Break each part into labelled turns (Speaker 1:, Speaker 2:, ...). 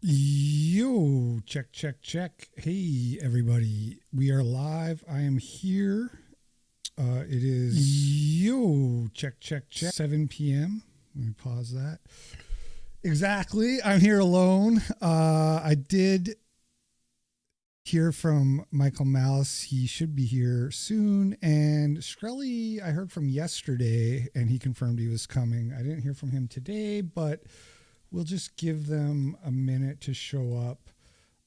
Speaker 1: Yo, check, check, check. Hey, everybody. We are live. I am here. It is check, check, check. 7 p.m. Let me pause that. Exactly. I'm here alone. I did hear from Michael Malice. He should be here soon. And Shkreli, I heard from yesterday, and he confirmed he was coming. I didn't hear from him today, but we'll just give them a minute to show up.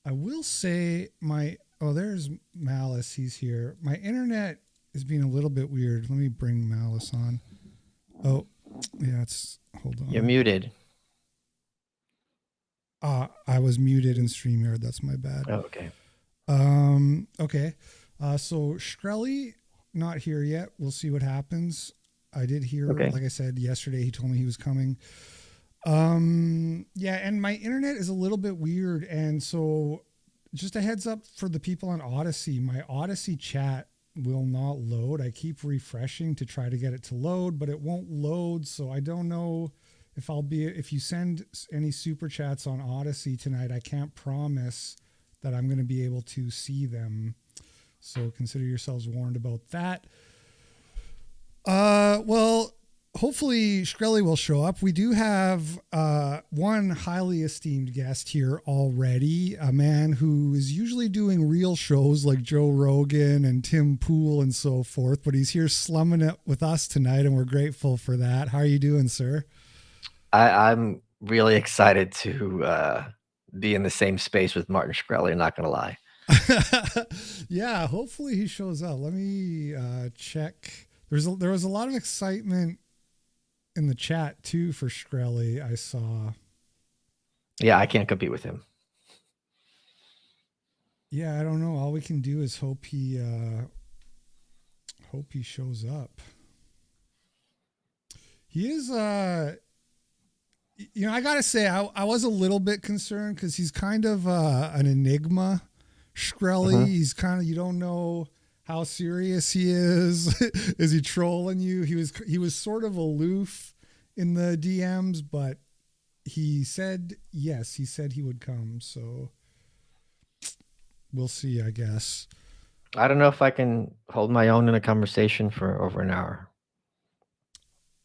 Speaker 1: I will say there's Malice. He's here. My internet is being a little bit weird. Let me bring Malice on. Oh, yeah, hold on.
Speaker 2: You're muted.
Speaker 1: I was muted in StreamYard. That's my bad.
Speaker 2: Oh, okay.
Speaker 1: Okay. So Shkreli, not here yet. We'll see what happens. I did hear, like I said, yesterday, he told me he was coming. Yeah, and my internet is a little bit weird, and so just a heads up for the people on Odyssey, my Odyssey chat will not load. I keep refreshing to try to get it to load, but it won't load, so I don't know if you send any super chats on Odyssey tonight, I can't promise that I'm going to be able to see them. So consider yourselves warned about that. Well, hopefully Shkreli will show up. We do have one highly esteemed guest here already, a man who is usually doing real shows like Joe Rogan and Tim Pool and so forth, but he's here slumming it with us tonight, and we're grateful for that. How are you doing, sir?
Speaker 2: I'm really excited to be in the same space with Martin Shkreli, not going to lie.
Speaker 1: Yeah, hopefully he shows up. Let me check. There was a lot of excitement in the chat too for Shkreli, I saw.
Speaker 2: Yeah, I can't compete with him.
Speaker 1: Yeah, I don't know. All we can do is hope he shows up. He is I gotta say, I was a little bit concerned because he's kind of an enigma, Shkreli. He's kind of, you don't know how serious he is. Is he trolling you? He was sort of aloof in the DMs, but he said yes. He said he would come, so we'll see, I guess.
Speaker 2: I don't know if I can hold my own in a conversation for over an hour.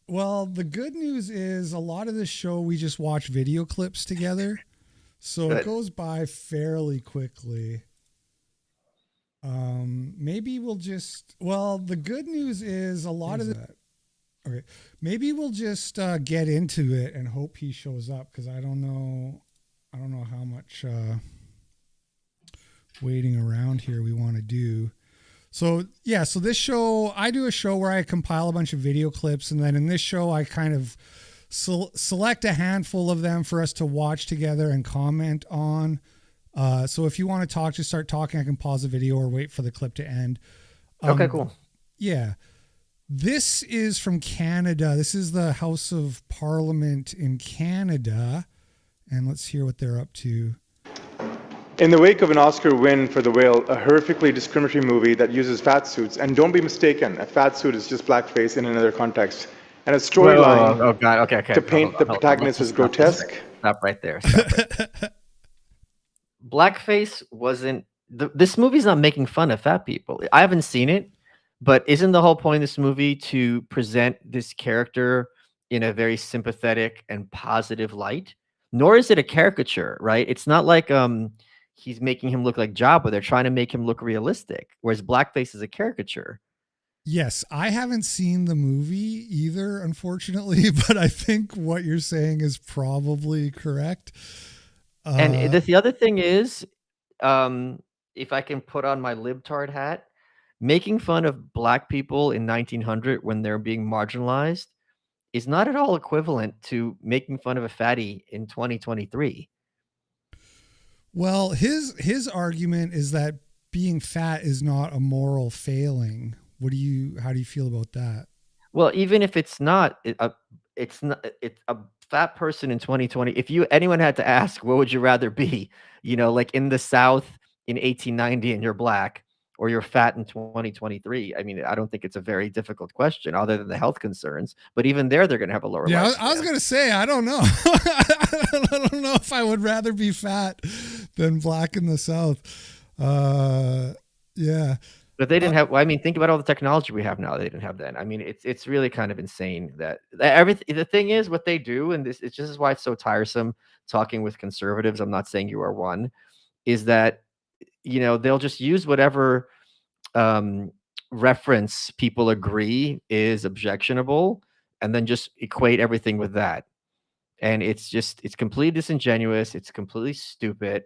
Speaker 1: Well, the good news is a lot of this show we just watch video clips together, so it goes by fairly quickly. Maybe we'll just, the good news is a lot of that. Okay. Maybe we'll just get into it and hope he shows up, because I don't know how much waiting around here we want to do. So yeah, so this show, I do a show where I compile a bunch of video clips, and then in this show I kind of select a handful of them for us to watch together and comment on. So if you want to talk, just start talking. I can pause the video or wait for the clip to end.
Speaker 2: Okay, cool.
Speaker 1: Yeah. This is from Canada. This is the House of Parliament in Canada. And let's hear what they're up to.
Speaker 3: In the wake of an Oscar win for The Whale, a horrifically discriminatory movie that uses fat suits, and don't be mistaken, a fat suit is just blackface in another context, and a storyline to paint the protagonist as grotesque.
Speaker 2: Stop right there. Blackface wasn't... This movie's not making fun of fat people. I haven't seen it, but isn't the whole point of this movie to present this character in a very sympathetic and positive light? Nor is it a caricature, right? It's not like he's making him look like Jabba. They're trying to make him look realistic, whereas blackface is a caricature.
Speaker 1: Yes, I haven't seen the movie either, unfortunately, but I think what you're saying is probably correct.
Speaker 2: And the other thing is, if I can put on my libtard hat, making fun of black people in 1900 when they're being marginalized is not at all equivalent to making fun of a fatty in 2023.
Speaker 1: Well, his argument is that being fat is not a moral failing. How do you feel about that?
Speaker 2: Well, even if it's not, it's a fat person in 2020. If anyone had to ask, what would you rather be? Like in the South in 1890 and you're black, or you're fat in 2023? I mean, I don't think it's a very difficult question other than the health concerns, but even there, they're going to have a lower lifespan.
Speaker 1: I was going to say, I don't know. I don't know if I would rather be fat than black in the South. Yeah.
Speaker 2: But they didn't have, I mean, think about all the technology we have now. They didn't have then. I mean, it's really kind of insane that everything, the thing is what they do, and this, it's just why it's so tiresome talking with conservatives. I'm not saying you are one, is that, you know, they'll just use whatever reference people agree is objectionable and then just equate everything with that. And it's completely disingenuous. It's completely stupid.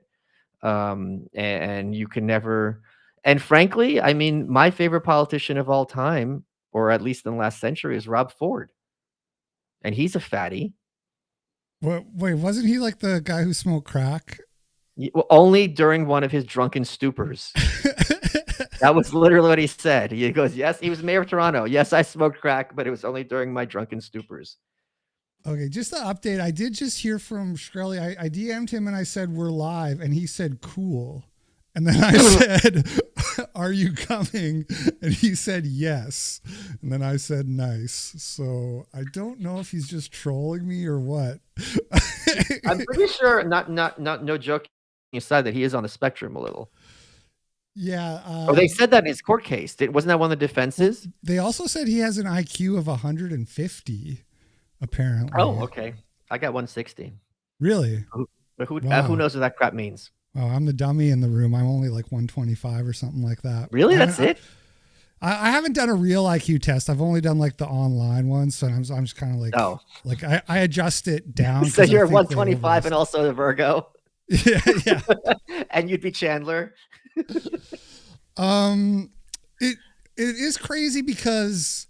Speaker 2: And you can never, and frankly, I mean, my favorite politician of all time, or at least in the last century, is Rob Ford. And he's a fatty.
Speaker 1: Wait, wasn't he like the guy who smoked crack?
Speaker 2: Well, only during one of his drunken stupors. That was literally what he said. He goes, yes, he was mayor of Toronto. Yes, I smoked crack, but it was only during my drunken stupors.
Speaker 1: Okay, just to update, I did just hear from Shkreli. I DM'd him and I said, we're live. And he said, cool. And then I said, are you coming? And he said, yes. And then I said, nice. So I don't know if he's just trolling me or what.
Speaker 2: I'm pretty sure, no joke aside, that he is on the spectrum a little.
Speaker 1: Yeah.
Speaker 2: They said that in his court case. Wasn't that one of the defenses?
Speaker 1: They also said he has an IQ of 150, apparently.
Speaker 2: Oh, okay. I got 160.
Speaker 1: Really?
Speaker 2: Who knows what that crap means?
Speaker 1: Oh, I'm the dummy in the room. I'm only like 125 or something like that.
Speaker 2: Really? That's it?
Speaker 1: I haven't done a real IQ test. I've only done like the online ones. So I'm just kind of like, like I adjust it down.
Speaker 2: So you're 125 and also a Virgo.
Speaker 1: Yeah.
Speaker 2: And you'd be Chandler.
Speaker 1: It is crazy because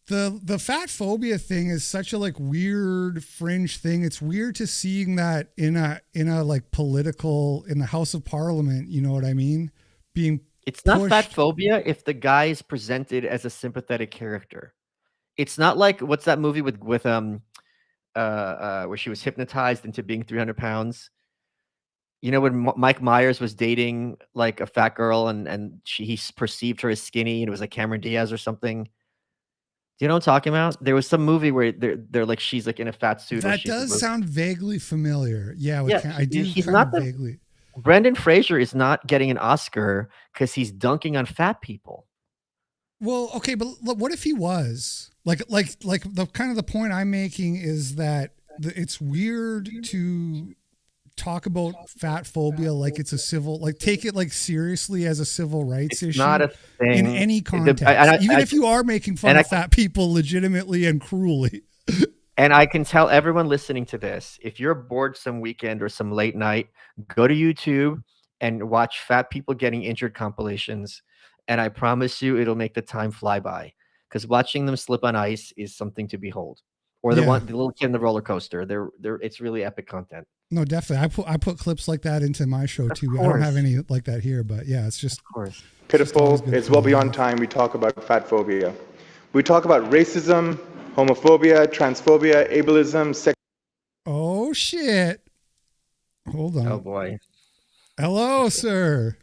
Speaker 1: the fat phobia thing is such a like weird fringe thing. It's weird to seeing that in a like political, in the House of Parliament, you know what I mean? It's
Speaker 2: not fat phobia if the guy is presented as a sympathetic character. It's not like, what's that movie with where she was hypnotized into being 300 pounds? You know, when Mike Myers was dating like a fat girl and he perceived her as skinny, and it was like Cameron Diaz or something. Do you know what I'm talking about? There was some movie where they're like, she's like in a fat suit.
Speaker 1: That does sound vaguely familiar. Yeah, I do.
Speaker 2: He's not
Speaker 1: vaguely.
Speaker 2: Brendan Fraser is not getting an Oscar because he's dunking on fat people.
Speaker 1: Well, okay, but what if he was like the kind of the point I'm making is that it's weird to talk about fat phobia like it's a civil, like take it like seriously as a civil rights issue.
Speaker 2: Not a thing
Speaker 1: in any context, even if you are making fun of fat people legitimately and cruelly.
Speaker 2: And I can tell everyone listening to this, if you're bored some weekend or some late night, go to YouTube and watch fat people getting injured compilations. And I promise you, it'll make the time fly by, because watching them slip on ice is something to behold. Or the little kid in the roller coaster. It's really epic content.
Speaker 1: No, definitely. I put clips like that into my show too. I don't have any like that here, but yeah, it's just
Speaker 3: pitiful. It's well beyond time. We talk about fat phobia. We talk about racism, homophobia, transphobia, ableism,
Speaker 1: Oh shit! Hold on.
Speaker 2: Oh boy.
Speaker 1: Hello, sir.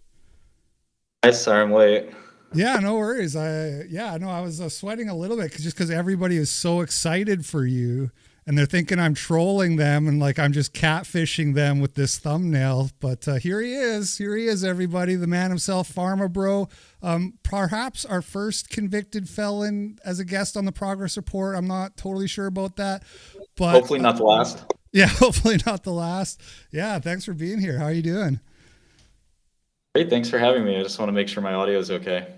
Speaker 4: Hi, sorry I'm late.
Speaker 1: Yeah, no worries. I was sweating a little bit just because everybody is so excited for you, and they're thinking I'm trolling them and like I'm just catfishing them with this thumbnail. But here he is, everybody, the man himself, Pharma Bro. Perhaps our first convicted felon as a guest on the Progress Report. I'm not totally sure about that, but
Speaker 4: hopefully not the last.
Speaker 1: Yeah, hopefully not the last. Yeah, thanks for being here. How are you doing?
Speaker 4: Great, thanks for having me. I just want to make sure my audio is okay.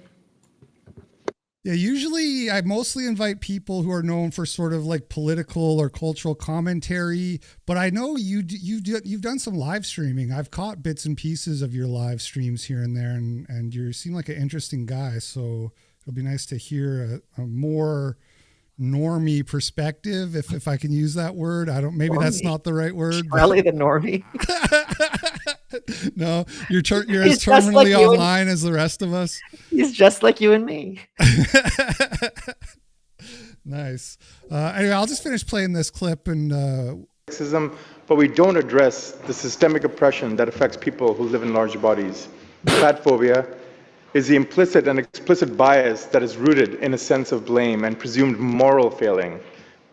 Speaker 1: Yeah, usually I mostly invite people who are known for sort of like political or cultural commentary, but I know you've done some live streaming. I've caught bits and pieces of your live streams here and there, and you seem like an interesting guy. So it'll be nice to hear a more normie perspective, if I can use that word. Maybe normie. That's not the right word.
Speaker 2: Shkreli the normie.
Speaker 1: No, you're as terminally like online as the rest of us.
Speaker 2: He's just like you and me.
Speaker 1: Nice. Anyway, I'll just finish playing this clip and
Speaker 3: sexism, but we don't address the systemic oppression that affects people who live in large bodies. Fat phobia is the implicit and explicit bias that is rooted in a sense of blame and presumed moral failing.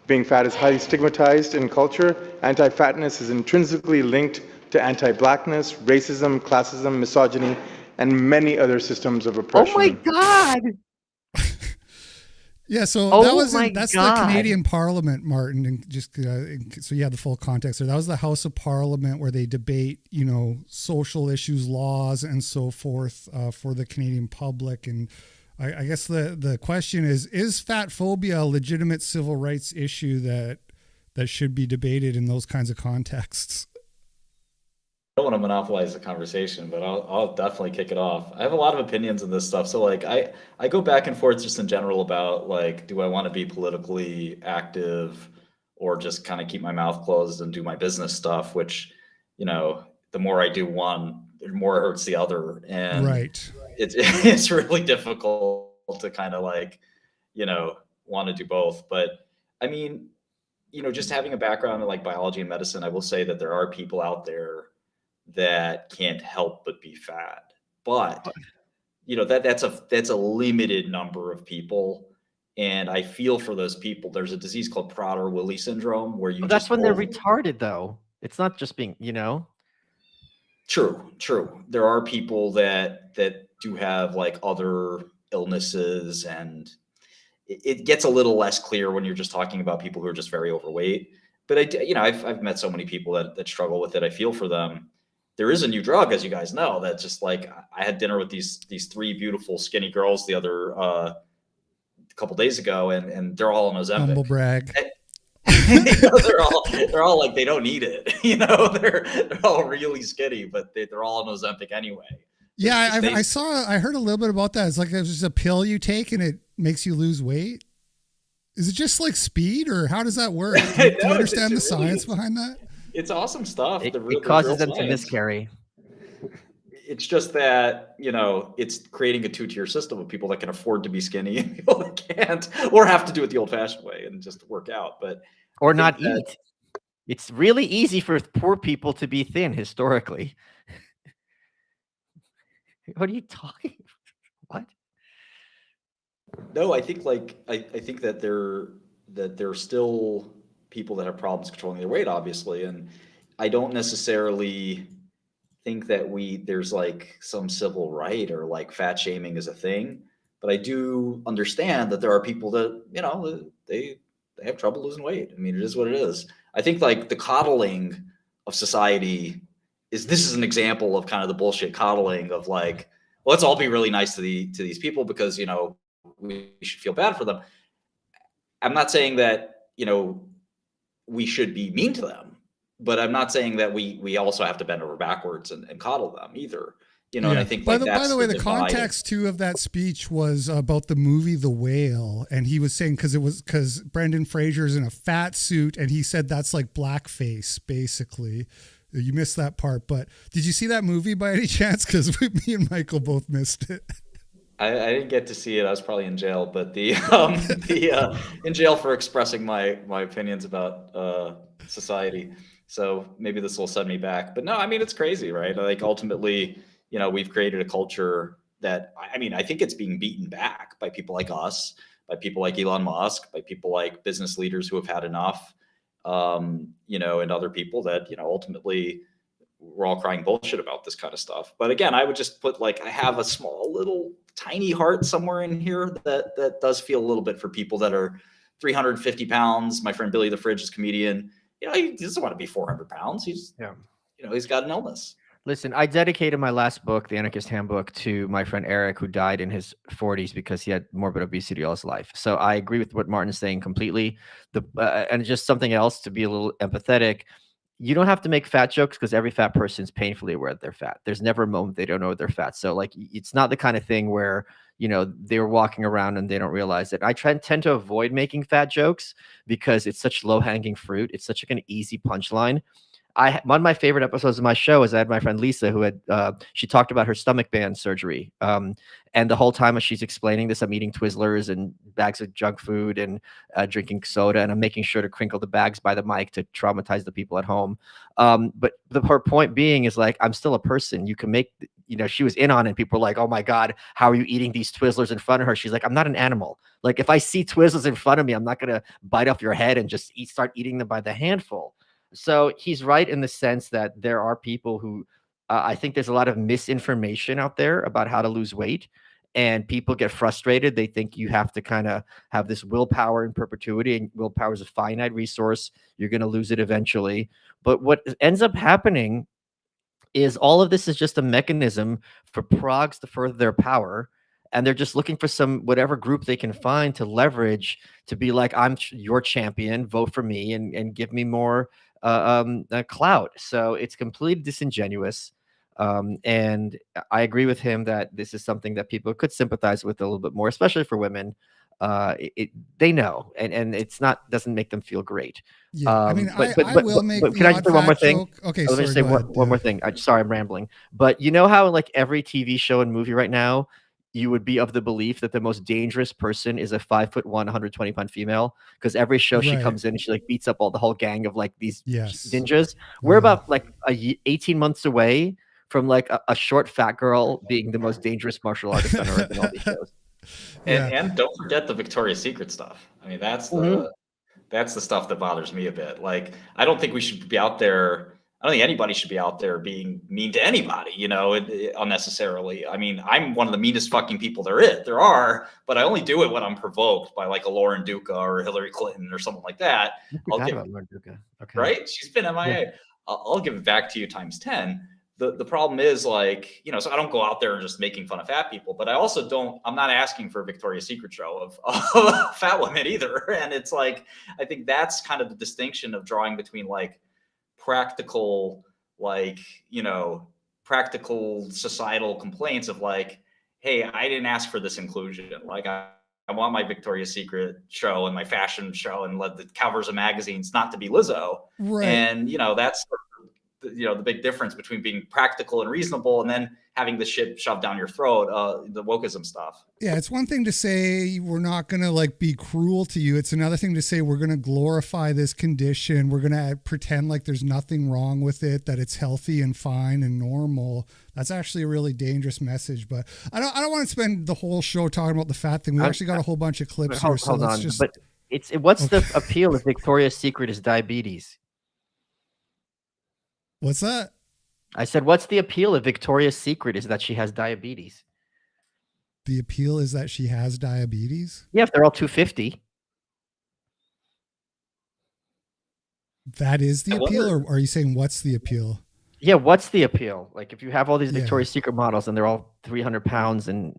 Speaker 3: Being fat is highly stigmatized in culture. Anti-fatness is intrinsically linked to anti-blackness, racism, classism, misogyny, and many other systems of oppression.
Speaker 2: Oh my God!
Speaker 1: Yeah, so that's the Canadian Parliament, Martin, and just so you have the full context there. That was the House of Parliament where they debate, social issues, laws, and so forth for the Canadian public. And I guess the question is fat phobia a legitimate civil rights issue that should be debated in those kinds of contexts?
Speaker 4: I don't want to monopolize the conversation, but I'll definitely kick it off. I have a lot of opinions on this stuff. So like I go back and forth just in general about like, do I want to be politically active or just kind of keep my mouth closed and do my business stuff, which, the more I do one, the more it hurts the other. And
Speaker 1: right.
Speaker 4: It's really difficult to kind of like, want to do both. But I mean, just having a background in like biology and medicine, I will say that there are people out there that can't help but be fat, but that's a limited number of people, and I feel for those people. There's a disease called Prader-Willi syndrome where
Speaker 2: that's when they're retarded, though. It's not just being,
Speaker 4: True. There are people that do have like other illnesses, and it gets a little less clear when you're just talking about people who are just very overweight. But I've met so many people that struggle with it. I feel for them. There is a new drug, as you guys know, that's just like, I had dinner with these three beautiful skinny girls the other a couple days ago, and they're all on Ozempic.
Speaker 1: Humble brag.
Speaker 4: They're all like, they don't need it. They're all really skinny, but they're all on Ozempic anyway.
Speaker 1: Yeah, I heard a little bit about that. It's like there's just a pill you take and it makes you lose weight. Is it just like speed, or how does that work? Do you understand the science behind that?
Speaker 4: It's awesome stuff.
Speaker 2: It causes them to miscarry.
Speaker 4: It's just that, it's creating a two-tier system of people that can afford to be skinny and people that can't, or have to do it the old-fashioned way and just work out.
Speaker 2: Or not eat. It's really easy for poor people to be thin historically. What are you talking about? What?
Speaker 4: No, I think I think that there's still people that have problems controlling their weight, obviously, and I don't necessarily think that there's like some civil right or like fat shaming is a thing, but I do understand that there are people that they have trouble losing weight. I mean, it is what it is. I think like the coddling of society this is an example of kind of the bullshit coddling of like, well, let's all be really nice to these people because we should feel bad for them. I'm not saying that we should be mean to them, but I'm not saying that we also have to bend over backwards and coddle them either. And I think
Speaker 1: by the way, the context too of that speech was about the movie The Whale, and he was saying because Brendan Fraser's in a fat suit, and he said that's like blackface, basically. You missed that part, but did you see that movie by any chance? Because me and Michael both missed it.
Speaker 4: I didn't get to see it. I was probably in jail, but in jail for expressing my opinions about society. So maybe this will send me back. But no, I mean, it's crazy, right? Like ultimately, we've created a culture that, I think it's being beaten back by people like us, by people like Elon Musk, by people like business leaders who have had enough, and other people that, ultimately we're all crying bullshit about this kind of stuff. But again, I would just put I have a small little tiny heart somewhere in here that does feel a little bit for people that are 350 pounds. My friend Billy the Fridge is a comedian. He doesn't want to be 400 pounds. He's got an illness.
Speaker 2: Listen, I dedicated my last book, The Anarchist Handbook, to my friend Eric, who died in his 40s because he had morbid obesity all his life. So I agree with what Martin is saying completely. And just something else to be a little empathetic. You don't have to make fat jokes because every fat person is painfully aware that they're fat. There's never a moment they don't know they're fat. So it's not the kind of thing where, they're walking around and they don't realize it. I tend to avoid making fat jokes because it's such low hanging fruit. It's such an easy punchline. One of my favorite episodes of my show is I had my friend Lisa who had she talked about her stomach band surgery, and the whole time as she's explaining this, I'm eating Twizzlers and bags of junk food and drinking soda, and I'm making sure to crinkle the bags by the mic to traumatize the people at home. But her point being is I'm still a person. You can make she was in on it. People were like, oh my God, how are you eating these Twizzlers in front of her? She's like, I'm not an animal. Like, if I see Twizzlers in front of me, I'm not going to bite off your head and just start eating them by the handful. So he's right in the sense that there are people who, I think there's a lot of misinformation out there about how to lose weight, and people get frustrated. They think you have to kind of have this willpower in perpetuity, and willpower is a finite resource. You're going to lose it eventually. But what ends up happening is all of this is just a mechanism for progs to further their power. And they're just looking for whatever group they can find to leverage, to be like, I'm your champion, vote for me, and give me more clout. So it's completely disingenuous. And I agree with him that this is something that people could sympathize with a little bit more, especially for women. They know, and it's doesn't make them feel great.
Speaker 1: Yeah, I mean, I will make.
Speaker 2: Can I just say one more thing?
Speaker 1: Okay,
Speaker 2: Let me say one more thing. Sorry, I'm rambling. But you know how like every TV show and movie right now, you would be of the belief that the most dangerous person is a 5'1", 120-pound female, because every show she comes in and she like beats up the whole gang of like these ninjas. We're about like 18 months away from like a short fat girl being the most dangerous martial artist on earth in all these shows.
Speaker 4: And don't forget the Victoria's Secret stuff. I mean, that's the stuff that bothers me a bit. Like, I don't think we should be out there. I don't think anybody should be out there being mean to anybody, unnecessarily. I mean, I'm one of the meanest fucking people there are, but I only do it when I'm provoked by like a Lauren Duca or Hillary Clinton or something like that.
Speaker 2: Lauren Duca. Okay.
Speaker 4: Right? She's been MIA. Yeah. I'll give it back to you times 10. The problem is like, so I don't go out there and just making fun of fat people, but I'm not asking for a Victoria's Secret show of fat women either. And it's like, I think that's kind of the distinction of drawing between like practical, like, practical societal complaints of like, hey, I didn't ask for this inclusion. Like I want my Victoria's Secret show and my fashion show and let the covers of magazines not to be Lizzo. Right. And, that's the big difference between being practical and reasonable and then having the shit shoved down your throat, the wokeism stuff.
Speaker 1: Yeah, it's one thing to say we're not going to like be cruel to you. It's another thing to say we're going to glorify this condition. We're going to pretend like there's nothing wrong with it, that it's healthy and fine and normal. That's actually a really dangerous message. But I don't want to spend the whole show talking about the fat thing. We actually got a whole bunch of clips here. So
Speaker 2: hold on. But what's the appeal of Victoria's Secret is diabetes?
Speaker 1: What's that?
Speaker 2: I said, what's the appeal of Victoria's Secret is that she has diabetes.
Speaker 1: The appeal is that she has diabetes?
Speaker 2: Yeah, if they're all 250.
Speaker 1: That is the appeal, or are you saying what's the appeal?
Speaker 2: Yeah, what's the appeal? Like if you have all these Victoria's Secret models and they're all 300 pounds and,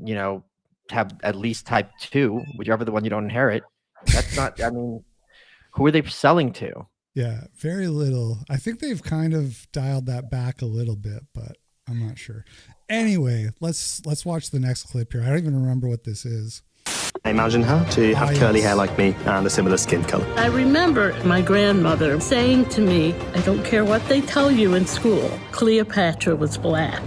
Speaker 2: have at least type 2, whichever the one you don't inherit, that's not, I mean, who are they selling to?
Speaker 1: Yeah, very little. I think they've kind of dialed that back a little bit, but I'm not sure. Anyway, let's watch the next clip here. I don't even remember what this is.
Speaker 5: I imagine her to have curly hair like me and a similar skin color.
Speaker 6: I remember my grandmother saying to me, I don't care what they tell you in school, Cleopatra was black.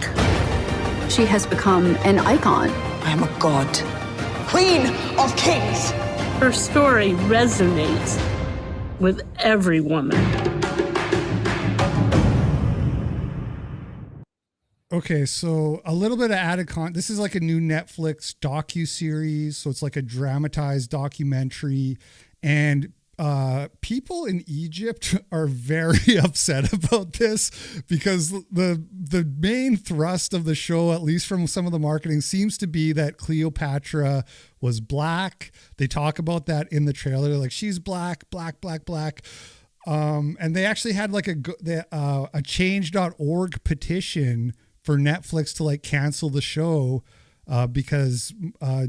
Speaker 7: She has become an icon.
Speaker 8: I am a god, queen of kings.
Speaker 6: Her story resonates with every woman.
Speaker 1: Okay, so a little bit of added content. This is like a new Netflix docu-series, so it's like a dramatized documentary, and people in Egypt are very upset about this because the main thrust of the show, at least from some of the marketing, seems to be that Cleopatra was black. They talk about that in the trailer, like she's black. And they actually had like a change.org petition for Netflix to like cancel the show because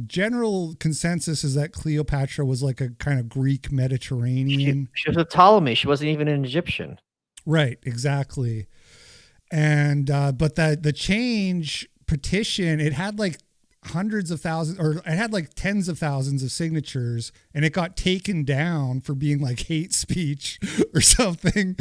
Speaker 1: general consensus is that Cleopatra was like a kind of Greek Mediterranean.
Speaker 2: She was a Ptolemy. She wasn't even an Egyptian.
Speaker 1: Right, exactly. And but the change petition, it had like hundreds of thousands, or it had like tens of thousands of signatures, and it got taken down for being like hate speech or something.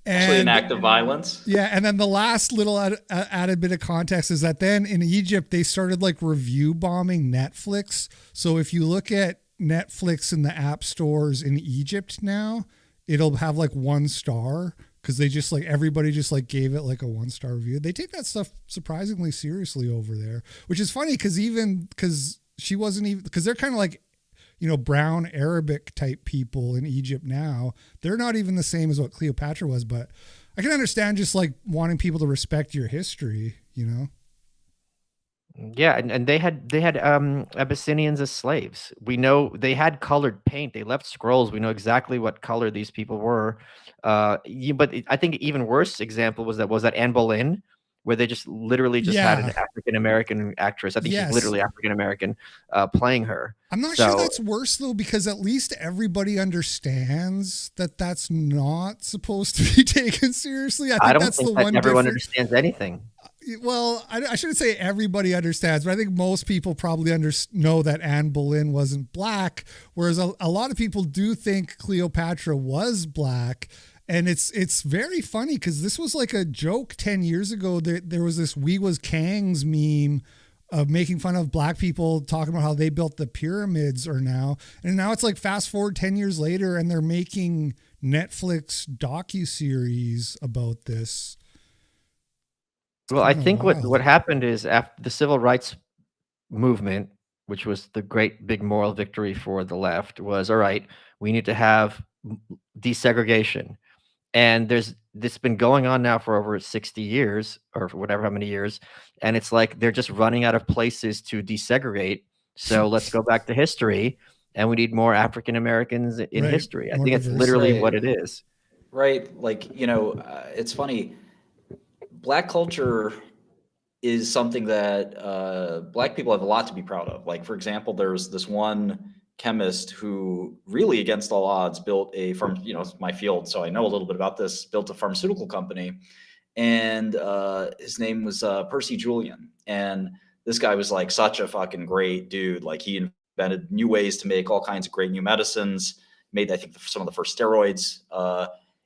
Speaker 4: Actually an act of violence.
Speaker 1: Yeah, and then the last little added bit of context is that then in Egypt, they started like review bombing Netflix. So if you look at Netflix in the app stores in Egypt now, it'll have like 1 star because they just like everybody just like gave it like a 1-star review. They take that stuff surprisingly seriously over there, which is funny because she wasn't even, because they're kind of like, you know, brown Arabic type people in Egypt now. They're not even the same as what Cleopatra was, but I can understand just like wanting people to respect your history, you know?
Speaker 2: Yeah, and they had Abyssinians as slaves. We know they had colored paint. They left scrolls. We know exactly what color these people were. But I think even worse example was that Anne Boleyn, where they just literally just had an African American actress. I think she's literally African American playing her.
Speaker 1: I'm not sure that's worse though, because at least everybody understands that that's not supposed to be taken seriously. I think that's the one.
Speaker 2: Everyone understands anything.
Speaker 1: Well, I shouldn't say everybody understands, but I think most people probably know that Anne Boleyn wasn't black, whereas a lot of people do think Cleopatra was black. And it's very funny because this was like a joke 10 years ago. There was this We Was Kangs meme of making fun of black people talking about how they built the pyramids or now. And now it's like fast forward 10 years later and they're making Netflix docuseries about this.
Speaker 2: Well, I think what happened is after the civil rights movement, which was the great big moral victory for the left, was all right, we need to have desegregation. And this been going on now for over 60 years or for whatever, how many years. And it's like they're just running out of places to desegregate. So let's go back to history and we need more African Americans in history. I think it's literally what it is.
Speaker 4: Right. Like, you know, it's funny. Black culture is something that Black people have a lot to be proud of. Like, for example, there's this one chemist who really against all odds built it's my field, so I know a little bit about this, built a pharmaceutical company. And his name was Percy Julian. And this guy was like such a fucking great dude. Like he invented new ways to make all kinds of great new medicines, made, I think, some of the first steroids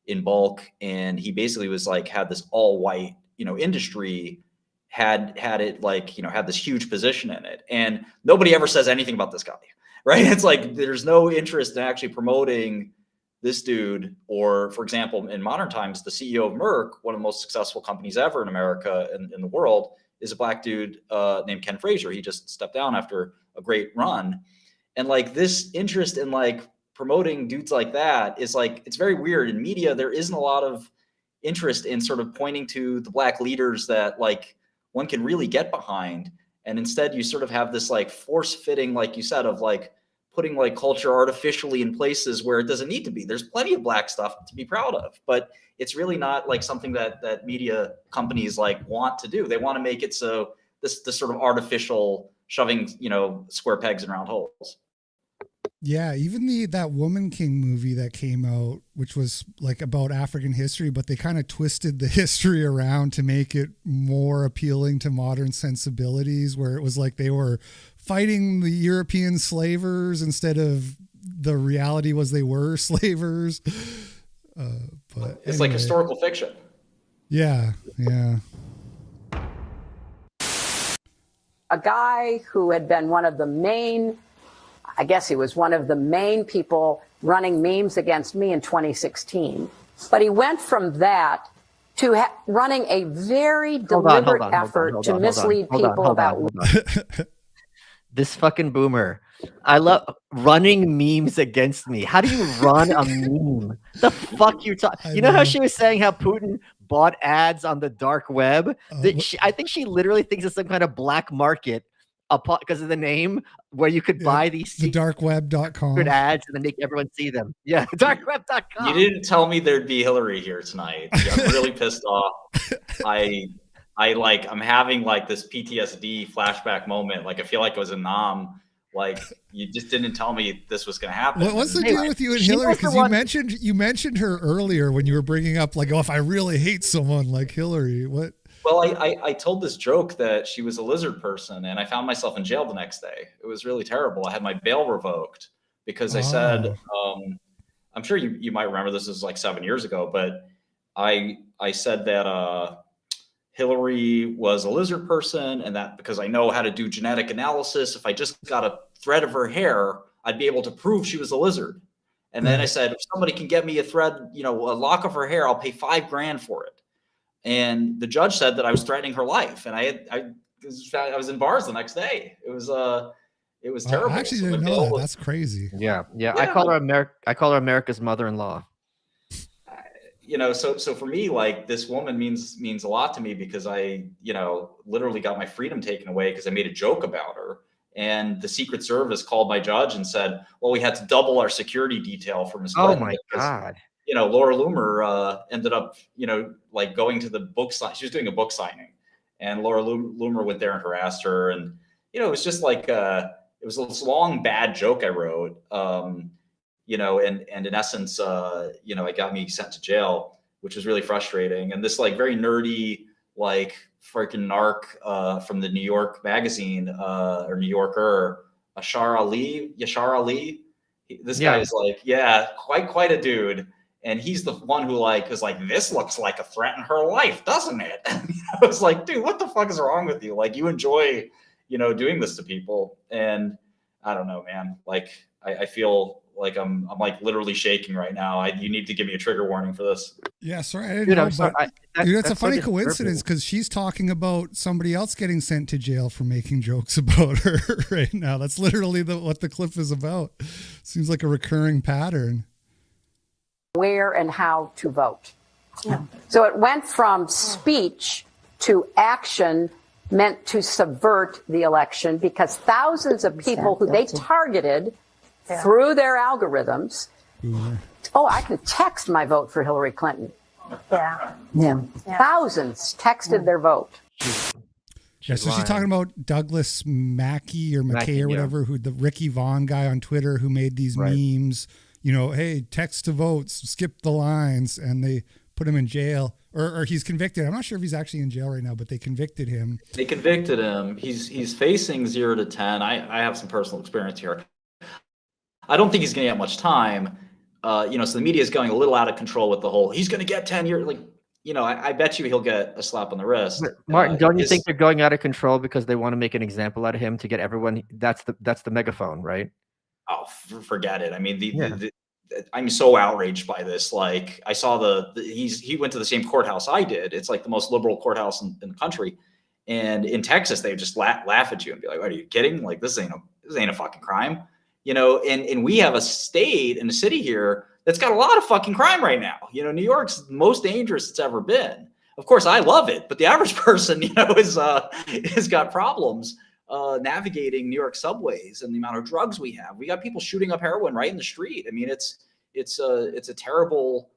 Speaker 4: in bulk. And he basically was like, had this all white, industry, had it like, had this huge position in it. And nobody ever says anything about this guy, right? It's like, there's no interest in actually promoting this dude. Or for example, in modern times, the CEO of Merck, one of the most successful companies ever in America and in the world, is a Black dude named Ken Frazier. He just stepped down after a great run. And like this interest in like promoting dudes like that is like, it's very weird. In media, there isn't a lot of interest in sort of pointing to the Black leaders that like one can really get behind. And instead you sort of have this like force fitting, like you said, of like putting like culture artificially in places where it doesn't need to be. There's plenty of Black stuff to be proud of, but it's really not like something that media companies like want to do. They want to make it so this sort of artificial shoving, square pegs in round holes.
Speaker 1: Yeah, even that Woman King movie that came out, which was like about African history, but they kind of twisted the history around to make it more appealing to modern sensibilities, where it was like they were fighting the European slavers instead of the reality was they were slavers. But
Speaker 4: it's like historical fiction.
Speaker 1: Yeah.
Speaker 9: A guy who had been one of the main people running memes against me in 2016. But he went from that to running a very deliberate effort to mislead people about
Speaker 2: this fucking boomer. I love running memes against me. How do you run a meme? The fuck you talking? You know how she was saying how Putin bought ads on the dark web? I think she literally thinks it's some kind of black market because of the name where you could buy these
Speaker 1: the darkweb.com
Speaker 2: ads and then make everyone see them. Yeah, darkweb.com.
Speaker 4: You didn't tell me there'd be Hillary here tonight. I'm really pissed off. I'm having like this PTSD flashback moment. Like I feel like it was a Nam. Like you just didn't tell me this was going to happen.
Speaker 1: What's the deal with you and Hillary? Because you mentioned her earlier when you were bringing up like, oh, if I really hate someone like Hillary, what?
Speaker 4: Well, I told this joke that she was a lizard person, and I found myself in jail the next day. It was really terrible. I had my bail revoked because I said, I'm sure you might remember this was like 7 years ago, but I said that Hillary was a lizard person, and that because I know how to do genetic analysis, if I just got a thread of her hair, I'd be able to prove she was a lizard. And then I said, if somebody can get me a thread, a lock of her hair, I'll pay $5,000 for it. And the judge said that I was threatening her life. And I was in bars the next day. It was terrible.
Speaker 1: I actually didn't know that. That's crazy.
Speaker 2: Yeah. I call her America's mother-in-law.
Speaker 4: So for me, like, this woman means a lot to me because I, literally got my freedom taken away because I made a joke about her. And the Secret Service called my judge and said, well, we had to double our security detail for Ms. Clinton.
Speaker 2: Oh my God.
Speaker 4: Laura Loomer ended up, like going to the book sign. She was doing a book signing, and Laura Loomer went there and harassed her. And, it was just like, it was this long, bad joke I wrote, and in essence, it got me sent to jail, which was really frustrating. And this like very nerdy, like freaking narc from the New York magazine or New Yorker, Yashar Ali. This guy is like, quite a dude. And he's the one who like is like, this looks like a threat in her life, doesn't it? I was like, dude, what the fuck is wrong with you? Like, you enjoy, doing this to people. And I don't know, man. Like, I feel like I'm like literally shaking right now. You need to give me a trigger warning for this.
Speaker 1: Yeah, sorry, I didn't know. It's a funny coincidence because she's talking about somebody else getting sent to jail for making jokes about her right now. That's literally what the clip is about. Seems like a recurring pattern.
Speaker 9: Where and how to vote. Yeah. So it went from speech to action meant to subvert the election because thousands of people who they targeted through their algorithms. Oh, I can text my vote for Hillary Clinton. Yeah. Thousands texted their vote.
Speaker 1: Yeah, so she's talking about Douglas Mackey or McKay or whatever, who the Ricky Vaughn guy on Twitter who made these memes, hey, text to votes, skip the lines, and they put him in jail. Or he's convicted. I'm not sure if he's actually in jail right now, but they convicted him.
Speaker 4: They convicted him. He's facing 0 to 10. I have some personal experience here. I don't think he's going to get much time. So the media is going a little out of control with the whole, he's going to get 10 years. Like, I bet you he'll get a slap on the wrist.
Speaker 2: Martin, don't you think they're going out of control because they want to make an example out of him to get everyone? That's the megaphone, right?
Speaker 4: Oh, forget it. I mean, I'm so outraged by this. Like, I saw he went to the same courthouse I did. It's like the most liberal courthouse in the country. And in Texas, they would just laugh at you and be like, are you kidding? Like, this ain't a fucking crime. And we have a state and a city here that's got a lot of fucking crime right now. New York's the most dangerous it's ever been. Of course, I love it, but the average person, has got problems navigating New York subways and the amount of drugs we have. We got people shooting up heroin right in the street. I mean, it's a terrible,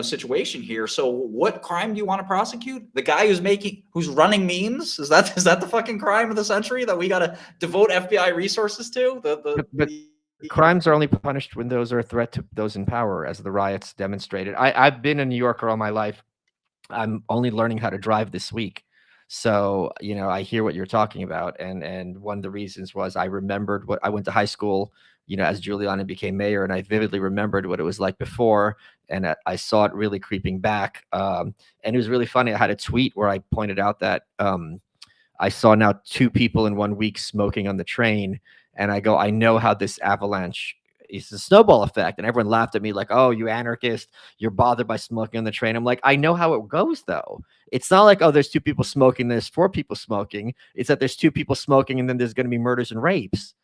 Speaker 4: situation here. So what crime do you want to prosecute? The guy who's running memes? Is that the fucking crime of the century that we got to devote FBI resources to?
Speaker 2: Crimes are only punished when those are a threat to those in power, as the riots demonstrated. I've been a New Yorker all my life. I'm only learning how to drive this week. So, I hear what you're talking about. And one of the reasons was I remembered what I went to high school, as Giuliani became mayor, and I vividly remembered what it was like before. And I saw it really creeping back. And it was really funny. I had a tweet where I pointed out that I saw now 2 people in 1 week smoking on the train. And I go, I know how this avalanche is a snowball effect. And everyone laughed at me like, oh, you anarchist, you're bothered by smoking on the train. I'm like, I know how it goes, though. It's not like, oh, there's 2 people smoking, there's 4 people smoking. It's that there's 2 people smoking and then there's going to be murders and rapes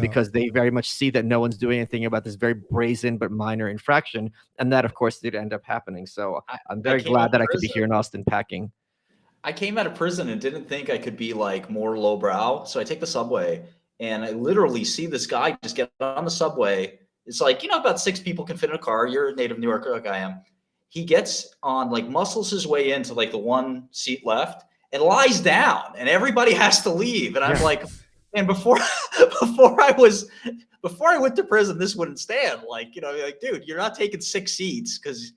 Speaker 2: because they very much see that no one's doing anything about this very brazen but minor infraction. And that, of course, did end up happening. So I'm very glad that I could be here in Austin packing.
Speaker 4: I came out of prison and didn't think I could be like more lowbrow. So I take the subway. And I literally see this guy just get on the subway. It's like, about 6 people can fit in a car. You're a native New Yorker like I am. He gets on, like, muscles his way into like the 1 seat left and lies down, and everybody has to leave. And I'm like, man, before I went to prison, this wouldn't stand. Like, like, dude, you're not taking 6 seats because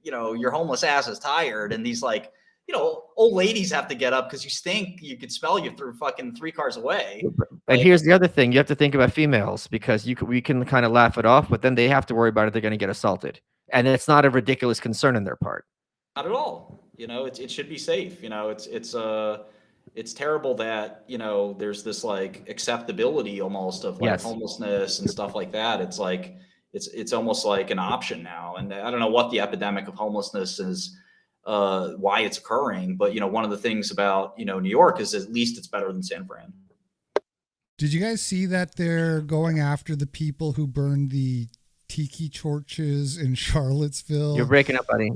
Speaker 4: your homeless ass is tired, and these like, old ladies have to get up because you stink. You could smell you through fucking 3 cars away.
Speaker 2: And here's the other thing. You have to think about females because we can kind of laugh it off, but then they have to worry about it. They're going to get assaulted. And it's not a ridiculous concern on their part.
Speaker 4: Not at all. It should be safe. It's terrible that, there's this like acceptability almost of like homelessness and stuff like that. It's like, it's almost like an option now. And I don't know what the epidemic of homelessness is, why it's occurring, but one of the things about New York is at least it's better than San Fran.
Speaker 1: Did you guys see that they're going after the people who burned the tiki torches in Charlottesville?
Speaker 2: You're breaking up, buddy.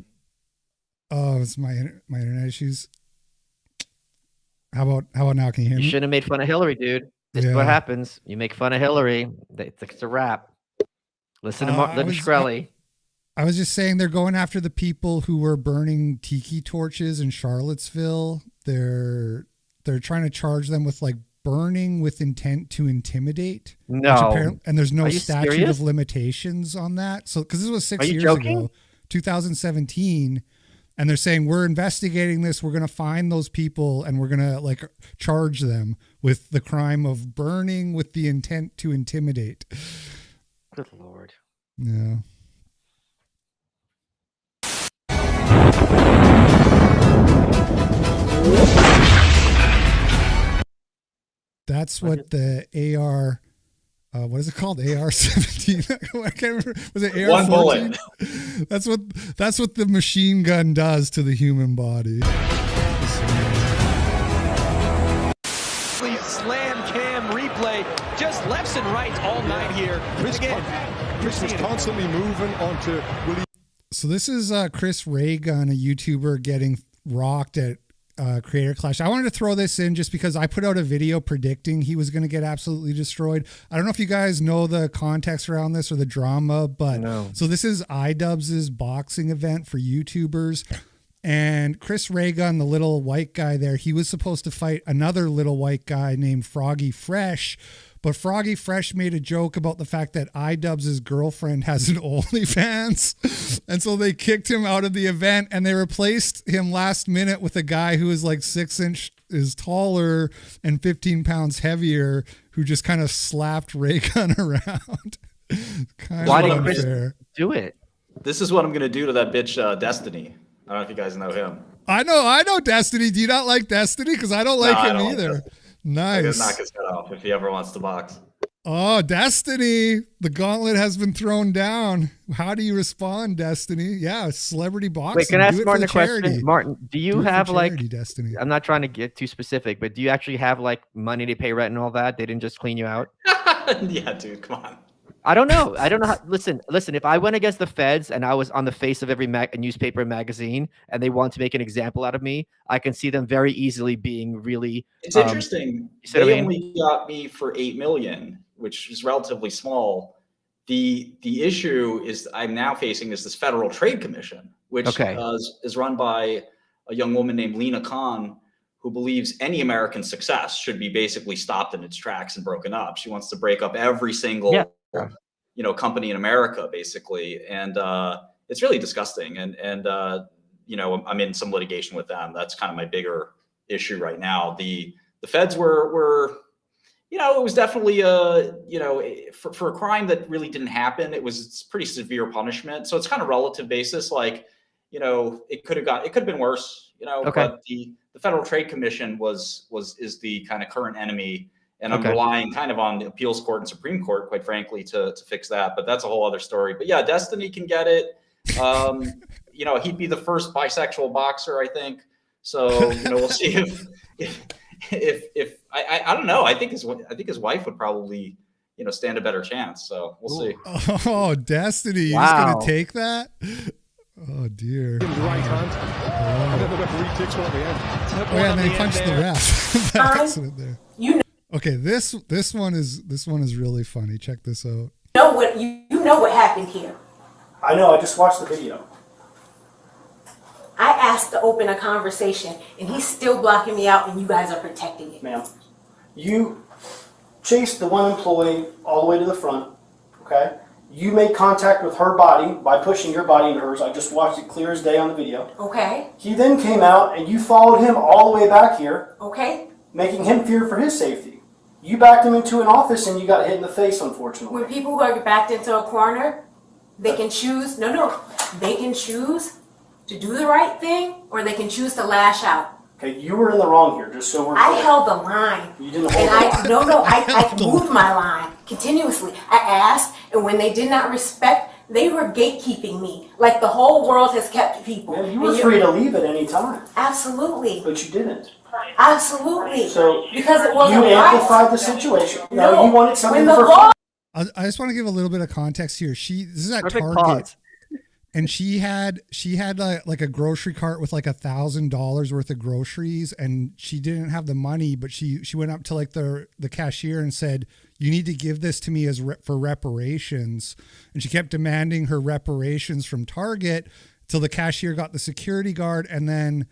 Speaker 1: Oh, it's my internet issues. How about now? Can you hear me?
Speaker 2: You shouldn't have made fun of Hillary, dude. This is what happens. You make fun of Hillary, it's a wrap. Listen to Shkreli.
Speaker 1: I was just saying they're going after the people who were burning tiki torches in Charlottesville. They're trying to charge them with like burning with intent to intimidate.
Speaker 2: No.
Speaker 1: And there's no statute
Speaker 2: serious?
Speaker 1: of limitations on that. So, because this was 6 years
Speaker 2: joking?
Speaker 1: ago, 2017. And they're saying, we're investigating this. We're going to find those people and we're going to like charge them with the crime of burning with the intent to intimidate.
Speaker 2: Good Lord.
Speaker 1: Yeah. That's what the AR, what is it called? AR-17. I can't remember. Was it AR-14?
Speaker 4: One bullet.
Speaker 1: That's what the machine gun does to the human body.
Speaker 10: Slam cam replay, just lefts and rights all night here.
Speaker 11: Chris was constantly moving onto Willie.
Speaker 1: So this is Chris Raygun, a YouTuber, getting rocked at Creator Clash. I wanted to throw this in just because I put out a video predicting he was going to get absolutely destroyed. I don't know if you guys know the context around this or the drama, but so this is iDubbbz's boxing event for YouTubers. And Chris Raygun, the little white guy there, he was supposed to fight another little white guy named Froggy Fresh. But Froggy Fresh made a joke about the fact that iDubbbz's girlfriend has an OnlyFans. And so they kicked him out of the event and they replaced him last minute with a guy who is like 6 inches taller and 15 pounds heavier, who just kind of slapped Raygun around.
Speaker 2: Why did Chris do it?
Speaker 4: This is what I'm going to do to that bitch Destiny. I don't know if you guys know him.
Speaker 1: I know Destiny. Do you not like Destiny? Because I don't like him either. Nice.
Speaker 4: He'll knock his head off if he ever wants to box.
Speaker 1: Oh, Destiny. The gauntlet has been thrown down. How do you respond, Destiny? Yeah, celebrity boxing.
Speaker 2: Wait, can I ask Martin a question? Martin, do you have
Speaker 1: charity, Destiny?
Speaker 2: I'm not trying to get too specific, but do you actually have like money to pay rent and all that? They didn't just clean you out?
Speaker 4: Yeah, dude, come on.
Speaker 2: I don't know. How, listen. If I went against the feds and I was on the face of every newspaper and magazine and they want to make an example out of me, I can see them very easily being really.
Speaker 4: It's interesting. They only got me for $8 million, which is relatively small. The issue is I'm now facing is this Federal Trade Commission, which is run by a young woman named Lena Khan, who believes any American success should be basically stopped in its tracks and broken up. She wants to break up every single company in America, basically. And it's really disgusting. And I'm in some litigation with them. That's kind of my bigger issue right now. The feds were it was definitely for a crime that really didn't happen. It's pretty severe punishment. So it's kind of relative basis. Like, it could have been worse, but the Federal Trade Commission is the kind of current enemy. And I'm relying kind of on the appeals court and Supreme Court, quite frankly, to fix that. But that's a whole other story. But yeah, Destiny can get it. He'd be the first bisexual boxer, I think. So we'll see if I don't know. I think his wife would probably stand a better chance. So we'll see.
Speaker 1: Oh, Destiny! He's gonna take that. Oh dear.
Speaker 11: Right hand. And then the referee takes one at the end.
Speaker 1: Oh yeah, and then he punched the ref. Accident there. Okay, this one is really funny. Check this out.
Speaker 12: You know what happened here.
Speaker 13: I know. I just watched the video.
Speaker 12: I asked to open a conversation, and he's still blocking me out, and you guys are protecting it.
Speaker 13: Ma'am, you chased the one employee all the way to the front. Okay. You made contact with her body by pushing your body into hers. I just watched it clear as day on the video.
Speaker 12: Okay.
Speaker 13: He then came out, and you followed him all the way back here.
Speaker 12: Okay.
Speaker 13: Making him fear for his safety. You backed him into an office and you got hit in the face, unfortunately.
Speaker 12: When people are backed into a corner, they can choose, they can choose to do the right thing or they can choose to lash out.
Speaker 13: Okay, you were in the wrong here, just so we're clear.
Speaker 12: I held the line.
Speaker 13: You didn't hold the line.
Speaker 12: I moved my line continuously. I asked, and when they did not respect, they were gatekeeping me. Like the whole world has kept people.
Speaker 13: Yeah, you were free to leave at any time.
Speaker 12: Absolutely.
Speaker 13: But you didn't.
Speaker 12: Absolutely.
Speaker 13: So
Speaker 12: because it wasn't
Speaker 13: you amplified the situation. No, you wanted something for
Speaker 1: I just want to give a little bit of context here. This is at
Speaker 2: Perfect
Speaker 1: Target.
Speaker 2: pause.
Speaker 1: And she had like a grocery cart with like $1,000 worth of groceries, and she didn't have the money, but she went up to like the cashier and said, "You need to give this to me for reparations." And she kept demanding her reparations from Target till the cashier got the security guard, and then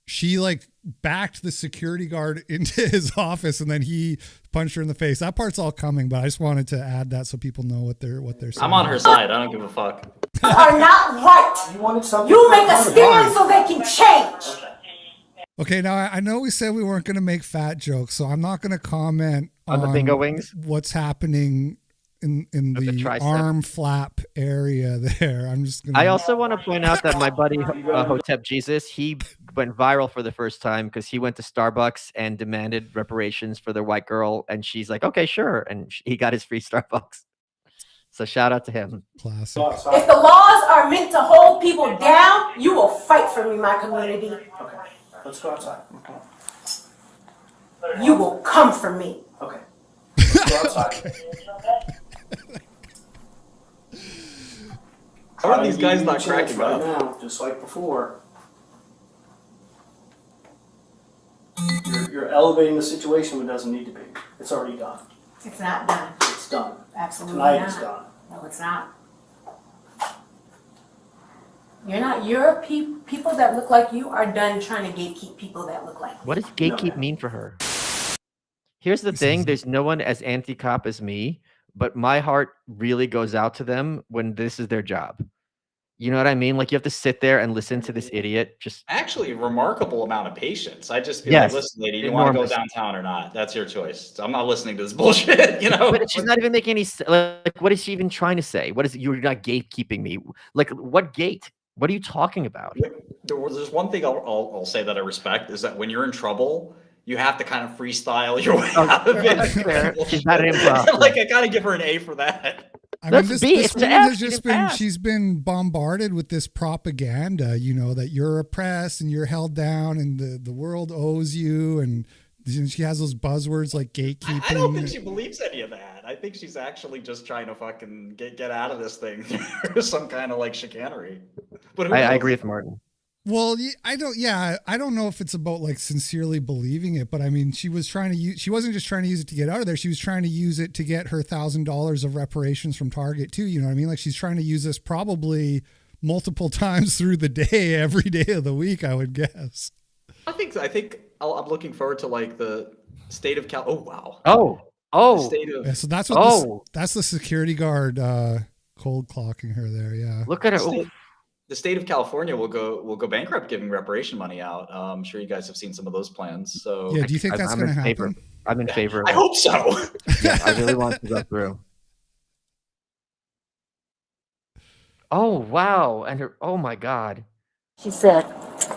Speaker 1: she like backed the security guard into his office, and then he punched her in the face. That part's all coming, but I just wanted to add that so people know what they're saying.
Speaker 4: I'm on her side. I don't give a fuck.
Speaker 12: Are not right.
Speaker 13: You wanted something.
Speaker 12: You make a stand so they can change.
Speaker 1: Okay, now I know we said we weren't going to make fat jokes, so I'm not going to comment
Speaker 2: on the bingo wings.
Speaker 1: What's happening in the arm flap area there. I'm just going to...
Speaker 2: I also want to point out that my buddy Hotep Jesus, he went viral for the first time because he went to Starbucks and demanded reparations for their white girl, and she's like, okay, sure, and he got his free Starbucks. So shout out to him.
Speaker 1: Classic.
Speaker 12: If the laws are meant to hold people down, you will fight for me, my community.
Speaker 13: Okay, let's go outside.
Speaker 12: You will come for me.
Speaker 13: Okay. Let's go outside.
Speaker 4: How are these guys not cracking
Speaker 13: right
Speaker 4: up?
Speaker 13: now, just like before. You're elevating the situation when it doesn't need to be. It's already done.
Speaker 12: It's not done.
Speaker 13: It's done.
Speaker 12: Absolutely
Speaker 13: Tonight
Speaker 12: not.
Speaker 13: it's done.
Speaker 12: No, it's not. You're not. You're people that look like you are done trying to gatekeep people that look like you.
Speaker 2: What does gatekeep mean for her? Here's the thing. There's no one as anti-cop as me, but my heart really goes out to them when this is their job. You know what I mean? Like you have to sit there and listen to this idiot. Just
Speaker 4: Actually, a remarkable amount of patience. I just feel like, listen, lady, you want to go downtown or not? That's your choice. So I'm not listening to this bullshit, you know?
Speaker 2: But she's not even making any, like, what is she even trying to say? What is, you're not gatekeeping me. Like, what gate? What are you talking about?
Speaker 4: There's one thing I'll say that I respect is that when you're in trouble, you have to kind of freestyle your way out of it.
Speaker 2: She's not an improv.
Speaker 4: Like, I gotta give her an A for that.
Speaker 1: I mean, this woman has just been, she's been bombarded with this propaganda, you know, that you're oppressed and you're held down and the world owes you. And she has those buzzwords like gatekeeping.
Speaker 4: I don't think she believes any of that. I think she's actually just trying to fucking get out of this thing through some kind of like chicanery. But
Speaker 2: I agree with Martin.
Speaker 1: Well, I don't know if it's about like sincerely believing it, but I mean, she wasn't just trying to use it to get out of there. She was trying to use it to get her $1,000 of reparations from Target too. You know what I mean? Like she's trying to use this probably multiple times through the day, every day of the week, I would guess.
Speaker 4: I think I'm looking forward to like the state of Cal. Oh, wow.
Speaker 2: Oh,
Speaker 4: the state of,
Speaker 1: yeah, so that's what that's the security guard, cold clocking her there. Yeah.
Speaker 2: Look at her.
Speaker 4: The state of California will go bankrupt giving reparation money out. I'm sure you guys have seen some of those plans. So
Speaker 1: yeah, do you think that's going to happen?
Speaker 2: I'm in favor of
Speaker 4: I
Speaker 2: it.
Speaker 4: hope so.
Speaker 2: Yeah, I really want to go through. Oh, wow. And her, oh my God.
Speaker 14: She said,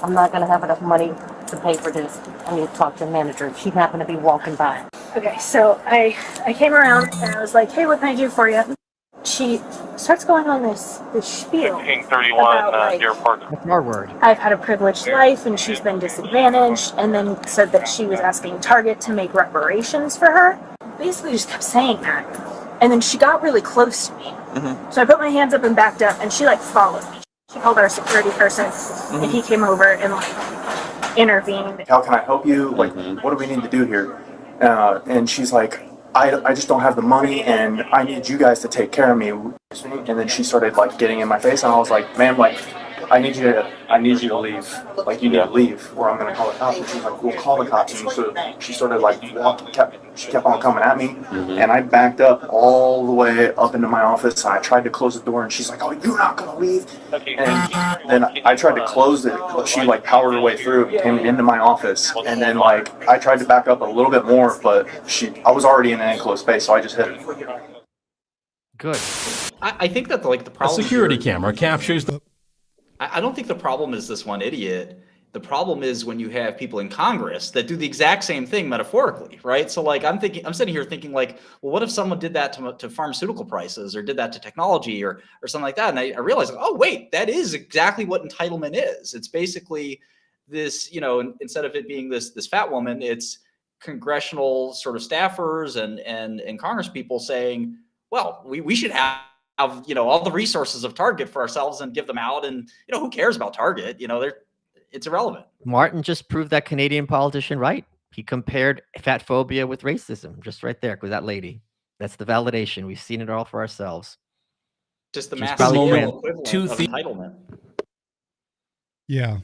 Speaker 14: I'm not going to have enough money to pay for this. I need to talk to the manager. She happened to be walking by.
Speaker 15: Okay, so I came around and I was like, hey, what can I do for you? She starts going on this spiel.
Speaker 16: King 31,
Speaker 15: about,
Speaker 16: your partner.
Speaker 2: That's our word.
Speaker 15: I've had a privileged life and she's been disadvantaged, and then said that she was asking Target to make reparations for her. Basically just kept saying that. And then she got really close to me. Mm-hmm. So I put my hands up and backed up, and she like followed me. She called our security person, and he came over and like intervened.
Speaker 17: How can I help you? Like, what do we need to do here? And she's like, I just don't have the money, and I need you guys to take care of me. And then she started like getting in my face, and I was like, ma'am, like, I need you to leave. Like, you need to leave, or I'm gonna call the cops. And she's like, we'll call the cops. And so she started like she kept on coming at me, and I backed up all the way up into my office. And I tried to close the door, and she's like, oh, you're not gonna leave. And then I tried to close it, but she like powered her way through and came into my office. And then like I tried to back up a little bit more, but I was already in an enclosed space, so I just hit her.
Speaker 2: Good.
Speaker 4: I think that like the problem.
Speaker 18: A security camera captures the.
Speaker 4: I don't think the problem is this one idiot. The problem is when you have people in Congress that do the exact same thing metaphorically, right? So like I'm sitting here thinking like, well, what if someone did that to pharmaceutical prices or did that to technology or something like that? And I realized, oh wait, that is exactly what entitlement is. It's basically this, instead of it being this fat woman, it's congressional sort of staffers and Congress people saying, well, we should have all the resources of Target for ourselves and give them out. And who cares about Target? It's irrelevant.
Speaker 2: Martin just proved that Canadian politician right. He compared fat phobia with racism, just right there with that lady. That's the validation. We've seen it all for ourselves.
Speaker 4: Just the
Speaker 2: She's
Speaker 4: mass
Speaker 2: probably
Speaker 4: scale equivalent of entitlement.
Speaker 1: Yeah.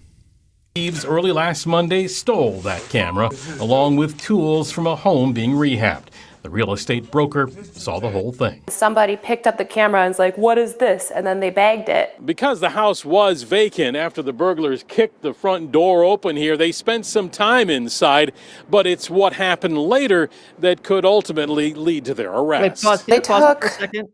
Speaker 16: Thieves early last Monday stole that camera, along with tools from a home being rehabbed. The real estate broker saw the whole thing.
Speaker 18: Somebody picked up the camera and was like, what is this? And then they bagged it.
Speaker 16: Because the house was vacant after the burglars kicked the front door open here, they spent some time inside, but it's what happened later that could ultimately lead to their arrest.
Speaker 2: Wait, pause for a second.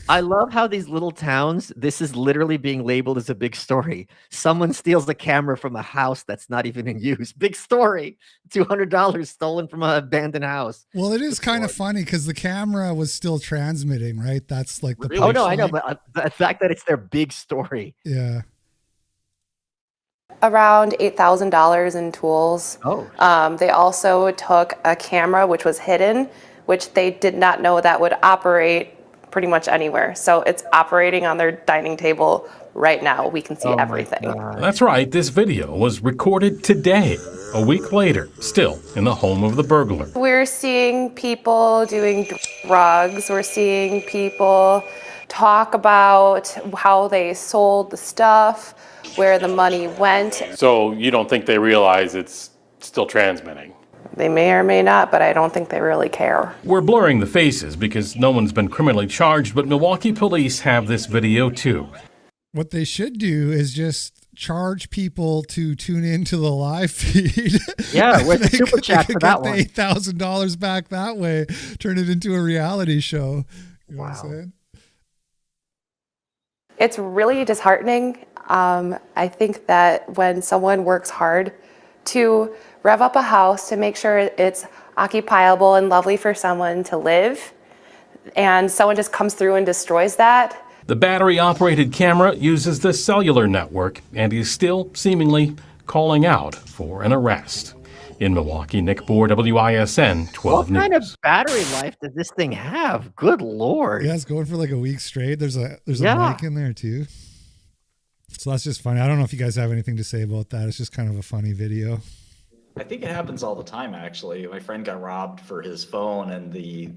Speaker 2: I love how these little towns, this is literally being labeled as a big story. Someone steals the camera from a house that's not even in use. Big story. $200 stolen from an abandoned house.
Speaker 1: Well, it is kind of funny because the camera was still transmitting, right? That's like the
Speaker 2: Really? Oh, no, I know. But the fact that it's their big story.
Speaker 1: Yeah.
Speaker 18: Around $8,000 in tools.
Speaker 2: Oh.
Speaker 18: They also took a camera, which was hidden, which they did not know that would operate pretty much anywhere. So it's operating on their dining table right now. We can see everything.
Speaker 16: That's right. This video was recorded today, a week later, still in the home of the burglar.
Speaker 18: We're seeing people doing drugs. We're seeing people talk about how they sold the stuff, where the money went.
Speaker 16: So you don't think they realize it's still transmitting?
Speaker 18: They may or may not, but I don't think they really care.
Speaker 16: We're blurring the faces because no one's been criminally charged, but Milwaukee police have this video too.
Speaker 1: What they should do is just charge people to tune into the live feed.
Speaker 2: Yeah, with the super chat for that one.
Speaker 1: Get the $8,000 back that way. Turn it into a reality show. You know what I'm saying?
Speaker 18: It's really disheartening. I think that when someone works hard to rev up a house to make sure it's occupiable and lovely for someone to live, and someone just comes through and destroys that.
Speaker 16: The battery-operated camera uses the cellular network and is still seemingly calling out for an arrest. In Milwaukee, Nick Bohr, WISN 12 News.
Speaker 2: What kind of battery life does this thing have? Good Lord.
Speaker 1: Yeah, it's going for like a week straight. There's a mic in there too. So that's just funny. I don't know if you guys have anything to say about that. It's just kind of a funny video.
Speaker 4: I think it happens all the time, actually. My friend got robbed for his phone, and the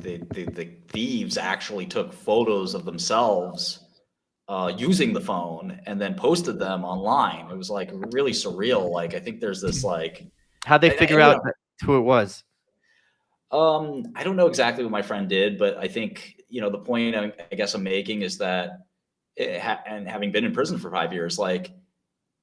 Speaker 4: thieves actually took photos of themselves using the phone and then posted them online. It was like really surreal. Like, I think there's this like...
Speaker 2: How'd they figure out who it was?
Speaker 4: I don't know exactly what my friend did, but I think, the point I guess I'm making is that, and having been in prison for 5 years, like,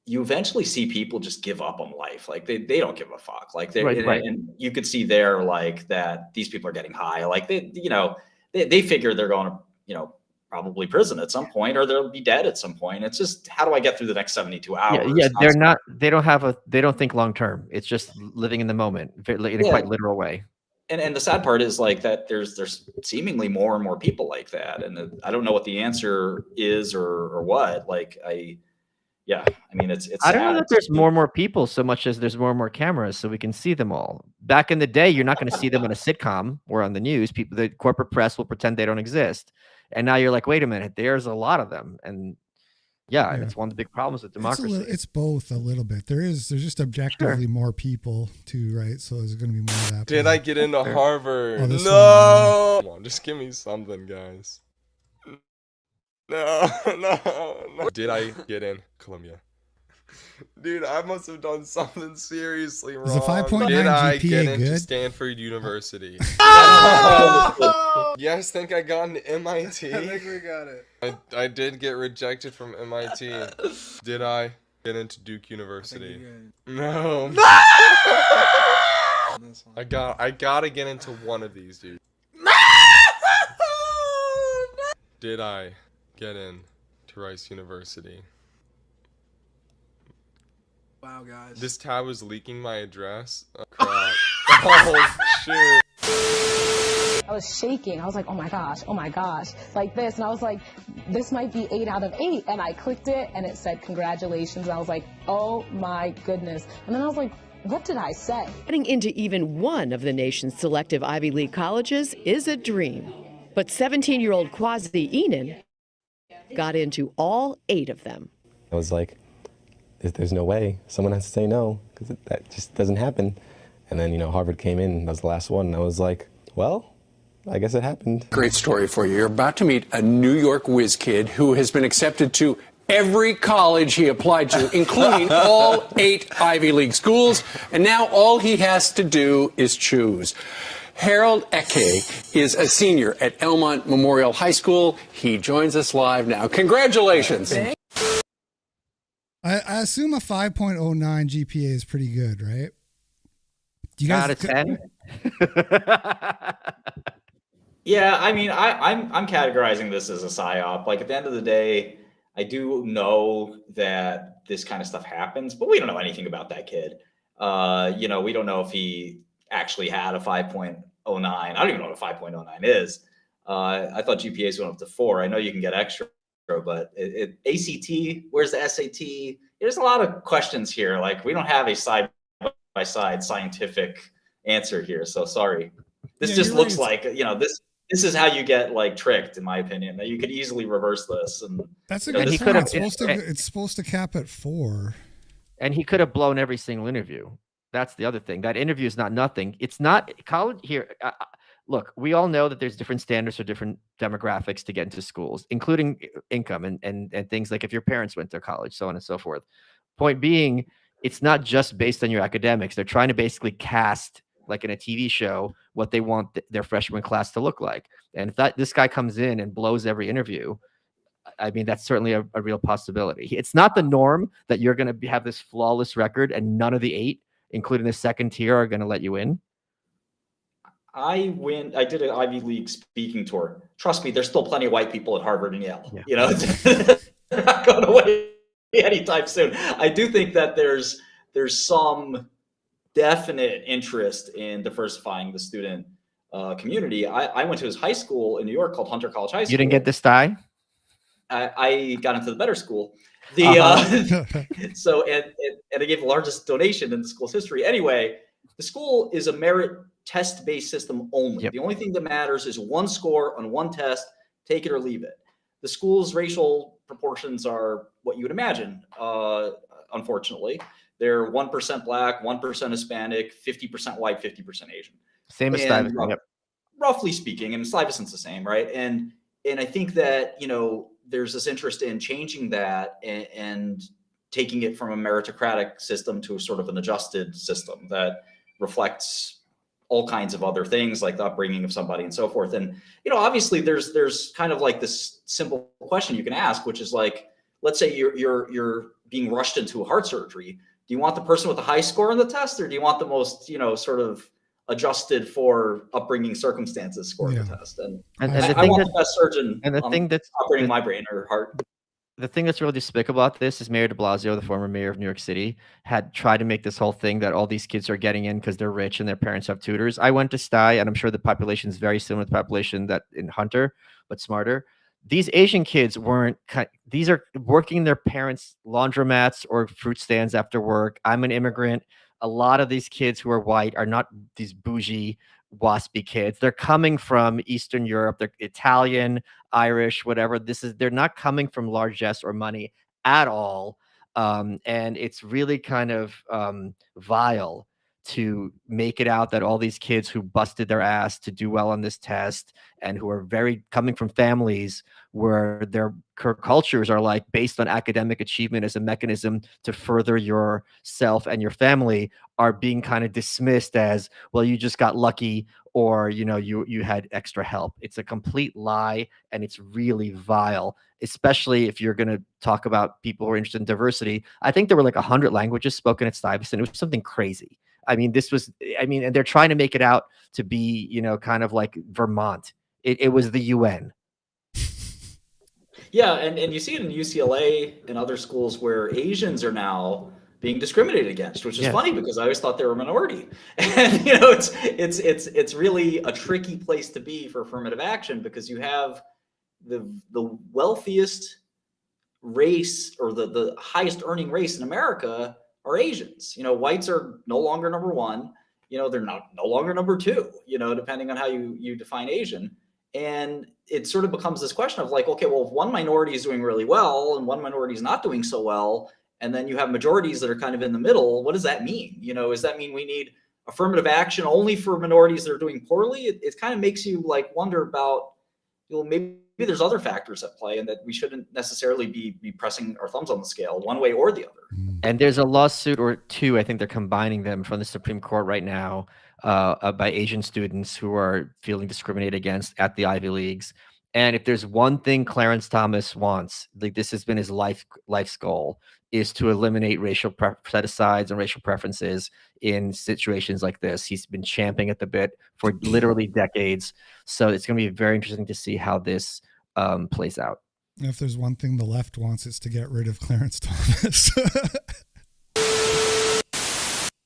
Speaker 4: you eventually see people just give up on life. Like they don't give a fuck. Like
Speaker 2: Right.
Speaker 4: And you could see there like that these people are getting high. Like they figure they're going to, probably prison at some point, or they'll be dead at some point. It's just, how do I get through the next 72 hours?
Speaker 2: Yeah, they don't think long term. It's just living in the moment in a quite literal way.
Speaker 4: And the sad part is like that there's seemingly more and more people like that. And I don't know what the answer is or what. Like it's
Speaker 2: I don't know
Speaker 4: sad.
Speaker 2: that there's more and more people so much as there's more and more cameras so we can see them all. Back in the day, you're not going to see them on a sitcom or on the news. The corporate press will pretend they don't exist. And now you're like, wait a minute, there's a lot of them. And it's one of the big problems with democracy.
Speaker 1: It's both a little bit. There's just objectively more people too, right? So there's going to be more of that.
Speaker 19: Did I get into Harvard?
Speaker 1: Oh,
Speaker 19: No! Come on, just give me something, guys. No. Did I get in Columbia? Dude, I must have done something seriously wrong.
Speaker 1: Is a 5.9
Speaker 19: Did I
Speaker 1: GPA
Speaker 19: get into
Speaker 1: good?
Speaker 19: Stanford University? You guys think I got into MIT?
Speaker 11: I think we got it.
Speaker 19: I did get rejected from MIT. Did I get into Duke University? No. I gotta get into one of these, dude. Did I get in to Rice University?
Speaker 20: Wow, guys.
Speaker 19: This tab was leaking my address. Oh, crap. Oh, shit.
Speaker 21: I was shaking. I was like, oh my gosh, like this. And I was like, this might be 8 out of 8. And I clicked it and it said congratulations. And I was like, oh my goodness. And then I was like, what did I say?
Speaker 22: Getting into even one of the nation's selective Ivy League colleges is a dream. But 17-year-old Quasi Enan got into all 8 of them.
Speaker 23: I was like, there's no way. Someone has to say no, because that just doesn't happen. And then, Harvard came in, that was the last one, and I was like, well, I guess it happened.
Speaker 24: Great story for you. You're about to meet a New York whiz kid who has been accepted to every college he applied to, including all 8 Ivy League schools, and now all he has to do is choose. Harold Eke is a senior at Elmont Memorial High School. He joins us live now. Congratulations.
Speaker 1: I assume a 5.09 GPA is pretty good, right? Do you guys
Speaker 2: out of 10?
Speaker 4: Yeah, I mean, I'm categorizing this as a psyop. Like, at the end of the day, I do know that this kind of stuff happens, but we don't know anything about that kid. We don't know if he actually had a 5.09. I don't even know what a 5.09 is. I thought GPAs went up to 4. I know you can get extra, but ACT, where's the SAT? There's a lot of questions here. Like, we don't have a side-by-side scientific answer here. So sorry. This just looks like, this is how you get like tricked, in my opinion. That you could easily reverse this. And
Speaker 1: that's a good point. It's supposed to cap at 4.
Speaker 2: And he could have blown every single interview. That's the other thing. That interview is not nothing. It's not college here. Look, we all know that there's different standards for different demographics to get into schools, including income and things like if your parents went to college, so on and so forth. Point being, it's not just based on your academics. They're trying to basically cast, like in a TV show, what they want their freshman class to look like. And if this guy comes in and blows every interview, I mean, that's certainly a real possibility. It's not the norm that you're going to have this flawless record and none of the 8, including the second tier, are going to let you in.
Speaker 4: I did an Ivy League speaking tour. Trust me, there's still plenty of white people at Harvard and Yale. Yeah. They're not going away anytime soon. I do think that there's some definite interest in diversifying the student community. I went to his high school in New York called Hunter College High School.
Speaker 2: You didn't get this tie?
Speaker 4: I got into the better school. So and I gave the largest donation in the school's history. Anyway, the school is a merit test-based system only. Yep. The only thing that matters is one score on one test, take it or leave it. The school's racial proportions are what you would imagine, unfortunately. They're 1% Black, 1% Hispanic, 50% white, 50% Asian.
Speaker 2: Same as Stuyvesant.
Speaker 4: Roughly speaking, and Stuyvesant's the same, right? And I think that, there's this interest in changing that and taking it from a meritocratic system to sort of an adjusted system that reflects all kinds of other things like the upbringing of somebody and so forth. And, obviously there's kind of like this simple question you can ask, which is like, let's say you're being rushed into a heart surgery. Do you want the person with the high score on the test, or do you want the most, sort of adjusted for upbringing circumstances score on the test? And I want the best surgeon
Speaker 2: and the thing that's
Speaker 4: operating my brain or heart.
Speaker 2: The thing that's really despicable about this is Mayor de Blasio, the former mayor of New York City, had tried to make this whole thing that all these kids are getting in because they're rich and their parents have tutors. I went to Stuyvesant, and I'm sure the population is very similar to the population that in Hunter, but smarter. These Asian kids these are working in their parents' laundromats or fruit stands after work. I'm an immigrant. A lot of these kids who are white are not these bougie, waspy kids. They're coming from Eastern Europe. They're Italian, Irish, whatever. They're not coming from largesse or money at all. And it's really kind of vile to make it out that all these kids who busted their ass to do well on this test and who are coming from families where their cultures are like based on academic achievement as a mechanism to further yourself and your family are being kind of dismissed as, well, you just got lucky, or, you had extra help. It's a complete lie, and it's really vile, especially if you're going to talk about people who are interested in diversity. I think there were like 100 languages spoken at Stuyvesant. It was something crazy. I mean, and they're trying to make it out to be, kind of like Vermont. It was the UN.
Speaker 4: Yeah, and you see it in UCLA and other schools where Asians are now being discriminated against, which is
Speaker 2: Yes.
Speaker 4: funny because I always thought they were a minority. And you know, it's really a tricky place to be for affirmative action because you have the wealthiest race or the highest earning race in America are Asians. You know, whites are no longer number one. You know, they're no longer number two, you know, depending on how you define Asian. And it sort of becomes this question of like, okay, well, if one minority is doing really well and one minority is not doing so well, and then you have majorities that are kind of in the middle, what does that mean? You know, does that mean we need affirmative action only for minorities that are doing poorly? It kind of makes you like wonder about, you know, maybe there's other factors at play and that we shouldn't necessarily be pressing our thumbs on the scale one way or the other.
Speaker 2: And there's a lawsuit or two, I think they're combining them from the Supreme Court right now by Asian students who are feeling discriminated against at the Ivy Leagues. And if there's one thing Clarence Thomas wants, like this has been his life's goal, is to eliminate racial set-asides and racial preferences in situations like this. He's been champing at the bit for literally decades. So it's going to be very interesting to see how this plays out.
Speaker 1: If there's one thing the left wants, it's to get rid of Clarence Thomas.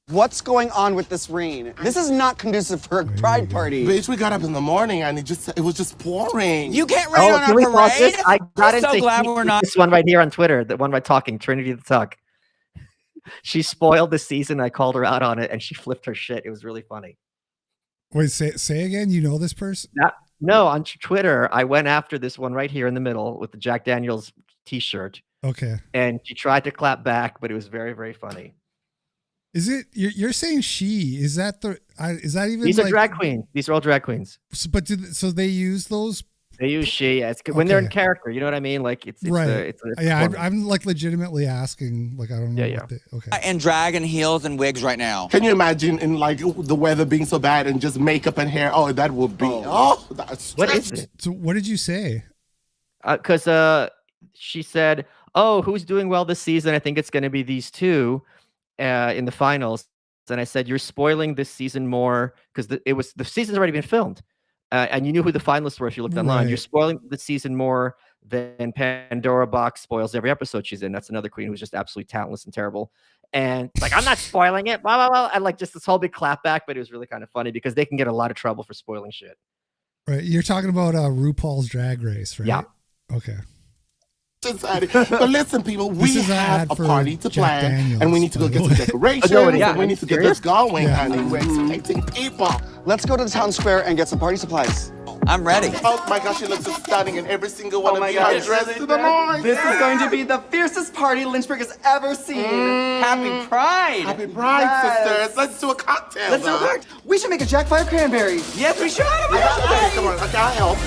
Speaker 3: What's going on with this rain? This is not conducive for a pride party.
Speaker 5: Bitch, we got up in the morning and it was just pouring.
Speaker 3: You can't rain on
Speaker 2: can we
Speaker 3: our
Speaker 2: pause
Speaker 3: parade?
Speaker 2: this? I got
Speaker 3: I'm so
Speaker 2: into
Speaker 3: glad we're not.
Speaker 2: this one right here on Twitter, the one by talking, Trinity the Tuck. She spoiled the season. I called her out on it and she flipped her shit. It was really funny.
Speaker 1: Wait, say again. You know this person?
Speaker 2: No, on Twitter, I went after this one right here in the middle with the Jack Daniels t-shirt.
Speaker 1: Okay.
Speaker 2: And she tried to clap back, but it was very, very funny.
Speaker 1: Is it you're saying she? Is that even?
Speaker 2: These are drag queens. These are all drag queens.
Speaker 1: But so they use those?
Speaker 2: They use she as when they're in character. You know what I mean? Like it's
Speaker 1: right.
Speaker 2: Yeah,
Speaker 1: I'm like legitimately asking. Like I don't know.
Speaker 2: Yeah.
Speaker 1: Okay.
Speaker 3: And drag and heels and wigs right now.
Speaker 5: Can you imagine in like the weather being so bad and just makeup and hair? Oh, that would be. That's
Speaker 2: what is it?
Speaker 1: So what did you say?
Speaker 2: Because she said, "Oh, who's doing well this season? I think it's going to be these two in the finals." And I said, "You're spoiling this season more because the season's already been filmed." And you knew who the finalists were if you looked online.
Speaker 1: Right.
Speaker 2: You're spoiling the season more than Pandora Box spoils every episode she's in. That's another queen who's just absolutely talentless and terrible. And like, I'm not spoiling it, blah, blah, blah. And like just this whole big clapback, but it was really kind of funny because they can get a lot of trouble for spoiling shit.
Speaker 1: Right. You're talking about RuPaul's Drag Race, right?
Speaker 2: Yeah.
Speaker 1: Okay.
Speaker 5: But listen, people, we have a party to
Speaker 1: Jack
Speaker 5: plan,
Speaker 1: Daniels,
Speaker 5: and we need to go get some decorations, and we need to get this going, honey. We're expecting people.
Speaker 3: Let's go to the town square and get some party supplies. I'm ready.
Speaker 5: Oh my gosh, she looks so stunning, and every single one of you are dressed to the nines.
Speaker 3: This is going to be the fiercest party Lynchburg has ever seen. Happy Pride.
Speaker 5: Happy Pride, sisters. Let's do a cocktail.
Speaker 3: Let's do a cocktail. We should make a Jack Fire Cranberry. Yes, we should.
Speaker 5: Okay, come on. I gotta help.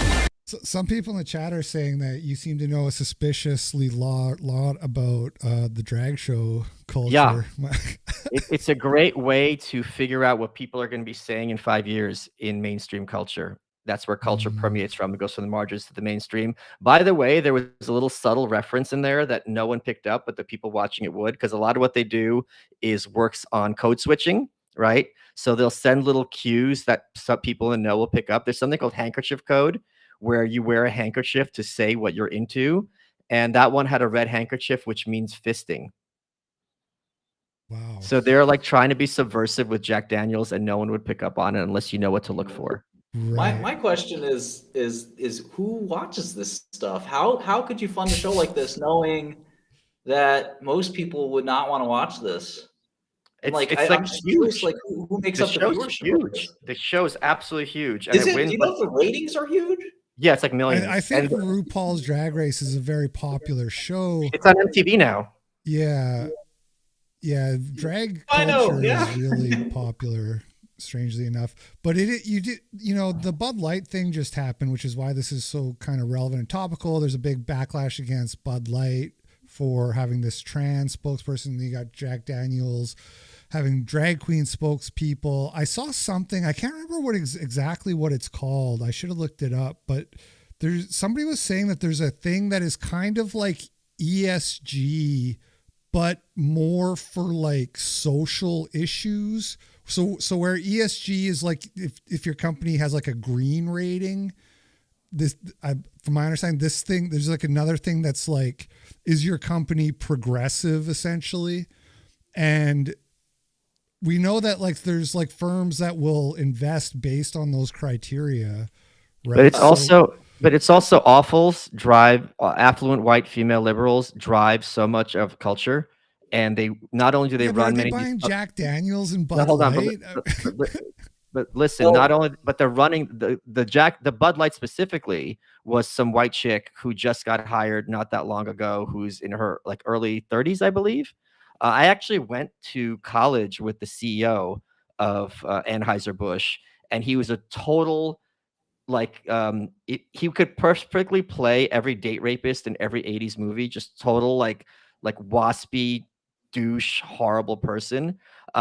Speaker 1: So some people in the chat are saying that you seem to know a suspiciously lot about the drag show culture.
Speaker 2: Yeah. It's a great way to figure out what people are going to be saying in 5 years in mainstream culture. That's where culture permeates from. It goes from the margins to the mainstream. By the way, there was a little subtle reference in there that no one picked up, but the people watching it would, because a lot of what they do is works on code switching, right? So they'll send little cues that some people in the know will pick up. There's something called handkerchief code, where you wear a handkerchief to say what you're into. And that one had a red handkerchief, which means fisting.
Speaker 1: Wow.
Speaker 2: So they're like trying to be subversive with Jack Daniels, and no one would pick up on it unless you know what to look for.
Speaker 1: Right.
Speaker 4: My question is who watches this stuff? How could you fund a show like this knowing that most people would not want to watch this?
Speaker 2: It's
Speaker 4: like
Speaker 2: like
Speaker 4: I'm just curious, like who makes up the viewership?
Speaker 2: Huge. The show is absolutely huge. And
Speaker 4: Is it?
Speaker 2: wins,
Speaker 4: Do you know if the ratings are huge?
Speaker 2: Yeah, it's like millions.
Speaker 1: I think RuPaul's Drag Race is a very popular show.
Speaker 2: It's on MTV now.
Speaker 1: Yeah. Yeah. Drag culture is really popular, strangely enough. But the Bud Light thing just happened, which is why this is so kind of relevant and topical. There's a big backlash against Bud Light for having this trans spokesperson. You got Jack Daniels having drag queen spokespeople. I saw something, I can't remember exactly what it's called. I should have looked it up, but somebody was saying that there's a thing that is kind of like ESG, but more for like social issues. So where ESG is like, if your company has like a green rating, from my understanding, this thing, there's like another thing that's like, is your company progressive essentially? And we know that like there's like firms that will invest based on those criteria, right?
Speaker 2: But it's also awfuls drive affluent white female liberals drive so much of culture, and they not only do they run
Speaker 1: are they
Speaker 2: many.
Speaker 1: buying Jack Daniels and Bud
Speaker 2: No, hold on,
Speaker 1: Light?
Speaker 2: but listen, not only but they're running the Bud Light specifically was some white chick who just got hired not that long ago, who's in her like early 30s, I believe. I actually went to college with the CEO of Anheuser-Busch, and he was a total like he could perfectly play every date rapist in every 80s movie, just total like waspy douche horrible person.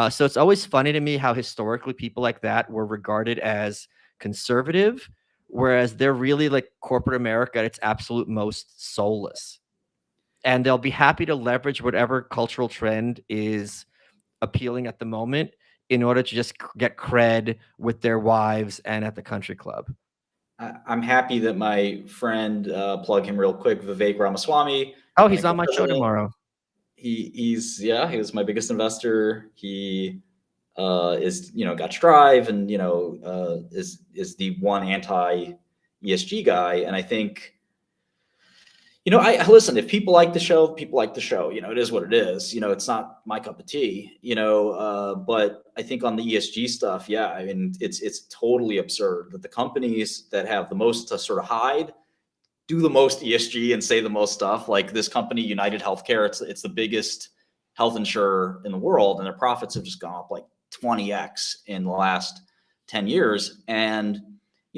Speaker 2: So it's always funny to me how historically people like that were regarded as conservative, whereas they're really like corporate America at its absolute most soulless, and they'll be happy to leverage whatever cultural trend is appealing at the moment in order to just get cred with their wives and at the country club.
Speaker 4: I'm happy that my friend, plug him real quick, Vivek Ramaswamy.
Speaker 2: Oh, he's on my show tomorrow.
Speaker 4: He was my biggest investor. He is, got Strive and, is the one anti-ESG guy. And I think, I listen, if people like the show, people like the show, it is what it is. It's not my cup of tea, but I think on the ESG stuff, yeah, I mean, it's totally absurd that the companies that have the most to sort of hide do the most ESG and say the most stuff. Like this company, United Healthcare, it's the biggest health insurer in the world, and their profits have just gone up like 20x in the last 10 years. And,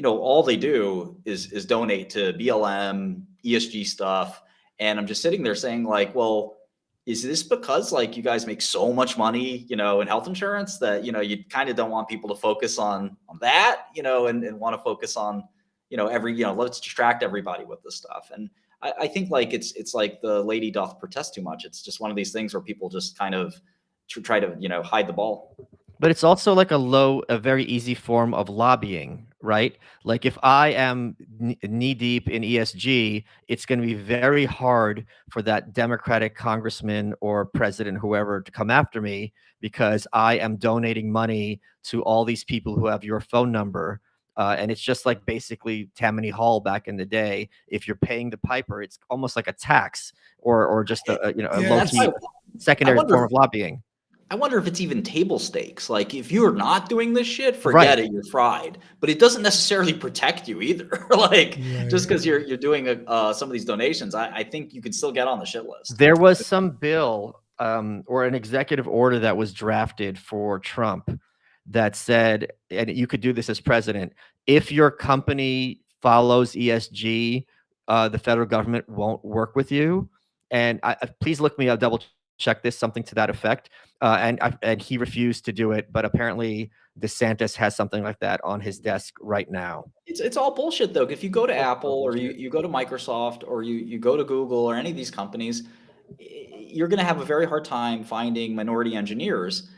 Speaker 4: all they do is donate to BLM, ESG stuff. And I'm just sitting there saying like, well, is this because like you guys make so much money, in health insurance that, you kind of don't want people to focus on that, and want to focus on, let's distract everybody with this stuff. And I think like it's like the lady doth protest too much. It's just one of these things where people just kind of try to, hide the ball.
Speaker 2: But it's also like a very easy form of lobbying, right? Like if I am knee deep in ESG, it's going to be very hard for that Democratic congressman or president, whoever, to come after me because I am donating money to all these people who have your phone number. And it's just like basically Tammany Hall back in the day. If you're paying the piper, it's almost like a tax or just a low-key secondary form of lobbying.
Speaker 4: I wonder if it's even table stakes. Like if you're not doing this shit, forget it, you're fried. But it doesn't necessarily protect you either. Just because you're doing some of these donations, I think you could still get on the shit list.
Speaker 2: There was some bill or an executive order that was drafted for Trump that said, and you could do this as president, if your company follows ESG, the federal government won't work with you. And please look me up, double check this, something to that effect. And he refused to do it, but apparently DeSantis has something like that on his desk right now.
Speaker 4: It's all bullshit though. If you go to Apple or you go to Microsoft or you go to Google or any of these companies, you're going to have a very hard time finding minority engineers.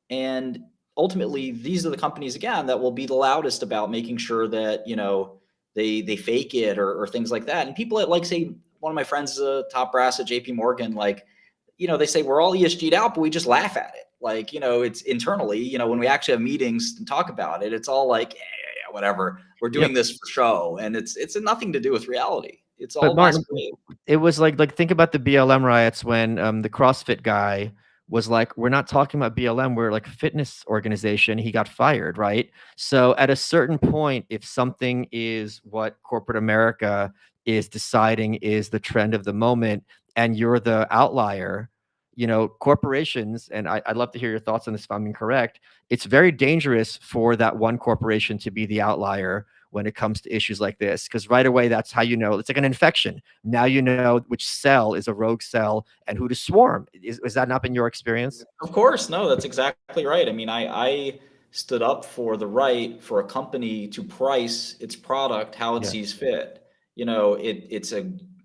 Speaker 4: And ultimately, these are the companies again that will be the loudest about making sure that they fake it or things like that. And people that like say, one of my friends is a top brass at JP Morgan, like, they say we're all ESG'd out, but we just laugh at it. Like, it's internally, when we actually have meetings and talk about it, it's all like, yeah, whatever. We're doing this for show. And it's nothing to do with reality. It's all
Speaker 2: Martin, it was like think about the BLM riots when the CrossFit guy was like, we're not talking about BLM, we're like a fitness organization. He got fired, right? So at a certain point, if something is what corporate America is deciding is the trend of the moment, and you're the outlier, corporations, and I'd love to hear your thoughts on this if I'm incorrect, it's very dangerous for that one corporation to be the outlier when it comes to issues like this, because right away, that's how it's like an infection. Now you know which cell is a rogue cell and who to swarm. Is that not been your experience?
Speaker 4: Of course, no, that's exactly right. I mean, I stood up for the right for a company to price its product how it sees fit.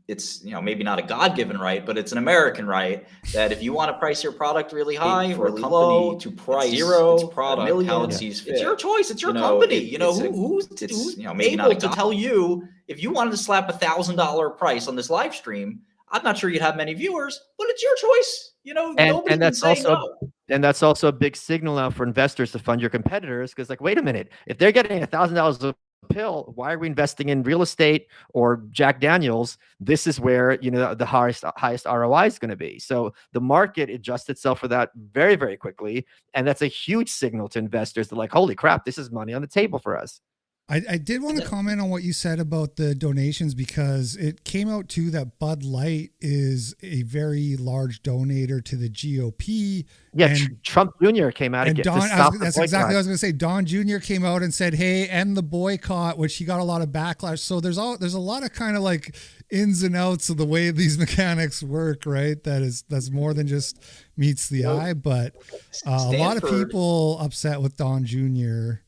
Speaker 4: It's maybe not a God-given right, but it's an American right that if you want to price your product really high or really low, to price its product how it sees fit. It's your choice. It's your company. Who's maybe able to tell you if you wanted to slap $1,000 price on this live stream? I'm not sure you'd have many viewers, but it's your choice. nobody's
Speaker 2: and
Speaker 4: been
Speaker 2: that's
Speaker 4: saying
Speaker 2: also
Speaker 4: no.
Speaker 2: and that's also a big signal now for investors to fund your competitors, because like, wait a minute, if they're getting $1,000 a pill, why are we investing in real estate or Jack Daniels? This is where the highest ROI is going to be. So the market adjusts itself for that very, very quickly, and that's a huge signal to investors. They're like, holy crap, this is money on the table for us.
Speaker 1: I did want to comment on what you said about the donations, because it came out too that Bud Light is a very large donator to the GOP.
Speaker 2: Yeah,
Speaker 1: and
Speaker 2: Trump Jr. came out
Speaker 1: and
Speaker 2: again.
Speaker 1: that's exactly what I was going to say. Don Jr. came out and said, "Hey, end the boycott," which he got a lot of backlash. So there's a lot of kind of like ins and outs of the way these mechanics work, right? That's more than just meets the eye, but a lot of people upset with Don Jr.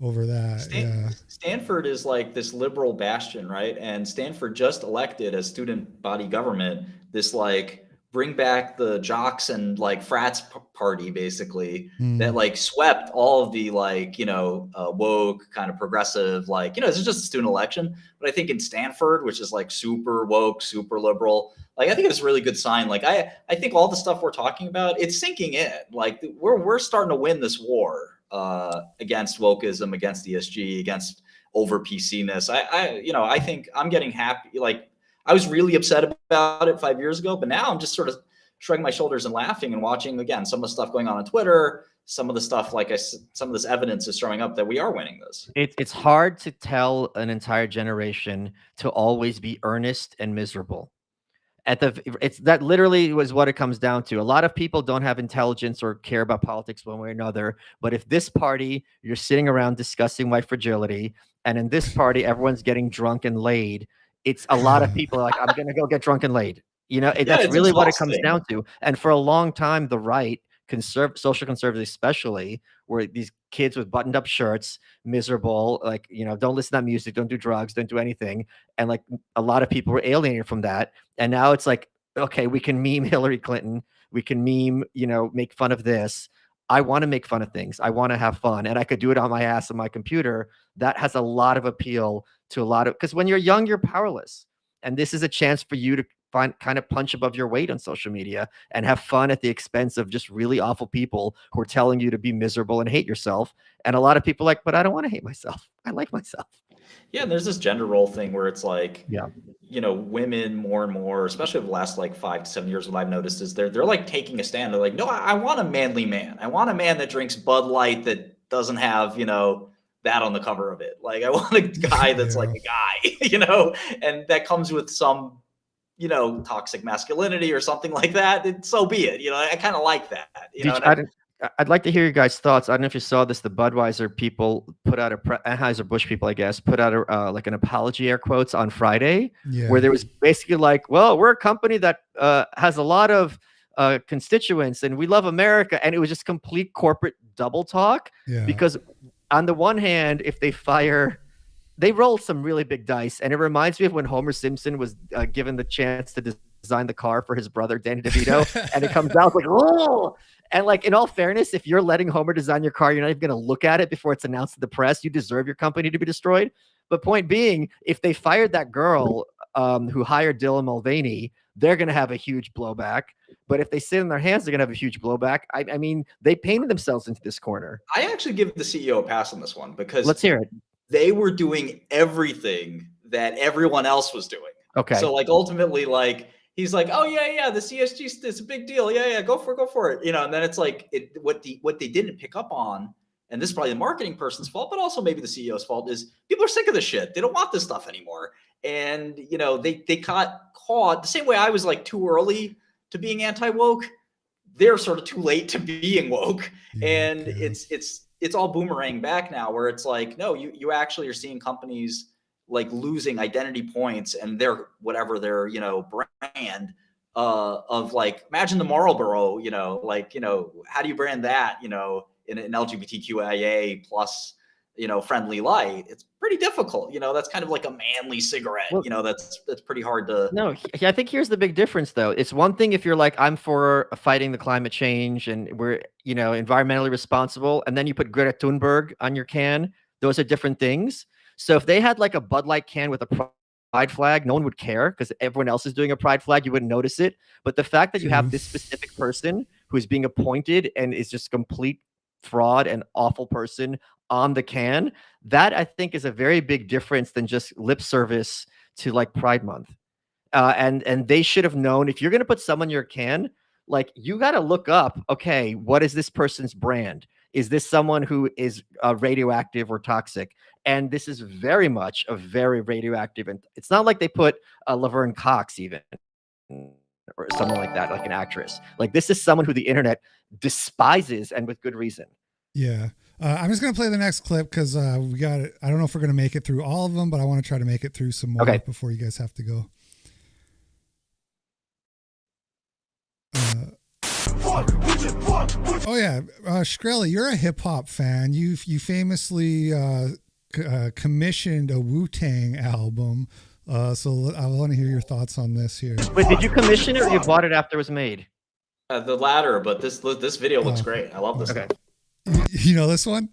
Speaker 1: over that.
Speaker 4: Stanford is like this liberal bastion, right? And Stanford just elected as student body government this like bring back the jocks and like frats party, basically, that like swept all of the like woke kind of progressive, like this is just a student election. But I think in Stanford, which is like super woke, super liberal, like I think it's a really good sign. Like I think all the stuff we're talking about, it's sinking in. Like we're starting to win this war against wokeism, against ESG, against over PC-ness. I think I'm getting happy. Like I was really upset about it 5 years ago, but now I'm just sort of shrugging my shoulders and laughing and watching again some of the stuff going on Twitter. Some of the stuff, some of this evidence is showing up that we are winning this.
Speaker 2: It's hard to tell an entire generation to always be earnest and miserable. That literally was what it comes down to. A lot of people don't have intelligence or care about politics one way or another. But if this party, you're sitting around discussing white fragility, and in this party, everyone's getting drunk and laid, it's a lot of people are like, I'm going to go get drunk and laid. That's really what it comes down to. And for a long time, the right, social conservatives especially, were these kids with buttoned up shirts, miserable, like, don't listen to that music, don't do drugs, don't do anything. And like a lot of people were alienated from that. And now it's like, okay, we can meme Hillary Clinton. We can meme, make fun of this. I want to make fun of things. I want to have fun. And I could do it on my ass on my computer. That has a lot of appeal to a lot of, because when you're young, you're powerless. And this is a chance for you to kind of punch above your weight on social media and have fun at the expense of just really awful people who are telling you to be miserable and hate yourself. And a lot of people are like, but I don't want to hate myself. I like myself.
Speaker 4: Yeah, and there's this gender role thing where it's like, women more and more, especially over the last like 5 to 7 years, what I've noticed is they're like taking a stand. They're like, no, I want a manly man. I want a man that drinks Bud Light that doesn't have, that on the cover of it. Like I want a guy that's like a guy, and that comes with some, toxic masculinity or something like that. So be it. I kind of like that.
Speaker 2: I'd like to hear your guys' thoughts. I don't know if you saw this. The Budweiser people put out Anheuser-Busch people, I guess, put out like an apology, air quotes, on Friday, where there was basically like, well, we're a company that has a lot of constituents and we love America. And it was just complete corporate double talk because on the one hand, if they rolled some really big dice. And it reminds me of when Homer Simpson was given the chance to design the car for his brother, Danny DeVito. And it comes out like, oh, and like, in all fairness, if you're letting Homer design your car, you're not even going to look at it before it's announced to the press. You deserve your company to be destroyed. But point being, if they fired that girl who hired Dylan Mulvaney, they're going to have a huge blowback. But if they sit in their hands, they're going to have a huge blowback. I mean, they painted themselves into this corner.
Speaker 4: I actually give the CEO a pass on this one because
Speaker 2: let's hear it.
Speaker 4: They were doing everything that everyone else was doing.
Speaker 2: Okay.
Speaker 4: So like ultimately, like he's like, oh yeah, the CSG is a big deal. Yeah, go for it. And then it's like what they didn't pick up on, and this is probably the marketing person's fault, but also maybe the CEO's fault, is people are sick of this shit. They don't want this stuff anymore. And they got caught the same way I was like too early to being anti-woke. They're sort of too late to being woke. And it's all boomerang back now, where it's like, no, you actually are seeing companies like losing identity points and their brand of like, imagine the Marlboro, how do you brand that, in an LGBTQIA plus, friendly light? It's pretty difficult. That's kind of like a manly cigarette.
Speaker 2: Well,
Speaker 4: that's pretty hard to.
Speaker 2: No, I think here's the big difference, though. It's one thing if you're like, I'm for fighting the climate change and we're, environmentally responsible, and then you put Greta Thunberg on your can. Those are different things. So if they had like a Bud Light can with a pride flag, no one would care because everyone else is doing a pride flag. You wouldn't notice it. But the fact that you have this specific person who is being appointed and is just complete fraud and awful person on the can, that I think is a very big difference than just lip service to like Pride Month. And they should have known, if you're going to put someone in your can, like you got to look up, okay, what is this person's brand? Is this someone who is radioactive or toxic? And this is very much a very radioactive. And it's not like they put Laverne Cox even or someone like that, like an actress. Like this is someone who the internet despises and with good reason.
Speaker 1: Yeah. I'm just going to play the next clip because we got it. I don't know if we're going to make it through all of them, but I want to try to make it through some more before you guys have to go. Oh yeah, Shkreli, you're a hip hop fan. You famously commissioned a Wu-Tang album. So I want to hear your thoughts on this here.
Speaker 2: Wait, did you commission it or you bought it after it was made?
Speaker 4: The latter, but this video looks great. I love this.
Speaker 2: Okay.
Speaker 1: You know this one?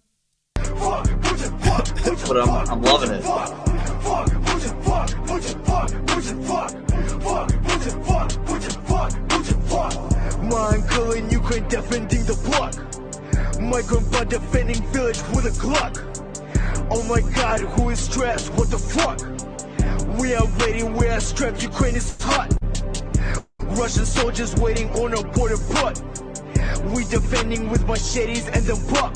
Speaker 4: But I'm loving it.
Speaker 6: Mind calling Ukraine defending the block. My grandpa defending village with a Glock. Oh my God, who is stressed? What the fuck? We are ready, we are strapped. Ukraine is hot. Russian soldiers waiting on our border, but we defending with machetes and the buck.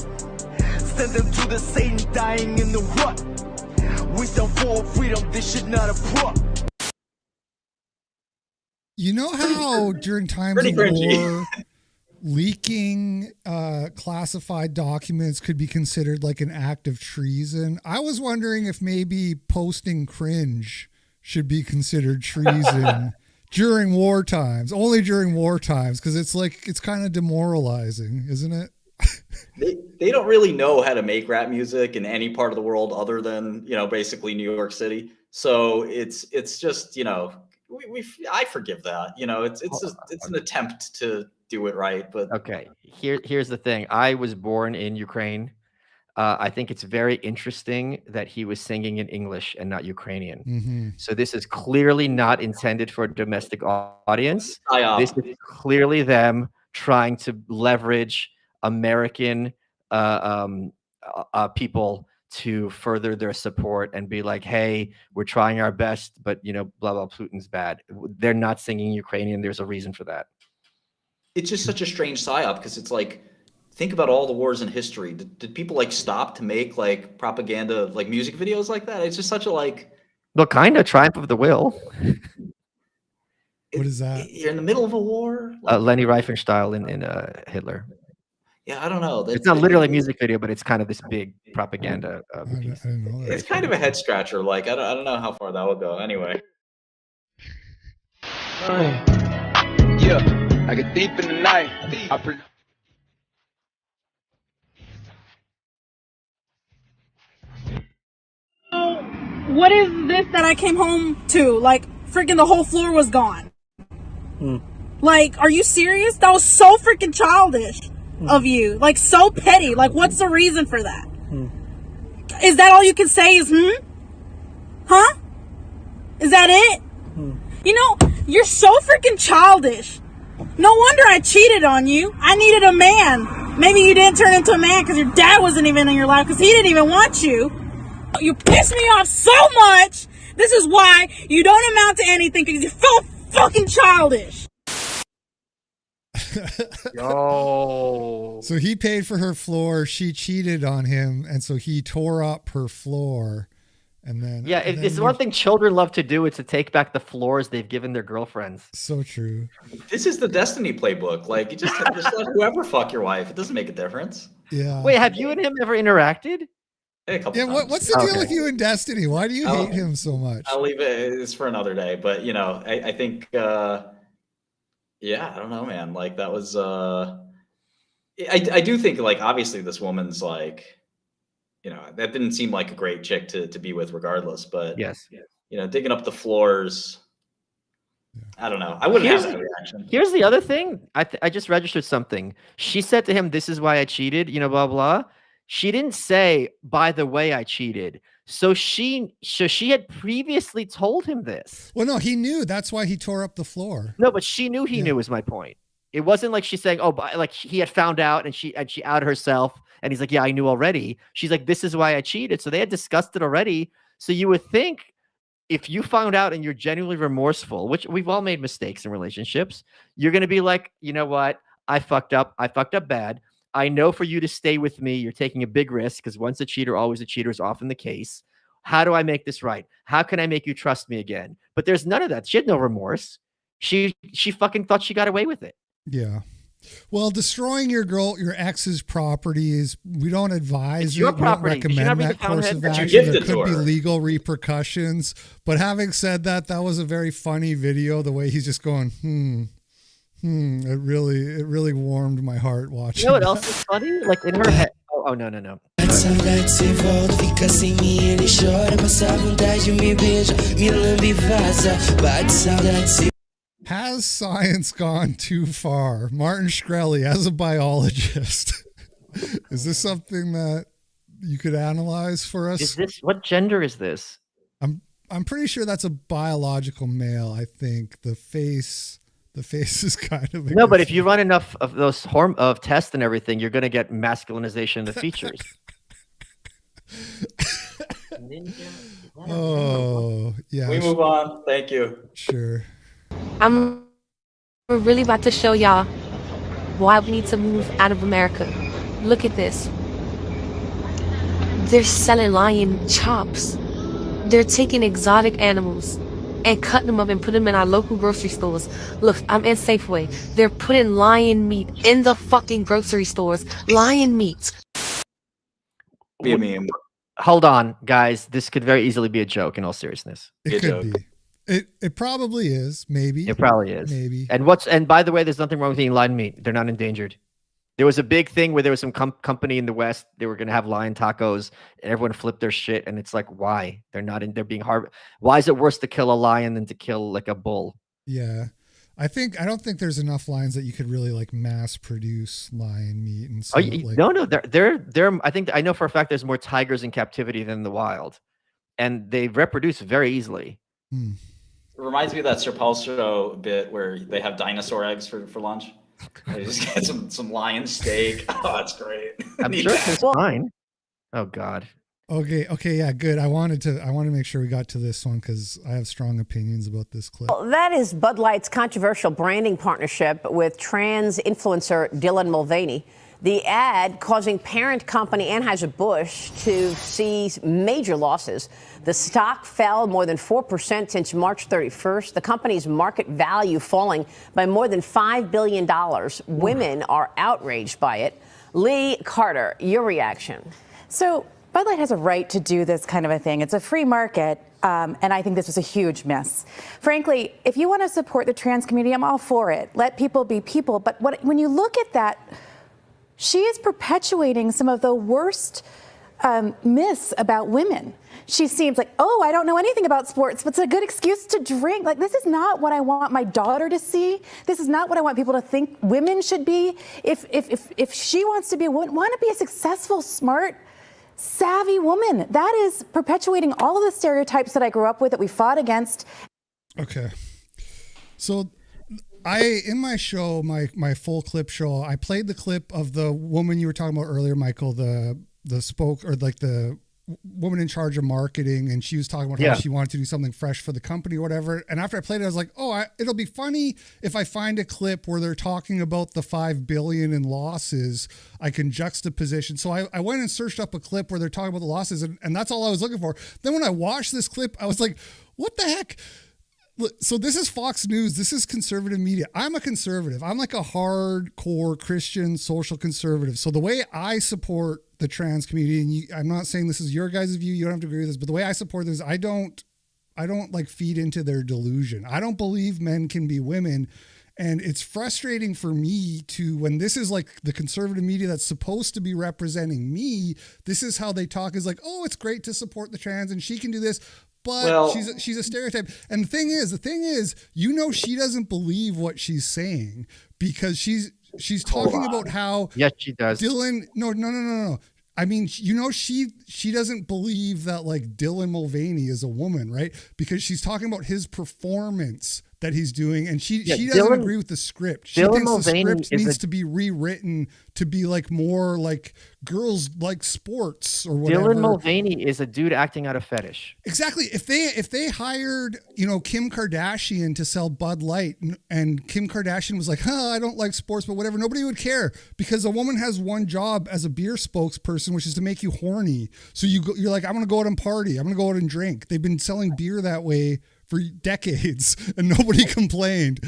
Speaker 6: Send them to the Satan, dying in the rut. We stand for freedom. This shit not a prop.
Speaker 1: You know how during times of war, leaking classified documents could be considered like an act of treason? I was wondering if maybe posting cringe should be considered treason during war times, only during war times, because it's kind of demoralizing, isn't it?
Speaker 4: They don't really know how to make rap music in any part of the world other than, basically New York City. So it's just, I forgive that. It's an attempt to do it right. But
Speaker 2: okay, here's the thing. I was born in Ukraine. I think it's very interesting that he was singing in English and not Ukrainian.
Speaker 1: Mm-hmm.
Speaker 2: So this is clearly not intended for a domestic audience. This is clearly them trying to leverage American people to further their support and be like, hey, we're trying our best, but blah, blah, Putin's bad. They're not singing Ukrainian. There's a reason for that.
Speaker 4: It's just such a strange psyop because it's like, think about all the wars in history. Did people stop to make propaganda, music videos like that? It's just such a
Speaker 2: Well, kind of Triumph of the Will.
Speaker 1: What is that?
Speaker 4: You're in the middle of a war.
Speaker 2: Lenny Riefenstahl in Hitler.
Speaker 4: Yeah, I don't know.
Speaker 2: It's not literally a music video, but it's kind of this big propaganda piece.
Speaker 1: I didn't know that.
Speaker 4: It's kind of a head scratcher. I don't know how far that will go. Anyway.
Speaker 6: Yeah, I get deep in the night.
Speaker 15: What is this that I came home to? Freaking the whole floor was gone. Are you serious? That was so freaking childish of you. So petty. What's the reason for that? Is that all you can say is, Huh? Is that it? You're so freaking childish. No wonder I cheated on you. I needed a man. Maybe you didn't turn into a man because your dad wasn't even in your life because he didn't even want you. You piss me off so much. This is why you don't amount to anything, because you're so fucking childish.
Speaker 2: Yo.
Speaker 1: So he paid for her floor. She cheated on him, and so he tore up her floor. And then
Speaker 2: it's one thing children love to do. It's to take back the floors they've given their girlfriends.
Speaker 1: So true.
Speaker 4: This is the Destiny playbook. You just let whoever fuck your wife. It doesn't make a difference.
Speaker 1: Yeah.
Speaker 2: Wait, have you and him ever interacted?
Speaker 4: A couple times.
Speaker 1: What's the deal with you and Destiny? Why do you hate him so much?
Speaker 4: I'll leave it. It's for another day. But I think, I don't know, man. That was. I do think obviously this woman's that didn't seem like a great chick to be with, regardless. But
Speaker 2: yes,
Speaker 4: digging up the floors. I don't know. I wouldn't have that reaction.
Speaker 2: Here's the other thing. I just registered something. She said to him, "This is why I cheated." Blah blah. She didn't say, by the way, I cheated. So she had previously told him this.
Speaker 1: Well, no, he knew. That's why he tore up the floor.
Speaker 2: No, but she knew he knew, is my point. It wasn't like she's saying, oh, but like he had found out and she outed herself. And he's like, yeah, I knew already. She's like, this is why I cheated. So they had discussed it already. So you would think if you found out and you're genuinely remorseful, which we've all made mistakes in relationships, you're going to be like, you know what? I fucked up. I fucked up bad. I know for you to stay with me, you're taking a big risk because once a cheater, always a cheater is often the case. How do I make this right? How can I make you trust me again? But there's none of that. She had no remorse. She fucking thought she got away with it.
Speaker 1: Yeah. Well, destroying your ex's property is, we don't advise
Speaker 2: it's your
Speaker 1: it.
Speaker 2: property.
Speaker 1: We don't recommend that course of action. There could be legal repercussions. But having said that, that was a very funny video. The way he's just going, it really warmed my heart watching.
Speaker 2: You know what else is funny? Like in her head. Oh, no.
Speaker 1: Has science gone too far? Martin Shkreli, as a biologist, is this something that you could analyze for us?
Speaker 2: What gender is this?
Speaker 1: I'm pretty sure that's a biological male. I think the face is kind of
Speaker 2: no, but if you run enough of those of tests and everything, you're going to get masculinization of the features.
Speaker 1: Oh, yeah.
Speaker 4: We move on. Thank you.
Speaker 1: Sure.
Speaker 18: We're really about to show y'all why we need to move out of America. Look at this. They're selling lion chops. They're taking exotic animals and cutting them up and putting them in our local grocery stores. Look, I'm in Safeway. They're putting lion meat in the fucking grocery stores. Lion meat.
Speaker 4: Be a meme.
Speaker 2: Hold on, guys. This could very easily be a joke in all seriousness.
Speaker 1: It could be. It probably is. Maybe.
Speaker 2: It probably is.
Speaker 1: Maybe.
Speaker 2: And by the way, there's nothing wrong with eating lion meat. They're not endangered. There was a big thing where there was some company in the West. They were going to have lion tacos, and everyone flipped their shit. And it's like, why? They're being hard. Why is it worse to kill a lion than to kill like a bull?
Speaker 1: Yeah. I don't think there's enough lions that you could really like mass produce lion meat and stuff.
Speaker 2: No. They're. I think I know for a fact there's more tigers in captivity than in the wild, and they reproduce very easily.
Speaker 4: It reminds me of that Sir Paul show bit where they have dinosaur eggs for lunch. They just get some lion steak. Oh, that's great.
Speaker 2: I'm sure it's fine. Oh God.
Speaker 1: Okay, yeah, good. I wanted to make sure we got to this one because I have strong opinions about this clip.
Speaker 7: Well, that is Bud Light's controversial branding partnership with trans influencer Dylan Mulvaney. The ad causing parent company Anheuser-Busch to see major losses. The stock fell more than 4% since March 31st. The company's market value falling by more than $5 billion. Women are outraged by it. Lee Carter, your reaction.
Speaker 8: So Bud Light has a right to do this kind of a thing. It's a free market, and I think this was a huge miss. Frankly, if you want to support the trans community, I'm all for it. Let people be people. But when you look at that, she is perpetuating some of the worst myths about women. She seems like, oh, I don't know anything about sports, but it's a good excuse to drink. Like, this is not what I want my daughter to see. This is not what I want people to think women should be. If she wants to be, want to be a successful, smart, savvy woman. That is perpetuating all of the stereotypes that I grew up with, that we fought against.
Speaker 1: Okay. So in my show, my full clip show, I played the clip of the woman you were talking about earlier, Michael, the woman in charge of marketing, and she was talking about how she wanted to do something fresh for the company or whatever. And after I played it, I was like, it'll be funny if I find a clip where they're talking about the $5 billion in losses. I can juxtaposition. So I went and searched up a clip where they're talking about the losses, and that's all I was looking for. Then when I watched this clip, I was like, what the heck? So this is Fox News. This is conservative media. I'm a conservative. I'm like a hardcore Christian social conservative. So the way I support the trans community, and I'm not saying this is your guys' view, you don't have to agree with this, but the way I support this, I don't like feed into their delusion. I don't believe men can be women. And it's frustrating for me when this is like the conservative media that's supposed to be representing me, this is how they talk, is like, oh, it's great to support the trans and she can do this. But she's a stereotype. And the thing is, she doesn't believe what she's saying, because she's talking about how
Speaker 2: yes, she does.
Speaker 1: Dylan, no. I mean, she doesn't believe that like Dylan Mulvaney is a woman, right? Because she's talking about his performance that he's doing, and she doesn't agree with the script. She thinks the script needs to be rewritten to be like more like girls like sports or whatever.
Speaker 2: Dylan Mulvaney is a dude acting out of fetish.
Speaker 1: Exactly. If they hired, Kim Kardashian to sell Bud Light and Kim Kardashian was like, I don't like sports, but whatever, nobody would care because a woman has one job as a beer spokesperson, which is to make you horny. So you're like, I'm going to go out and party. I'm going to go out and drink. They've been selling beer that way for decades and nobody complained.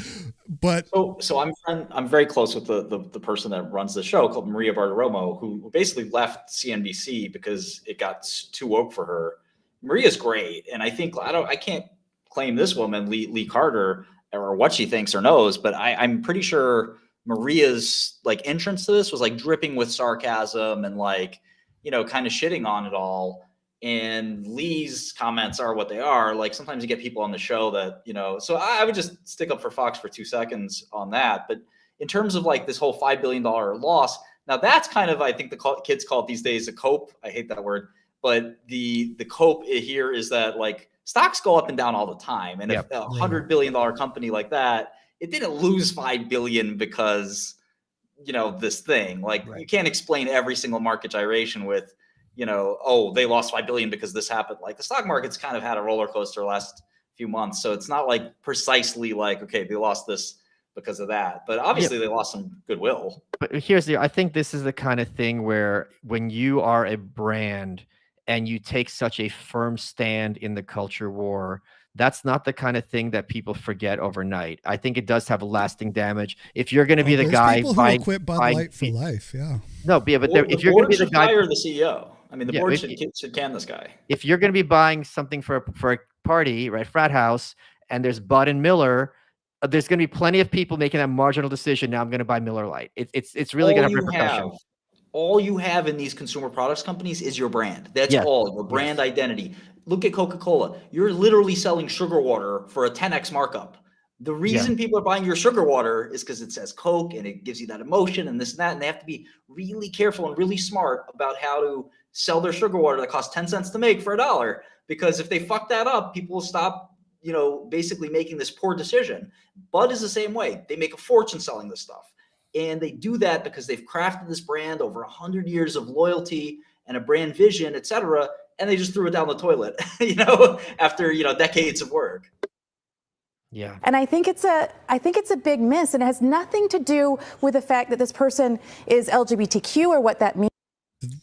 Speaker 1: But
Speaker 4: so I'm very close with the person that runs the show called Maria Bartiromo, who basically left CNBC because it got too woke for her. Maria's great, and I think I can't claim this woman Lee Carter or what she thinks or knows, but I'm pretty sure Maria's like entrance to this was like dripping with sarcasm and like kind of shitting on it all. And Lee's comments are what they are. Like sometimes you get people on the show that, so I would just stick up for Fox for 2 seconds on that. But in terms of like this whole $5 billion loss, now that's kind of, I think the kids call it these days a cope. I hate that word, but the cope here is that like stocks go up and down all the time. And if a $100 billion company like that, it didn't lose $5 billion because, this thing, like you can't explain every single market gyration with, they lost $5 billion because this happened. Like the stock market's kind of had a roller coaster the last few months. So it's not like precisely like, okay, they lost this because of that, but obviously they lost some goodwill.
Speaker 2: But I think this is the kind of thing where when you are a brand and you take such a firm stand in the culture war, that's not the kind of thing that people forget overnight. I think it does have lasting damage. If you're going to be the guy
Speaker 1: people who will quit Bud Light for life,
Speaker 2: No, but if you're going to be the guy,
Speaker 4: fire the CEO. I mean, the board should can this guy.
Speaker 2: If you're going to be buying something for a party, right, frat house, and there's Bud and Miller, there's going to be plenty of people making that marginal decision. Now I'm going to buy Miller Lite. It's really going to have repercussions.
Speaker 4: All you have in these consumer products companies is your brand. That's all, your brand identity. Look at Coca-Cola. You're literally selling sugar water for a 10x markup. The reason people are buying your sugar water is because it says Coke and it gives you that emotion and this and that. And they have to be really careful and really smart about how to sell their sugar water that costs 10 cents to make for $1. Because if they fuck that up, people will stop, basically making this poor decision. Bud is the same way. They make a fortune selling this stuff. And they do that because they've crafted this brand over 100 years of loyalty and a brand vision, et cetera. And they just threw it down the toilet, after, decades of work.
Speaker 2: Yeah.
Speaker 8: And I think it's a big miss, and it has nothing to do with the fact that this person is LGBTQ or what that means.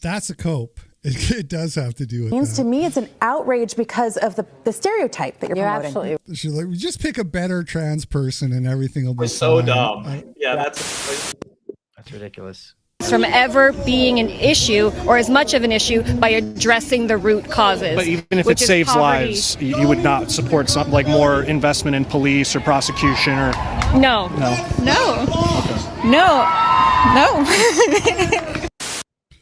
Speaker 1: That's a cope. It does have to do with that.
Speaker 8: To me, it's an outrage because of the stereotype that you're promoting.
Speaker 7: Absolutely.
Speaker 1: She's like, we just pick a better trans person and everything will be
Speaker 4: so
Speaker 1: fine.
Speaker 4: dumb. That's
Speaker 2: ridiculous.
Speaker 9: From ever being an issue or as much of an issue by addressing the root causes.
Speaker 10: But even if it saves lives, you would not support something like more investment in police or prosecution or
Speaker 9: No.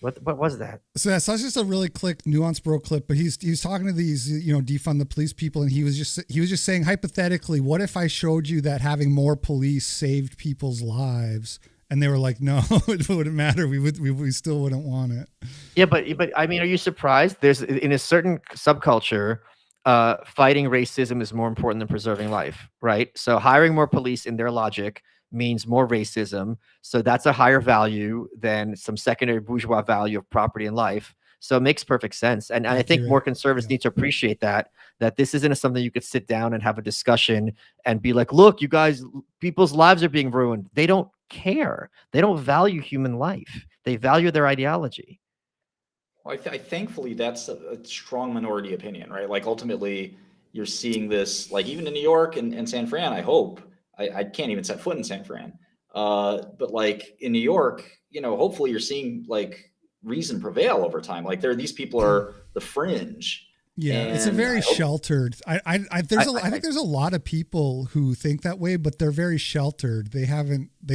Speaker 2: What was that?
Speaker 1: So that's just a really nuanced bro clip, but he's talking to these, defund the police people, and he was just saying hypothetically, what if I showed you that having more police saved people's lives? And they were like, no, it wouldn't matter. We still wouldn't want it.
Speaker 2: Yeah, but I mean, are you surprised? There's in a certain subculture, fighting racism is more important than preserving life, right? So hiring more police in their logic means more racism. So that's a higher value than some secondary bourgeois value of property and life. So it makes perfect sense. And I think more conservatives need to appreciate that this isn't something you could sit down and have a discussion and be like, look, you guys, people's lives are being ruined. They don't care. They don't value human life. They value their ideology.
Speaker 4: Well, thankfully, that's a strong minority opinion, right? Like ultimately, you're seeing this, like even in New York and San Fran, I hope. I can't even set foot in San Fran. But like in New York, hopefully you're seeing like reason prevail over time. Like these people are the fringe.
Speaker 1: Yeah, it's a very sheltered. I think there's a lot of people who think that way, but they're very sheltered. They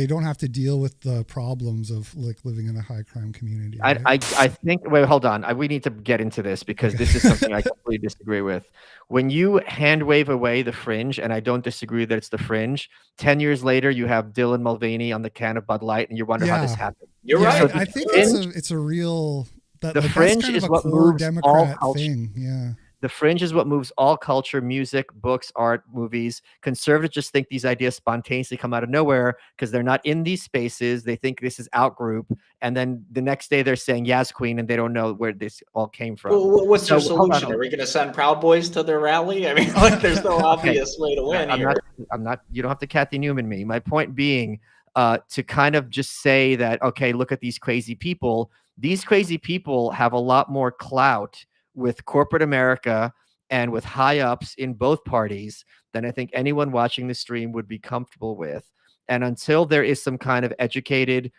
Speaker 1: don't have to deal with the problems of like living in a high crime community. Right?
Speaker 2: I think. Wait, hold on. We need to get into this because this is something I completely disagree with. When you hand wave away the fringe, and I don't disagree that it's the fringe, 10 years later you have Dylan Mulvaney on the can of Bud Light, and you wonder how this happened.
Speaker 4: You're right.
Speaker 1: I think it's a real That,
Speaker 2: The
Speaker 1: like,
Speaker 2: fringe
Speaker 1: that's kind
Speaker 2: is
Speaker 1: of a
Speaker 2: what
Speaker 1: core
Speaker 2: moves all
Speaker 1: Democrat
Speaker 2: culture.
Speaker 1: thing. Yeah.
Speaker 2: The fringe is what moves all culture, music, books, art, movies. Conservatives just think these ideas spontaneously come out of nowhere because they're not in these spaces. They think this is out group. And then the next day they're saying Yas Queen and they don't know where this all came from.
Speaker 4: Well, what's your
Speaker 2: So, hold on,
Speaker 4: solution? Are we going to send Proud Boys to their rally? I mean, like, there's no obvious way to win here.
Speaker 2: I'm not, you don't have to Kathy Newman me. My point being to kind of just say that, okay, look at these crazy people. These crazy people have a lot more clout with corporate America and with high ups in both parties than I think anyone watching the stream would be comfortable with. And until there is some kind of educated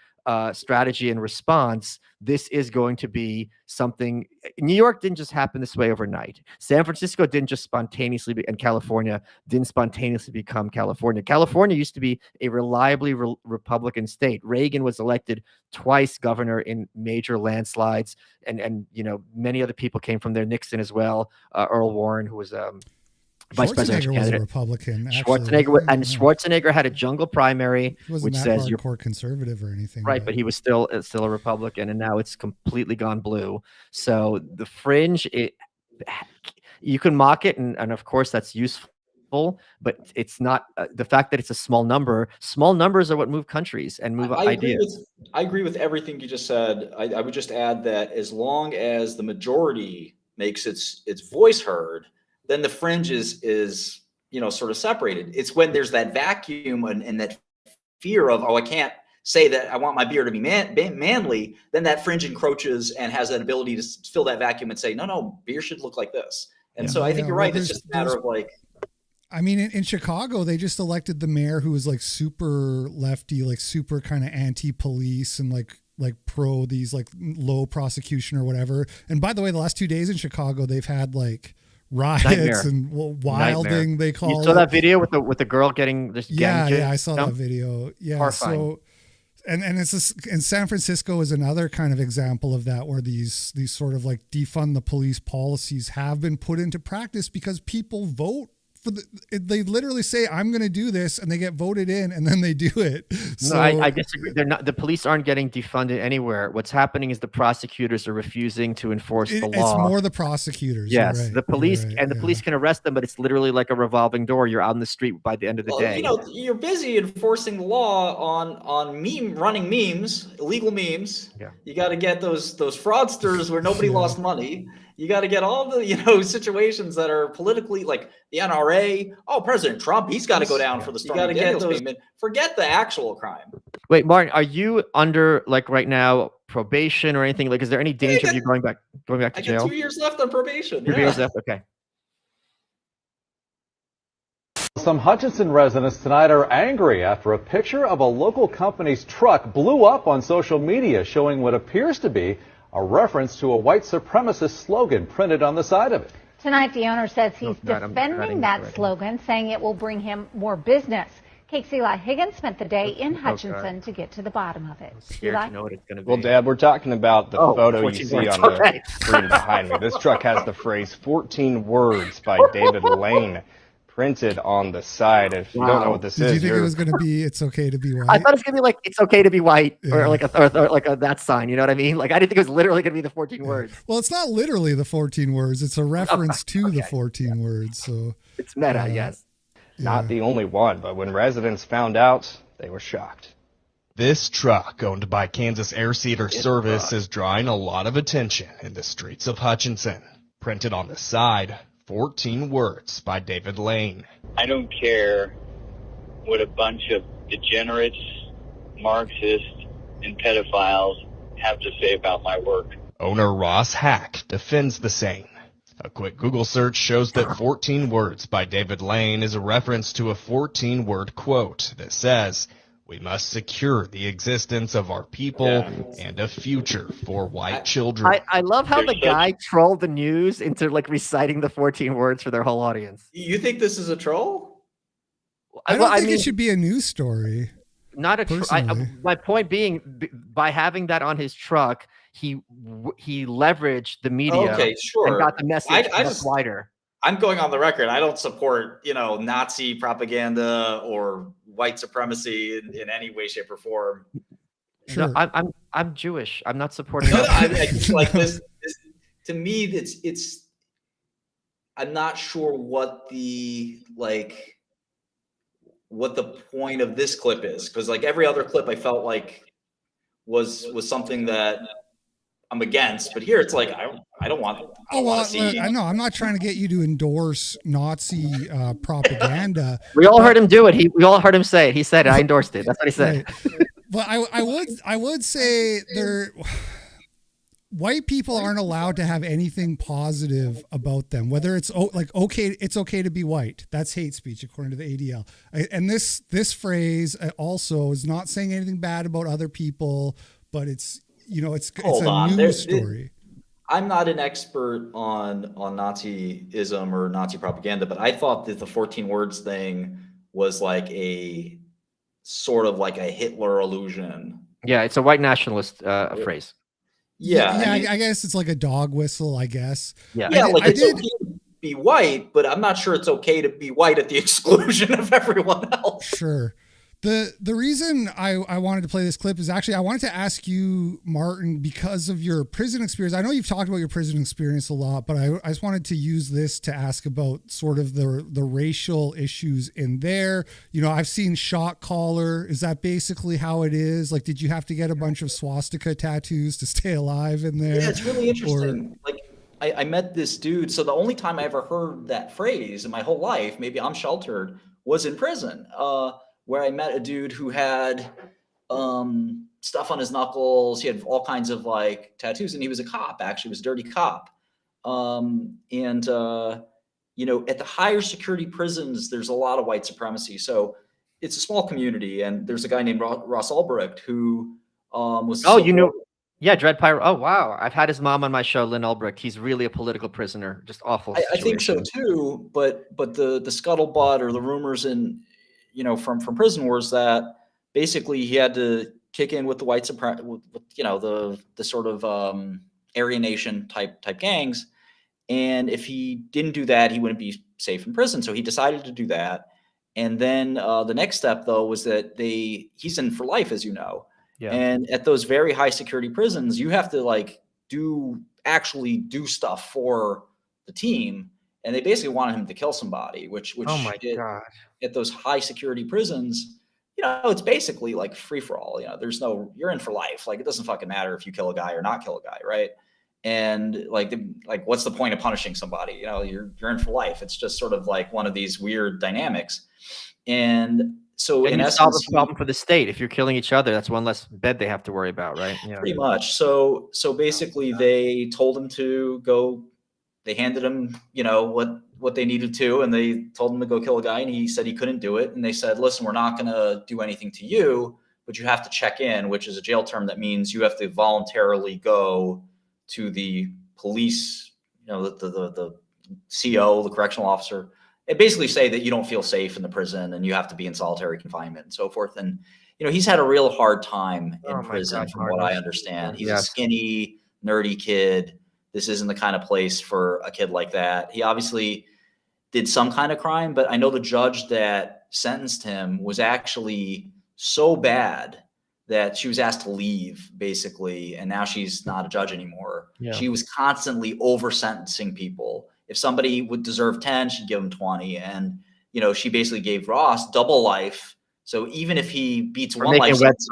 Speaker 2: strategy and response, this is going to be something. New York didn't just happen this way overnight. San Francisco didn't just spontaneously and California didn't spontaneously become California. California used to be a reliably Republican state. Reagan was elected twice governor in major landslides, and you know, many other people came from there. Nixon as well. Earl Warren, who was vice presidential
Speaker 1: Schwarzenegger was a
Speaker 2: candidate.
Speaker 1: Republican. Actually.
Speaker 2: Schwarzenegger had a jungle primary,
Speaker 1: He wasn't
Speaker 2: which
Speaker 1: that
Speaker 2: says you're
Speaker 1: hardcore conservative or anything.
Speaker 2: right, but he was still a Republican, and now it's completely gone blue. So the fringe, you can mock it, and of course that's useful, but it's not the fact that it's a small number. Small numbers are what move countries and move ideas.
Speaker 4: I agree with everything you just said. I would just add that as long as the majority makes its voice heard, then the fringe is you know, sort of separated. It's when there's that vacuum and that fear of, oh, I can't say that I want my beer to be manly, then that fringe encroaches and has that ability to fill that vacuum and say, no, beer should look like this. And so I think you're right. It's just a matter of like,
Speaker 1: I mean, in Chicago, they just elected the mayor who was like super lefty, like super kind of anti-police and like pro these like low prosecution or whatever. And by the way, the last 2 days in Chicago, they've had like riots and wilding. They call it.
Speaker 2: You saw that video with the girl getting this.
Speaker 1: Yeah, I saw that video. Yeah, horrifying. So and it's and San Francisco is another kind of example of that, where these sort of like defund the police policies have been put into practice because people vote for they literally say, I'm going to do this, and they get voted in, and then they do it. So,
Speaker 2: no, I disagree. They're not. The police aren't getting defunded anywhere. What's happening is the prosecutors are refusing to enforce the law.
Speaker 1: It's more the prosecutors.
Speaker 2: Yes,
Speaker 1: right,
Speaker 2: the police
Speaker 1: right,
Speaker 2: the police can arrest them, but it's literally like a revolving door. You're out in the street by the end of the day.
Speaker 4: You know, you're busy enforcing the law on running memes, illegal memes.
Speaker 2: Yeah.
Speaker 4: You got to get those fraudsters where nobody lost money. You got to get all the situations that are politically, like the NRA. Oh, President Trump, he's got to go down for the Stormy Daniels payment. Forget the actual crime.
Speaker 2: Wait, Martin, are you under like right now probation or anything? Like, is there any danger of you going back to jail?
Speaker 4: I got 2 years left on probation.
Speaker 2: 2 years left. Okay.
Speaker 12: Some Hutchinson residents tonight are angry after a picture of a local company's truck blew up on social media, showing what appears to be a reference to a white supremacist slogan printed on the side of it.
Speaker 13: Tonight, the owner says he's defending that slogan, saying it will bring him more business. KX's Eli Higgins spent the day in Hutchinson to get to the bottom of it.
Speaker 2: Eli? To know what it's going to be.
Speaker 14: Well, Dad, we're talking about the photo you see on the screen behind me. This truck has the phrase 14 words by David Lane printed on the side. If you don't know what this is,
Speaker 1: did you think it was going to be "It's okay to be white"?
Speaker 2: I thought it was going to be like "It's okay to be white" or like that sign. You know what I mean? Like I didn't think it was literally going to be the 14 words.
Speaker 1: Well, it's not literally the 14 words. It's a reference to the 14 words. So
Speaker 2: it's meta, yes.
Speaker 14: Not the only one, but when residents found out, they were shocked.
Speaker 20: This truck, owned by Kansas Air Cedar Service, is drawing a lot of attention in the streets of Hutchinson. Printed on the side, 14 words by David Lane.
Speaker 25: I don't care what a bunch of degenerates, Marxists, and pedophiles have to say about my work.
Speaker 20: Owner Ross Hack defends the saying. A quick Google search shows that 14 words by David Lane is a reference to a 14-word quote that says, "We must secure the existence of our people and a future for white children."
Speaker 2: I love how the guy trolled the news into like reciting the 14 words for their whole audience.
Speaker 4: You think this is a troll?
Speaker 1: I don't think it should be a news story.
Speaker 2: Not a my point being, by having that on his truck, he leveraged the media.
Speaker 4: Okay, sure.
Speaker 2: And got the message wider.
Speaker 4: I'm going on the record. I don't support, Nazi propaganda or white supremacy in any way, shape, or form.
Speaker 1: Sure.
Speaker 2: No, I'm Jewish. I'm not supporting.
Speaker 4: I like this. To me, it's. I'm not sure what the point of this clip is, because like every other clip, I felt like was something that I'm against, but here it's like I don't want to see.
Speaker 1: I know I'm not trying to get you to endorse Nazi propaganda.
Speaker 2: We all heard him do it. We all heard him say it. He said it. I endorsed it. That's what he said.
Speaker 1: Right. But I would say white people aren't allowed to have anything positive about them, whether it's it's okay to be white. That's hate speech according to the ADL. And this phrase also is not saying anything bad about other people, but it's a news story.
Speaker 4: I'm not an expert on Nazism or Nazi propaganda, but I thought that the 14 words thing was like a sort of like a Hitler allusion.
Speaker 2: Yeah, it's a white nationalist phrase.
Speaker 1: Yeah, I guess it's like a dog whistle, I guess.
Speaker 4: Yeah, it's okay to be white, but I'm not sure it's okay to be white at the exclusion of everyone else.
Speaker 1: Sure. The reason I wanted to play this clip is actually I wanted to ask you, Martin, because of your prison experience. I know you've talked about your prison experience a lot, but I just wanted to use this to ask about sort of the racial issues in there. I've seen shot caller. Is that basically how it is? Like, did you have to get a bunch of swastika tattoos to stay alive in there?
Speaker 4: Yeah, it's really interesting. I met this dude. So the only time I ever heard that phrase in my whole life, maybe I'm sheltered, was in prison. Where I met a dude who had stuff on his knuckles. He had all kinds of like tattoos, and he was a cop. Actually, he was a dirty cop. At the higher security prisons, there's a lot of white supremacy. So it's a small community, and there's a guy named Ross Ulbricht who was.
Speaker 2: Yeah, Dread Pyro. Oh wow, I've had his mom on my show, Lynn Ulbricht. He's really a political prisoner. Just awful.
Speaker 4: I think so too. But the scuttlebutt or the rumors from prison was that basically he had to kick in with the white supremacy, the sort of Aryan Nation type gangs, and if he didn't do that, he wouldn't be safe in prison. So he decided to do that, and then the next step though was that he's in for life, as you know, and at those very high security prisons, you have to actually do stuff for the team. And they basically wanted him to kill somebody, which
Speaker 2: oh my God.
Speaker 4: At those high security prisons, it's basically like free for all. You're in for life. Like, it doesn't fucking matter if you kill a guy or not kill a guy, right? And what's the point of punishing somebody? You're in for life. It's just sort of like one of these weird dynamics. And so in essence,
Speaker 2: solve the problem for the state. If you're killing each other, that's one less bed they have to worry about, right?
Speaker 4: Pretty much. So basically, they told him to go. They handed him, what they needed to, and they told him to go kill a guy, and he said he couldn't do it. And they said, listen, we're not going to do anything to you, but you have to check in, which is a jail term that means you have to voluntarily go to the police, the CO, the correctional officer, and basically say that you don't feel safe in the prison and you have to be in solitary confinement and so forth. And, he's had a real hard time in prison, from what I understand. He's a skinny, nerdy kid. This isn't the kind of place for a kid like that. He obviously did some kind of crime, but I know the judge that sentenced him was actually so bad that she was asked to leave, basically, and now she's not a judge anymore. Yeah. She was constantly over-sentencing people. If somebody would deserve 10, she'd give them 20. And, she basically gave Ross double life. So even if he beats one life sentence,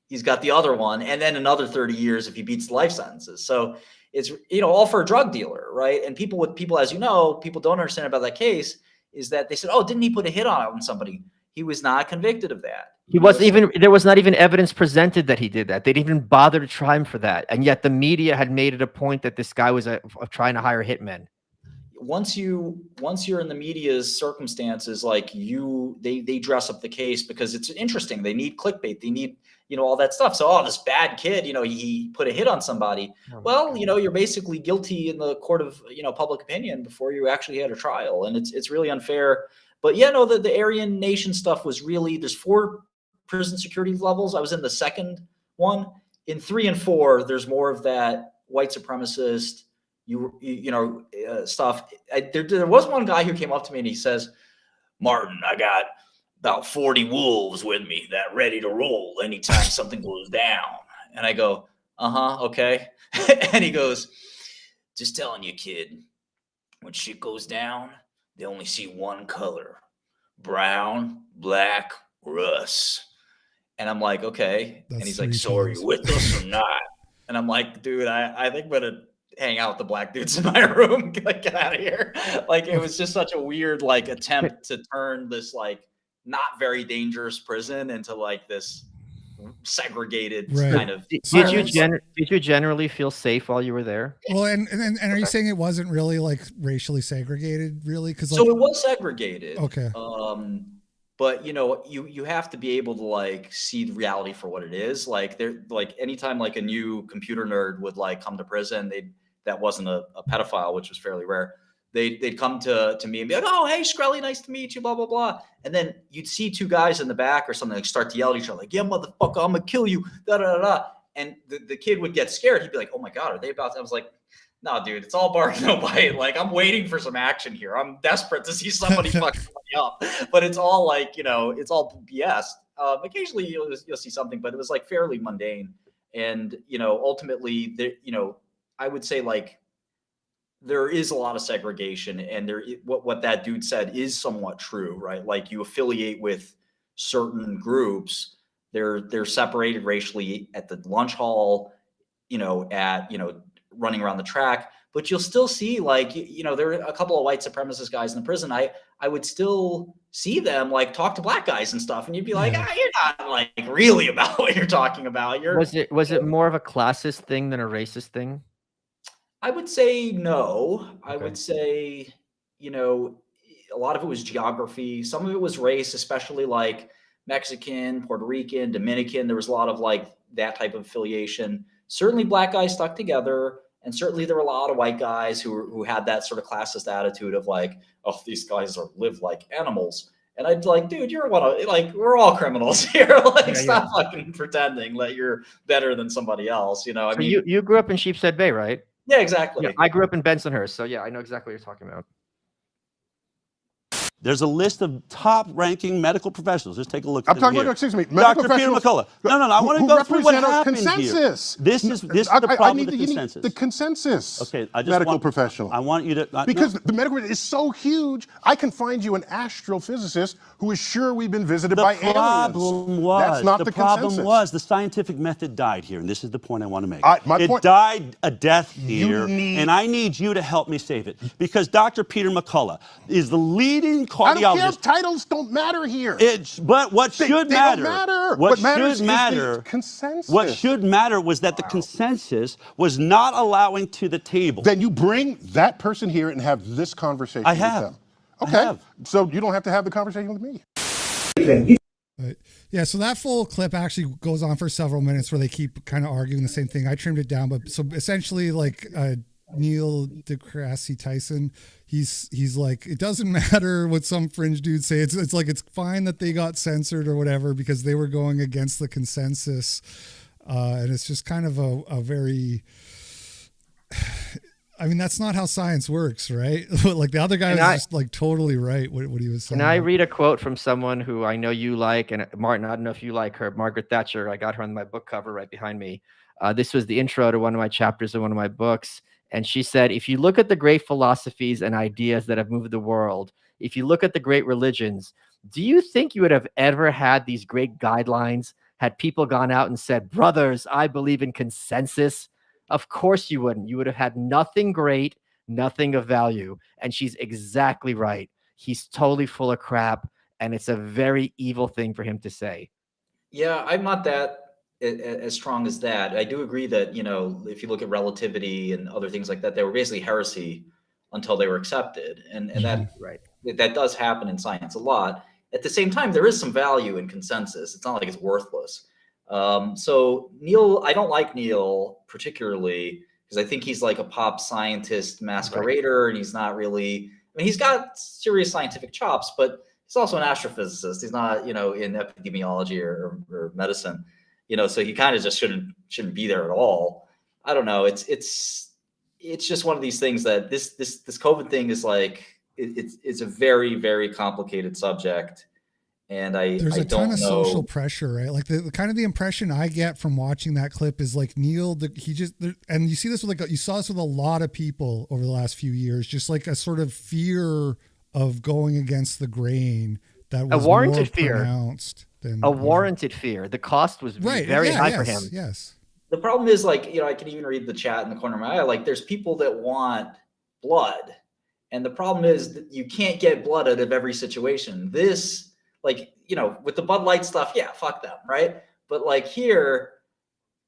Speaker 4: he's got the other one, and then another 30 years if he beats life sentences. So it's, all for a drug dealer, right? And people as people don't understand about that case is that they said, oh, didn't he put a hit on somebody? He was not convicted of that.
Speaker 2: There was not even evidence presented that he did that. They didn't even bother to try him for that. And yet the media had made it a point that this guy was trying to hire hitmen.
Speaker 4: Once you're in the media's circumstances, they dress up the case because it's interesting. They need clickbait. They need, all that stuff. So, this bad kid, he put a hit on somebody. You're basically guilty in the court of, public opinion before you actually had a trial. And it's really unfair. But the Aryan Nation stuff was really, there's 4 prison security levels. I was in the second one. In 3 and 4, there's more of that white supremacist, stuff. There was one guy who came up to me and he says, Martin, I got
Speaker 11: about 40 wolves with me that ready to roll anytime something goes down. And I go, okay. And he goes, just telling you, kid, when shit goes down, they only see one color, brown, black, or us. And I'm like, okay.
Speaker 1: That's
Speaker 11: and he's like,
Speaker 1: 3
Speaker 11: so are
Speaker 1: times.
Speaker 11: you with us or not? And I'm like, dude, I think I'm going to hang out with the black dudes in my room. Like, get out of here. Like, it was just such a weird, like, attempt to turn this, like, not very dangerous prison into, like, this segregated kind of.
Speaker 2: Did you generally feel safe while you were there?
Speaker 1: Well, and are you saying it wasn't really like racially segregated, really? Because
Speaker 11: So it was segregated.
Speaker 1: Okay.
Speaker 11: But you know, you have to be able to like see the reality for what it is. Like anytime like a new computer nerd would like come to prison, that wasn't a pedophile, which was fairly rare. They'd come to me and be like, "Oh, hey, Shkreli, nice to meet you," blah, blah, blah. And then you'd see two guys in the back or something like start to yell at each other, like, "Yeah, motherfucker, I'm gonna kill you," da, da, da, da. And the kid would get scared. He'd be like, "Oh my God, are they about to?" I was like, "No, dude, it's all bark, no bite. Like, I'm waiting for some action here. I'm desperate to see somebody fuck somebody up." But it's all like, it's all BS. Occasionally you'll see something, but it was like fairly mundane. And, ultimately, I would say like, there is a lot of segregation, and what that dude said is somewhat true, right? Like, you affiliate with certain groups, they're separated racially at the lunch hall, running around the track, but you'll still see like, there are a couple of white supremacist guys in the prison. I would still see them like talk to black guys and stuff, and you'd be like, you're not like really about what you're talking about.
Speaker 2: Was it more of a classist thing than a racist thing?
Speaker 11: I would say no. I would say, a lot of it was geography. Some of it was race, especially like Mexican, Puerto Rican, Dominican. There was a lot of like that type of affiliation. Certainly black guys stuck together. And certainly there were a lot of white guys who had that sort of classist attitude of like, oh, these guys live like animals. And I'd like, dude, you're we're all criminals here. Stop fucking pretending that you're better than somebody else.
Speaker 2: You grew up in Sheepshead Bay, right?
Speaker 11: Yeah, exactly.
Speaker 2: Yeah, I grew up in Bensonhurst, so yeah, I know exactly what you're talking about.
Speaker 16: There's a list of top-ranking medical professionals. Just take a look.
Speaker 5: I'm talking about, excuse me,
Speaker 16: Dr. Peter McCullough. No, I want to go through what happened
Speaker 5: consensus.
Speaker 16: Here. This is the problem with the consensus.
Speaker 5: The consensus.
Speaker 16: Okay, I just
Speaker 5: medical professional.
Speaker 16: I want you to
Speaker 5: because the medical is so huge. I can find you an astrophysicist who is sure we've been visited by aliens.
Speaker 16: The problem was the scientific method died here, and this is the point I want to make. It died a death here, and I need you to help me save it because Dr. Peter McCullough is the leading cardiologist.
Speaker 5: I don't care. Titles don't matter here.
Speaker 16: But what should matter?
Speaker 5: Don't matter.
Speaker 16: What
Speaker 5: matters
Speaker 16: should matter?
Speaker 5: Is the consensus.
Speaker 16: What should matter was that the consensus was not allowing to the table.
Speaker 5: Then you bring that person here and have this conversation with them. Okay. So you don't have to have the conversation with me.
Speaker 1: Right. Yeah, so that full clip actually goes on for several minutes where they keep kind of arguing the same thing. I trimmed it down, but so essentially like Neil deGrasse Tyson, he's like, it doesn't matter what some fringe dudes say. It's like it's fine that they got censored or whatever because they were going against the consensus, and it's just kind of a very. I mean, that's not how science works, right? Like the other guy was just like totally right what he was saying.
Speaker 2: Can I read a quote from someone who I know you like, and Martin, I don't know if you like her, Margaret Thatcher. I got her on my book cover right behind me. This was the intro to one of my chapters of one of my books. And she said, if you look at the great philosophies and ideas that have moved the world, if you look at the great religions, do you think you would have ever had these great guidelines had people gone out and said, brothers, I believe in consensus? Of course you wouldn't. You would have had nothing great, nothing of value. And she's exactly right. He's totally full of crap. And it's a very evil thing for him to say.
Speaker 11: Yeah, I'm not that as strong as that. I do agree that, if you look at relativity and other things like that, they were basically heresy until they were accepted. And that does happen in science a lot. At the same time, there is some value in consensus. It's not like it's worthless. So Neil, I don't like Neil particularly because I think he's like a pop scientist masquerader, and he's not really, he's got serious scientific chops, but he's also an astrophysicist. He's not, in epidemiology or medicine. So he kind of just shouldn't be there at all. I don't know. It's just one of these things that this COVID thing is like, it's a very, very complicated subject. And
Speaker 1: there's
Speaker 11: I
Speaker 1: a ton
Speaker 11: don't
Speaker 1: of
Speaker 11: know.
Speaker 1: social pressure, right? Like the kind of the impression I get from watching that clip is like Neil, and you see this with you saw this with a lot of people over the last few years, just like a sort of fear of going against the grain that was
Speaker 2: a warranted
Speaker 1: more
Speaker 2: fear.
Speaker 1: pronounced than
Speaker 2: A warranted fear. The cost was very high for him.
Speaker 1: Yes.
Speaker 11: The problem is, like, I can even read the chat in the corner of my eye. Like, there's people that want blood. And the problem is that you can't get blood out of every situation. This, like, with the Bud Light stuff, yeah, fuck them, right? But like here,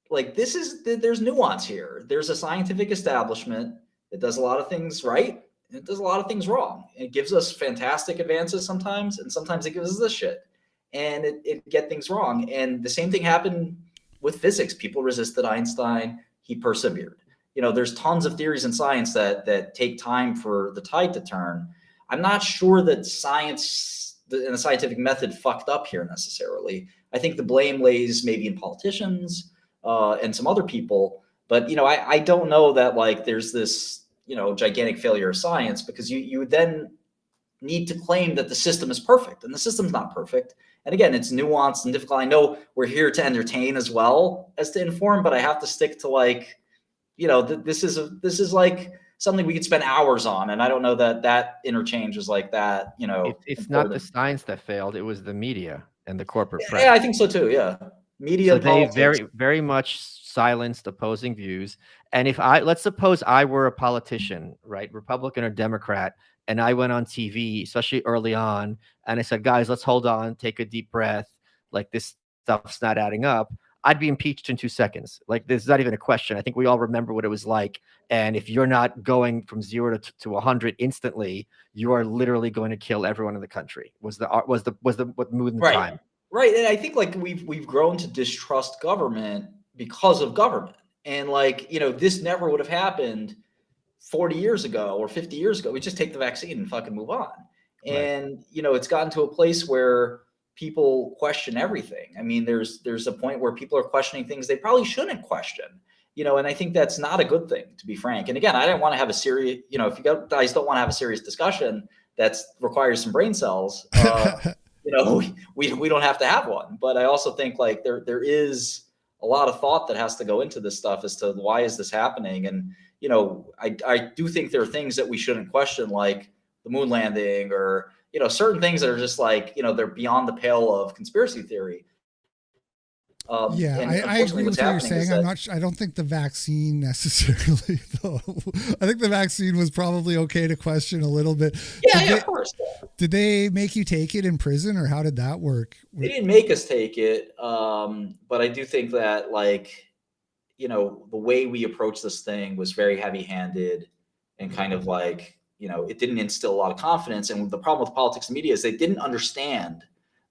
Speaker 11: like there's nuance here. There's a scientific establishment that does a lot of things right, and it does a lot of things wrong. It gives us fantastic advances sometimes, and sometimes it gives us this shit. And it get things wrong. And the same thing happened with physics. People resisted Einstein. He persevered. There's tons of theories in science that take time for the tide to turn. I'm not sure that science and the scientific method fucked up here necessarily. I think the blame lays maybe in politicians and some other people. But, I don't know that like there's this, gigantic failure of science, because you would then need to claim that the system is perfect, and the system's not perfect. And again, it's nuanced and difficult. I know we're here to entertain as well as to inform, but I have to stick to like, this is like something we could spend hours on. And I don't know that interchange is like that,
Speaker 2: It's not the science that failed. It was the media and the corporate press.
Speaker 11: Yeah, I think so too. Yeah. Media.
Speaker 2: So
Speaker 11: and
Speaker 2: they
Speaker 11: politics.
Speaker 2: very, very much silenced opposing views. And let's suppose I were a politician, right? Republican or Democrat, and I went on TV, especially early on, and I said, guys, let's hold on, take a deep breath. Like, this stuff's not adding up. I'd be impeached in 2 seconds. Like, there's not even a question. I think we all remember what it was like. And if you're not going from 0 to 100 instantly, you are literally going to kill everyone in the country. Was the mood in the time.
Speaker 11: Right. And I think like we've grown to distrust government because of government. And like, this never would have happened 40 years ago or 50 years ago. We just take the vaccine and fucking move on. And, it's gotten to a place where people question everything. I mean, there's a point where people are questioning things they probably shouldn't question, and I think that's not a good thing, to be frank. And again, I don't want to have a serious, if you guys don't want to have a serious discussion that requires some brain cells, we don't have to have one. But I also think like there is a lot of thought that has to go into this stuff as to why is this happening. And, I do think there are things that we shouldn't question, like the moon landing or, certain things that are just like, they're beyond the pale of conspiracy theory.
Speaker 1: I agree with what you're saying. I don't think the vaccine necessarily, though. I think the vaccine was probably okay to question a little bit.
Speaker 11: Of course.
Speaker 1: Did they make you take it in prison, or how did that work?
Speaker 11: They didn't make us take it. But I do think that like, the way we approached this thing was very heavy-handed and kind of like, it didn't instill a lot of confidence. And the problem with politics and media is they didn't understand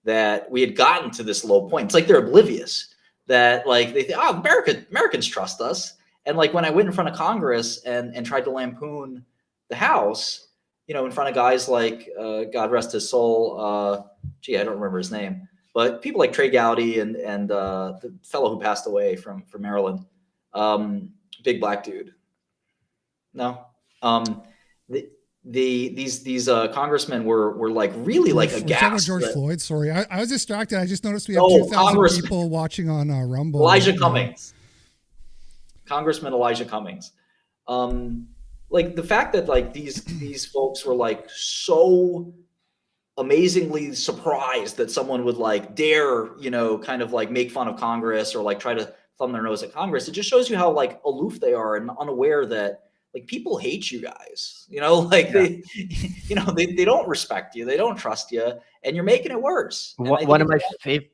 Speaker 11: that we had gotten to this low point. It's like they're oblivious that like they think, Americans trust us. And like when I went in front of Congress and tried to lampoon the House, in front of guys like, God rest his soul, I don't remember his name, but people like Trey Gowdy and the fellow who passed away from Maryland, big black dude. No. These congressmen were like really like aghast.
Speaker 1: George Floyd. Sorry, I was distracted. I just noticed we have 2,000 people watching on Rumble.
Speaker 11: Elijah Cummings, Congressman Elijah Cummings. Like the fact that like these folks were like so amazingly surprised that someone would like dare, kind of like make fun of Congress or like try to thumb their nose at Congress. It just shows you how like aloof they are and unaware that like people hate you guys, they don't respect you. They don't trust you, and you're making it worse.
Speaker 2: One of my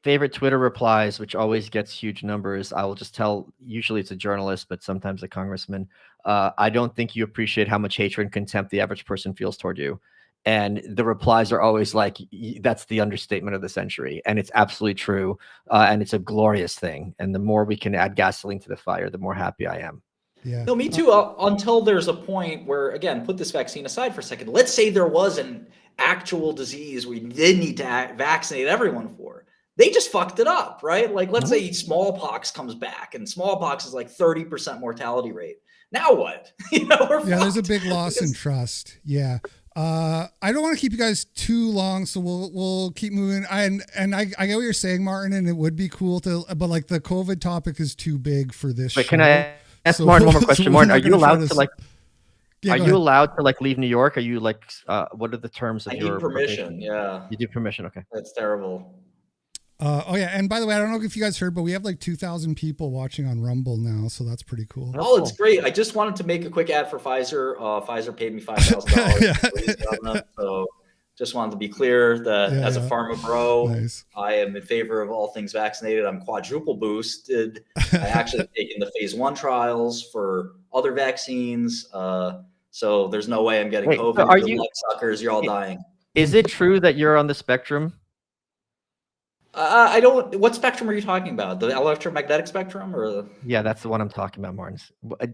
Speaker 2: favorite Twitter replies, which always gets huge numbers. I will just tell, usually it's a journalist, but sometimes a congressman. I don't think you appreciate how much hatred and contempt the average person feels toward you. And the replies are always like, that's the understatement of the century. And it's absolutely true. And it's a glorious thing. And the more we can add gasoline to the fire, the more happy I am.
Speaker 1: Yeah.
Speaker 11: No, me too. Until there's a point where, again, put this vaccine aside for a second. Let's say there was an actual disease we did need to vaccinate everyone for. They just fucked it up, right? Like, let's say smallpox comes back, and smallpox is like 30% mortality rate. Now what?
Speaker 1: There's a big loss in trust. Yeah. I don't want to keep you guys too long, so we'll keep moving. I get what you're saying, Martin, and it would be cool to, but like the COVID topic is too big for this.
Speaker 2: But can I ask Martin one more question? Martin, are you allowed to like?
Speaker 1: Yeah,
Speaker 2: are you allowed to like leave New York? Are you like? What are the terms of
Speaker 11: I
Speaker 2: your
Speaker 11: need permission.
Speaker 2: probation?
Speaker 11: Yeah.
Speaker 2: You do permission. Okay.
Speaker 11: That's terrible.
Speaker 1: Oh yeah, and by the way, I don't know if you guys heard, but we have like 2,000 people watching on Rumble now, so that's pretty cool.
Speaker 11: Oh, it's great. I just wanted to make a quick ad for Pfizer. Pfizer paid me $5,000. So just wanted to be clear that as a pharma bro, I am in favor of all things vaccinated. I'm quadruple boosted. I actually taken the phase 1 trials for other vaccines. So there's no way I'm getting COVID.
Speaker 2: So are you
Speaker 11: suckers? You're all dying.
Speaker 2: Is it true that you're on the spectrum?
Speaker 11: I don't. What spectrum are you talking about? The electromagnetic spectrum, or the?
Speaker 2: Yeah, that's the one I'm talking about, Martin.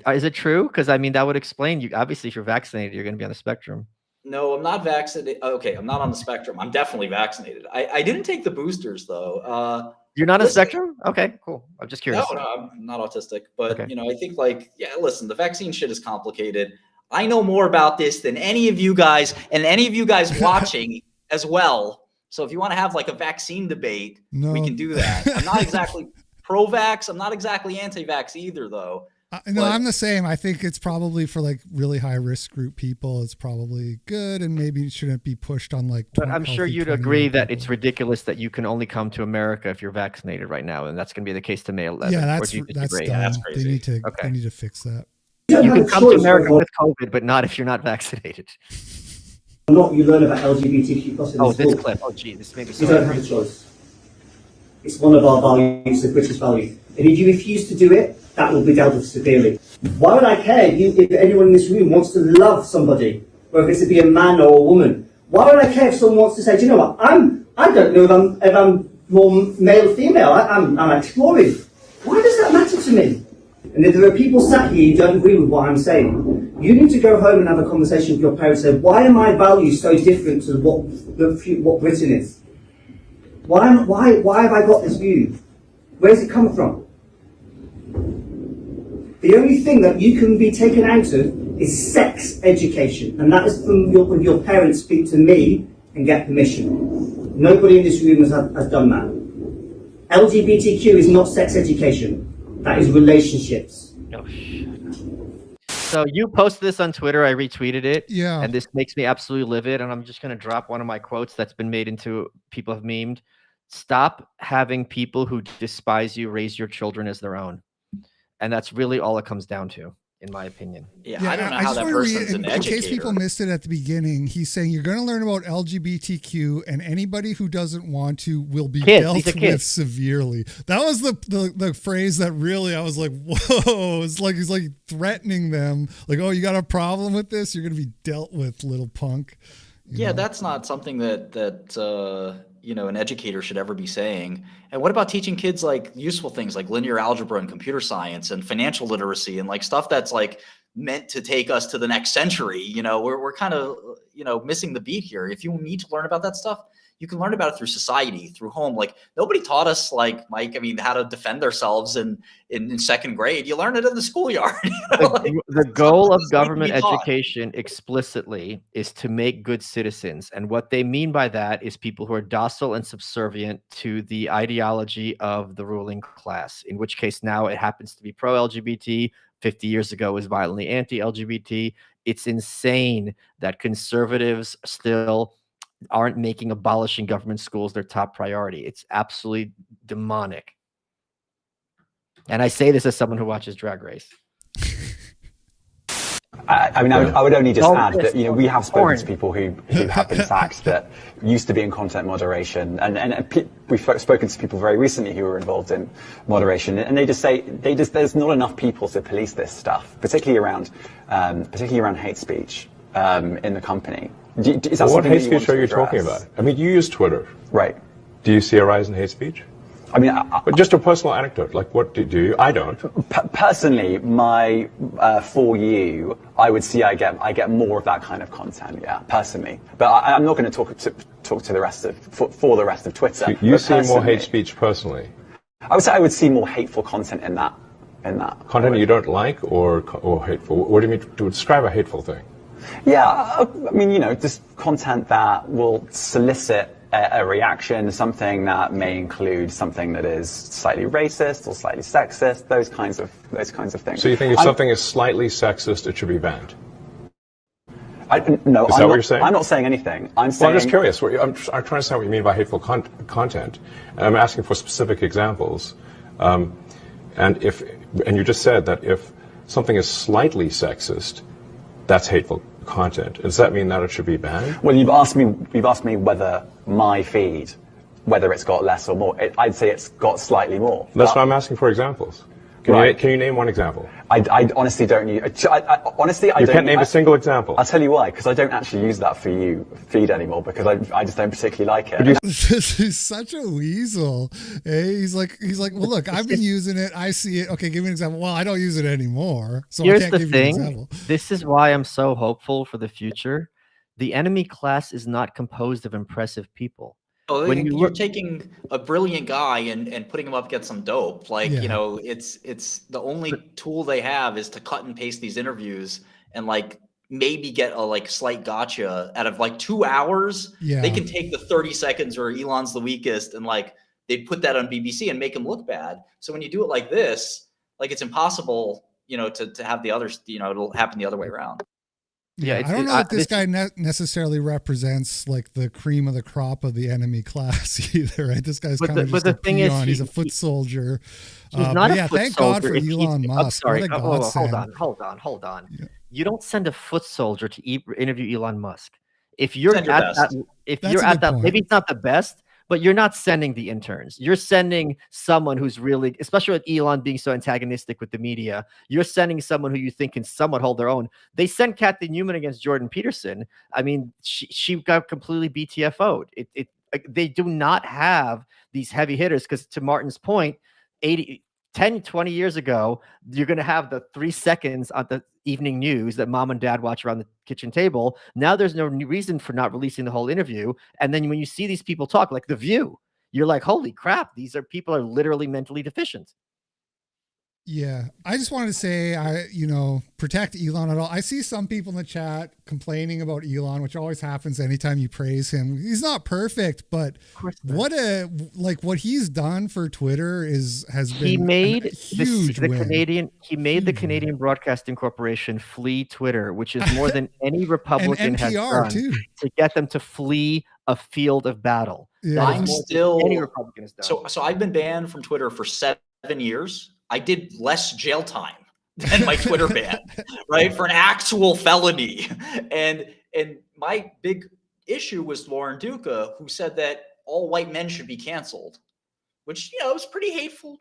Speaker 2: Is it true? Because I mean, that would explain you. Obviously, if you're vaccinated, you're going to be on the spectrum.
Speaker 11: No, I'm not vaccinated. Okay, I'm not on the spectrum. I'm definitely vaccinated. I didn't take the boosters though.
Speaker 2: You're not on the spectrum? Okay, cool. I'm just curious.
Speaker 11: No, I'm not autistic. But you know, I think like, listen, the vaccine shit is complicated. I know more about this than any of you guys, and any of you guys watching as well. So if you want to have like a vaccine debate, we can do that. I'm not exactly pro-vax. I'm not exactly anti-vax either, though.
Speaker 1: No, I'm the same. I think it's probably for like really high risk group people. It's probably good, and maybe it shouldn't be pushed on like.
Speaker 2: But I'm sure you'd agree that it's ridiculous that you can only come to America if you're vaccinated right now, and that's going to be the case to May 11th.
Speaker 1: Yeah, that's dumb.
Speaker 11: That's crazy.
Speaker 1: They need to fix that.
Speaker 2: You can come to America with COVID, but not if you're not vaccinated.
Speaker 17: Not you learn about LGBTQ plus in
Speaker 2: this
Speaker 17: school.
Speaker 2: clip. Oh, gee, this may be so.
Speaker 17: You don't have a choice. It's one of our values, the British value. And if you refuse to do it, that will be dealt with severely. Why would I care if anyone in this room wants to love somebody, whether it's to be a man or a woman? Why would I care if someone wants to say, do you know what? I don't know if I'm more male or female. I'm exploring. Why does that matter to me? And if there are people sat here who don't agree with what I'm saying, you need to go home and have a conversation with your parents and say, why are my values so different to what Britain is? Why have I got this view? Where's it come from? The only thing that you can be taken out of is sex education. And that is from when your parents speak to me and get permission. Nobody in this room has done that. LGBTQ is not sex education. That is relationships.
Speaker 2: Oh, shut up. So you posted this on Twitter. I retweeted it.
Speaker 1: Yeah.
Speaker 2: And this makes me absolutely livid. And I'm just going to drop one of my quotes that's been made into people have memed. Stop having people who despise you raise your children as their own. And that's really all it comes down to, in my opinion.
Speaker 11: Yeah, I don't know how that person's an educator.
Speaker 1: In case people missed it at the beginning, he's saying you're going to learn about LGBTQ, and anybody who doesn't want to will be dealt with severely. That was the phrase that really I was like, whoa! It's like he's like threatening them, like, oh, you got a problem with this? You're going to be dealt with, little punk.
Speaker 11: You know? That's not something that an educator should ever be saying. And what about teaching kids like useful things like linear algebra and computer science and financial literacy and like stuff that's like meant to take us to the next century? We're kind of, missing the beat here. If you need to learn about that stuff, you can learn about it through society, through home. Like nobody taught us, like Mike, how to defend ourselves in second grade. You learn it in the schoolyard.
Speaker 2: The goal of government education explicitly is to make good citizens. And what they mean by that is people who are docile and subservient to the ideology of the ruling class, in which case now it happens to be pro-LGBT. 50 years ago was violently anti-LGBT. It's insane that conservatives still aren't making abolishing government schools their top priority. It's absolutely demonic. And I say this as someone who watches Drag Race.
Speaker 19: I would only just add that we have spoken to people who have been sacked that used to be in content moderation, and we've spoken to people very recently who were involved in moderation, and they just say there's not enough people to police this stuff, particularly around hate speech in the company.
Speaker 21: What hate speech are you talking about? You use Twitter,
Speaker 19: right?
Speaker 21: Do you see a rise in hate speech? But just a personal anecdote, like what do you? I don't.
Speaker 19: Personally, for you, I would see I get more of that kind of content, yeah, personally. But I'm not going to talk to the rest of for the rest of Twitter.
Speaker 21: So you see more hate speech personally?
Speaker 19: I would say I would see more hateful content in that.
Speaker 21: Content you don't like or hateful? What do you mean to describe a hateful thing?
Speaker 19: Yeah, I mean, just content that will solicit a reaction, something that may include something that is slightly racist or slightly sexist, those kinds of things.
Speaker 21: So you think if something is slightly sexist, it should be banned?
Speaker 19: No,
Speaker 21: is that what you're saying?
Speaker 19: I'm not saying anything. I'm saying.
Speaker 21: Well, I'm just curious. I'm trying to understand what you mean by hateful content, and I'm asking for specific examples. And you just said that if something is slightly sexist, that's hateful content. Does that mean that it should be banned?
Speaker 19: Well, you've asked me whether my feed, whether it's got less or more. I'd say it's got slightly more.
Speaker 21: That's why I'm asking for examples. Can you name one example?
Speaker 19: I honestly don't use. Honestly, I
Speaker 21: you
Speaker 19: don't.
Speaker 21: can't name a single example.
Speaker 19: I'll tell you why. Because I don't actually use that for you feed anymore. Because I just don't particularly like it.
Speaker 1: This is such a weasel. Hey, he's like, well, look, I've been using it. I see it. Okay, give me an example. Well, I don't use it anymore. So
Speaker 2: here's
Speaker 1: I can't
Speaker 2: the
Speaker 1: give
Speaker 2: thing.
Speaker 1: You an example.
Speaker 2: This is why I'm so hopeful for the future. The enemy class is not composed of impressive people.
Speaker 11: Oh, when you're taking a brilliant guy and putting him up against some dope, like, it's the only tool they have is to cut and paste these interviews and like maybe get a slight gotcha out of 2 hours.
Speaker 1: Yeah.
Speaker 11: They can take the 30 seconds where Elon's the weakest and they put that on BBC and make him look bad. So when you do it like this, it's impossible, to have the others, it'll happen the other way around.
Speaker 1: Yeah, I don't know if this guy necessarily represents the cream of the crop of the enemy class either, right? This guy's kind of just a peon. He's a foot soldier.
Speaker 2: He's not a foot
Speaker 1: thank
Speaker 2: soldier.
Speaker 1: God for Elon Musk.
Speaker 2: Sorry, hold on. Yeah. You don't send a foot soldier to interview Elon Musk. If you're at that, maybe it's not the best, but you're not sending the interns. You're sending someone who's really, especially with Elon being so antagonistic with the media, you're sending someone who you think can somewhat hold their own. They sent Kathy Newman against Jordan Peterson. I mean, she got completely BTFO'd. They do not have these heavy hitters because, to Martin's point, 10, 20 years ago, you're going to have the 3 seconds on the evening news that mom and dad watch around the kitchen table. Now there's no reason for not releasing the whole interview. And then when you see these people talk, like The View, you're like, holy crap, people are literally mentally deficient.
Speaker 1: Yeah, I just wanted to say, protect Elon at all. I see some people in the chat complaining about Elon, which always happens anytime you praise him. He's not perfect, but what he's done for Twitter has been huge win.
Speaker 2: He made the Canadian Broadcasting Corporation flee Twitter, which is more than any Republican has done to get them to flee a field of battle.
Speaker 1: Yeah.
Speaker 11: I'm still
Speaker 2: any Republican has done.
Speaker 11: So I've been banned from Twitter for 7 years. I did less jail time than my Twitter ban, right? For an actual felony. And my big issue was Lauren Duca, who said that all white men should be canceled, which, was pretty hateful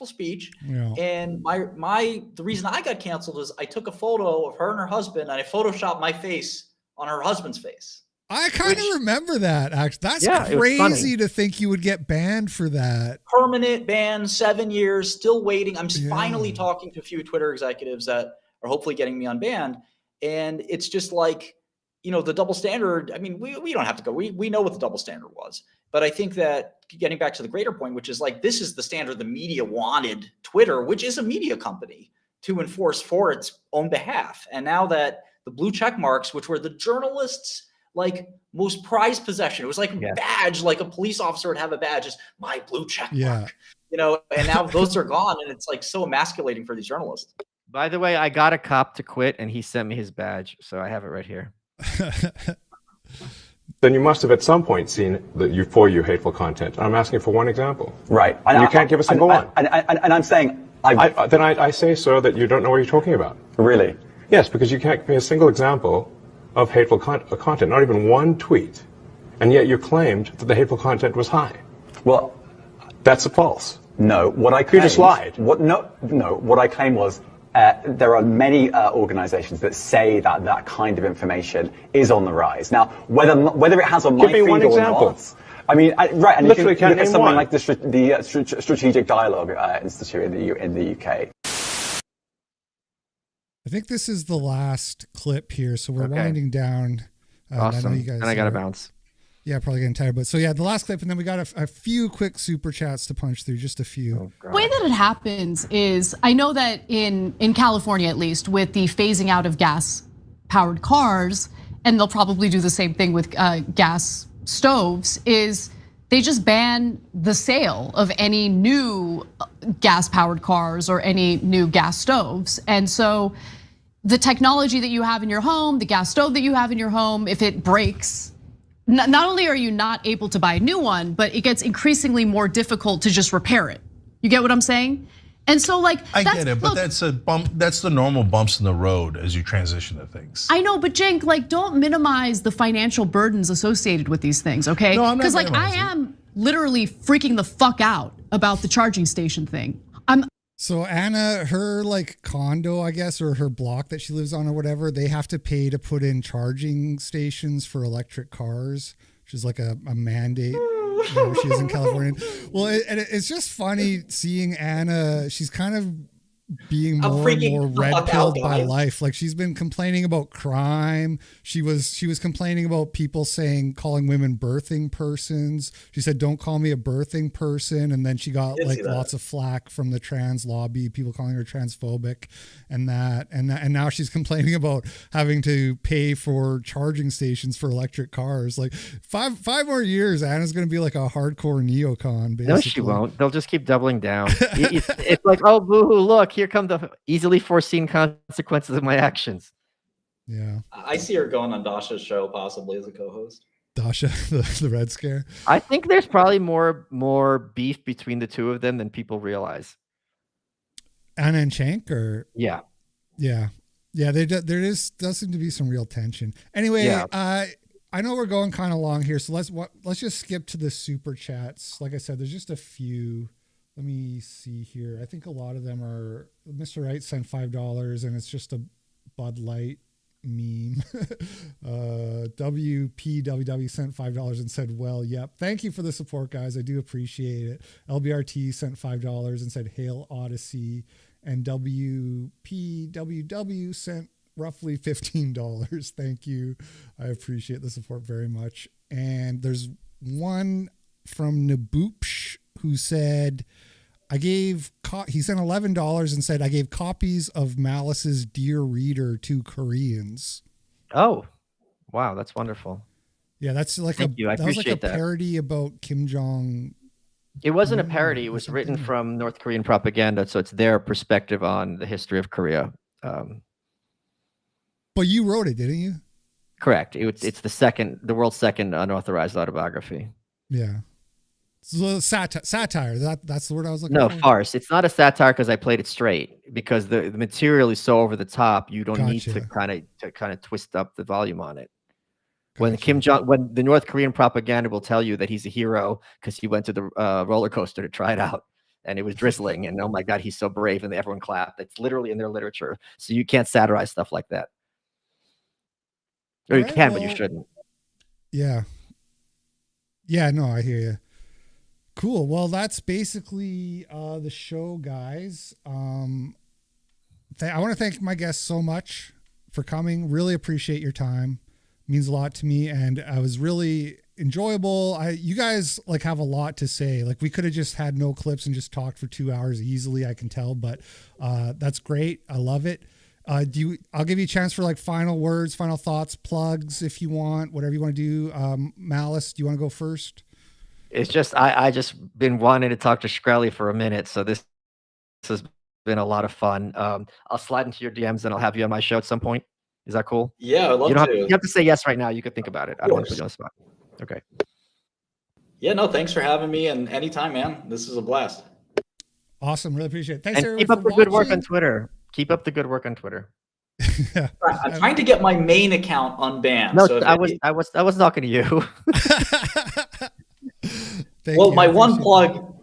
Speaker 11: speech.
Speaker 1: Yeah.
Speaker 11: And the reason I got canceled is I took a photo of her and her husband and I photoshopped my face on her husband's face.
Speaker 1: I kind of remember that, actually. That's crazy to think you would get banned for that.
Speaker 11: Permanent ban, 7 years, still waiting. I'm finally talking to a few Twitter executives that are hopefully getting me unbanned. And it's just the double standard. I mean, we don't have to go. We know what the double standard was. But I think that getting back to the greater point, which is this is the standard the media wanted Twitter, which is a media company, to enforce for its own behalf. And now that the blue check marks, which were the journalists' most prized possession. It was a badge, like a police officer would have a badge, just my blue check mark, and now those are gone. And it's so emasculating for these journalists.
Speaker 2: By the way, I got a cop to quit and he sent me his badge. So I have it right here.
Speaker 21: Then you must have at some point seen for you hateful content. I'm asking for one example.
Speaker 19: Right.
Speaker 21: And you can't give a single one.
Speaker 19: And I'm saying,
Speaker 21: I say, sir, that you don't know what you're talking about.
Speaker 19: Really?
Speaker 21: Yes, because you can't give me a single example of hateful content, not even one tweet, and yet you claimed that the hateful content was high.
Speaker 19: Well,
Speaker 21: that's false.
Speaker 19: No, what I claimed,
Speaker 21: you just lied.
Speaker 19: What I claimed was there are many organizations that say that kind of information is on the rise. Now, whether it has on my feed or not. I mean, right, and
Speaker 21: literally
Speaker 19: you can look at something
Speaker 21: one.
Speaker 19: like the Strategic Dialogue Institute in the UK.
Speaker 1: I think this is the last clip here, so we're winding down.
Speaker 2: Awesome.
Speaker 1: I know you guys
Speaker 2: and I got to bounce.
Speaker 1: Yeah, probably getting tired. But so yeah, the last clip, and then we got a few quick super chats to punch through, just a few.
Speaker 3: The way that it happens is, I know that in California, at least, with the phasing out of gas powered cars, and they'll probably do the same thing with gas stoves, is they just ban the sale of any new gas powered cars or any new gas stoves. And so the technology that you have in your home, the gas stove that you have in your home, if it breaks, not only are you not able to buy a new one, but it gets increasingly more difficult to just repair it. You get what I'm saying? And so like,
Speaker 6: I get it, but that's a bump. That's the normal bumps in the road as you transition to things.
Speaker 3: I know, but Cenk, like, don't minimize the financial burdens associated with these things, okay?
Speaker 6: No, I'm not
Speaker 3: Because like, I
Speaker 6: minimizing.
Speaker 3: am literally freaking the fuck out about the charging station thing.
Speaker 1: So Anna, her like condo, I guess, or her block that she lives on or whatever, they have to pay to put in charging stations for electric cars, which is like a mandate. Where she is in California. Well, it's just funny seeing Anna. She's kind of being more and more red-pilled by life. Like she's been complaining about crime. She was complaining about people calling women birthing persons. She said, "Don't call me a birthing person." And then she got like lots of flack from the trans lobby, people calling her transphobic, and now she's complaining about having to pay for charging stations for electric cars. Like five more years, Anna's going to be like a hardcore neocon. Basically.
Speaker 2: No, she won't. They'll just keep doubling down. It's like, oh, boo-hoo, look, here come the easily foreseen consequences of my actions.
Speaker 1: Yeah.
Speaker 11: I see her going on Dasha's show possibly as a co-host.
Speaker 1: Dasha, the Red Scare.
Speaker 2: I think there's probably more beef between the two of them than people realize.
Speaker 1: Anna and Cenk, or
Speaker 2: yeah.
Speaker 1: There does seem to be some real tension. Anyway, I know we're going kind of long here, so let's just skip to the super chats. Like I said, there's just a few. Let me see here. I think a lot of them are. Mr. Wright sent $5, and it's just a Bud Light meme. WPWW sent $5 and said, "Well, yep. Thank you for the support, guys. I do appreciate it." LBRT sent $5 and said, "Hail Odyssey." And WPWW sent roughly $15. Thank you. I appreciate the support very much. And there's one from Naboopsh who said, he sent $11 and said, "I gave copies of Malice's Dear Reader to Koreans."
Speaker 2: Oh, wow. That's wonderful.
Speaker 1: Yeah, that's like
Speaker 2: Thank you. I
Speaker 1: that was like a
Speaker 2: appreciate that.
Speaker 1: parody about Kim Jong.
Speaker 2: It wasn't a parody. It was written from North Korean propaganda, so it's their perspective on the history of Korea.
Speaker 1: But you wrote it, didn't you?
Speaker 2: Correct. It's the world's second unauthorized autobiography.
Speaker 1: Yeah. So satire. That's the word I was looking
Speaker 2: No,
Speaker 1: for.
Speaker 2: farce. It's not a satire because I played it straight. Because the material is so over the top, you don't need to kind of twist up the volume on it. When when the North Korean propaganda will tell you that he's a hero because he went to the roller coaster to try it out, and it was drizzling, and oh my God, he's so brave, and everyone clapped. It's literally in their literature, so you can't satirize stuff like that. Or you can, but you shouldn't.
Speaker 1: Yeah. Yeah, no, I hear you. Cool. Well, that's basically the show, guys. I want to thank my guests so much for coming. Really appreciate your time. Means a lot to me, and I was really enjoyable. You guys like have a lot to say. Like we could have just had no clips and just talked for 2 hours easily, I can tell, but that's great. I love it. I'll give you a chance for like final words, final thoughts, plugs if you want, whatever you want to do. Malice, do you want to go first?
Speaker 2: It's just I just been wanting to talk to Shkreli for a minute, so this has been a lot of fun. I'll slide into your DMs and I'll have you on my show at some point. Is that cool?
Speaker 11: Yeah, I'd love to.
Speaker 2: You have to say yes right now. You could think about it. I don't want to put you on the spot. Okay.
Speaker 11: Yeah, no, thanks for having me, and anytime, man. This is a blast.
Speaker 1: Awesome. Really appreciate it. Thanks,
Speaker 2: and keep up the good work on Twitter. Keep up the good work on Twitter.
Speaker 11: I'm trying to get my main account unbanned.
Speaker 2: No,
Speaker 11: so
Speaker 2: I was talking to you.
Speaker 11: Well, my one plug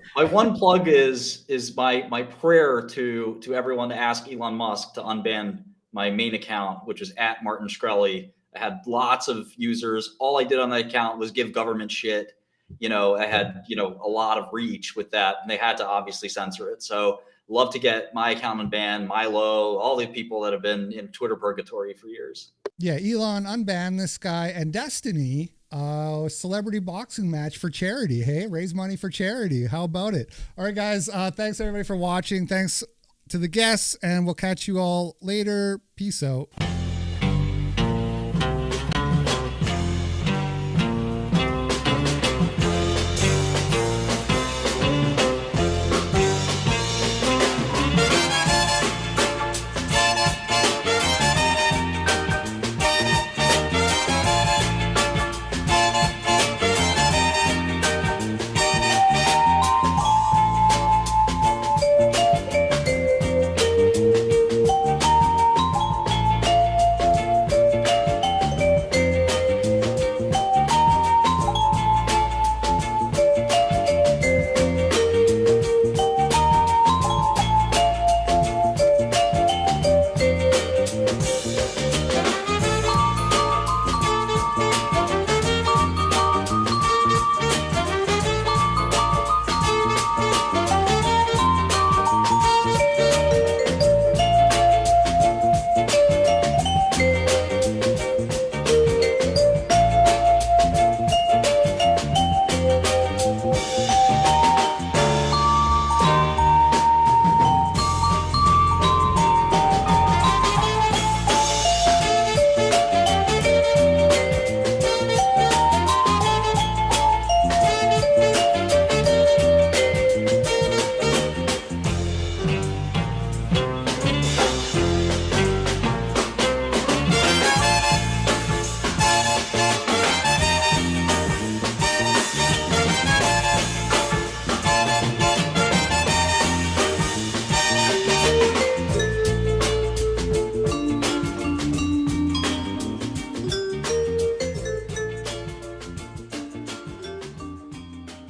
Speaker 11: is my prayer to everyone to ask Elon Musk to unban my main account, which is at Martin Shkreli. I had lots of users. All I did on that account was give government shit. I had, a lot of reach with that, and they had to obviously censor it. So love to get my account unbanned, Milo, all the people that have been in Twitter purgatory for years.
Speaker 1: Yeah, Elon, unban this guy. And Destiny, celebrity boxing match for charity. Hey, raise money for charity. How about it? All right, guys. Thanks everybody for watching. Thanks to the guests, and we'll catch you all later. Peace out.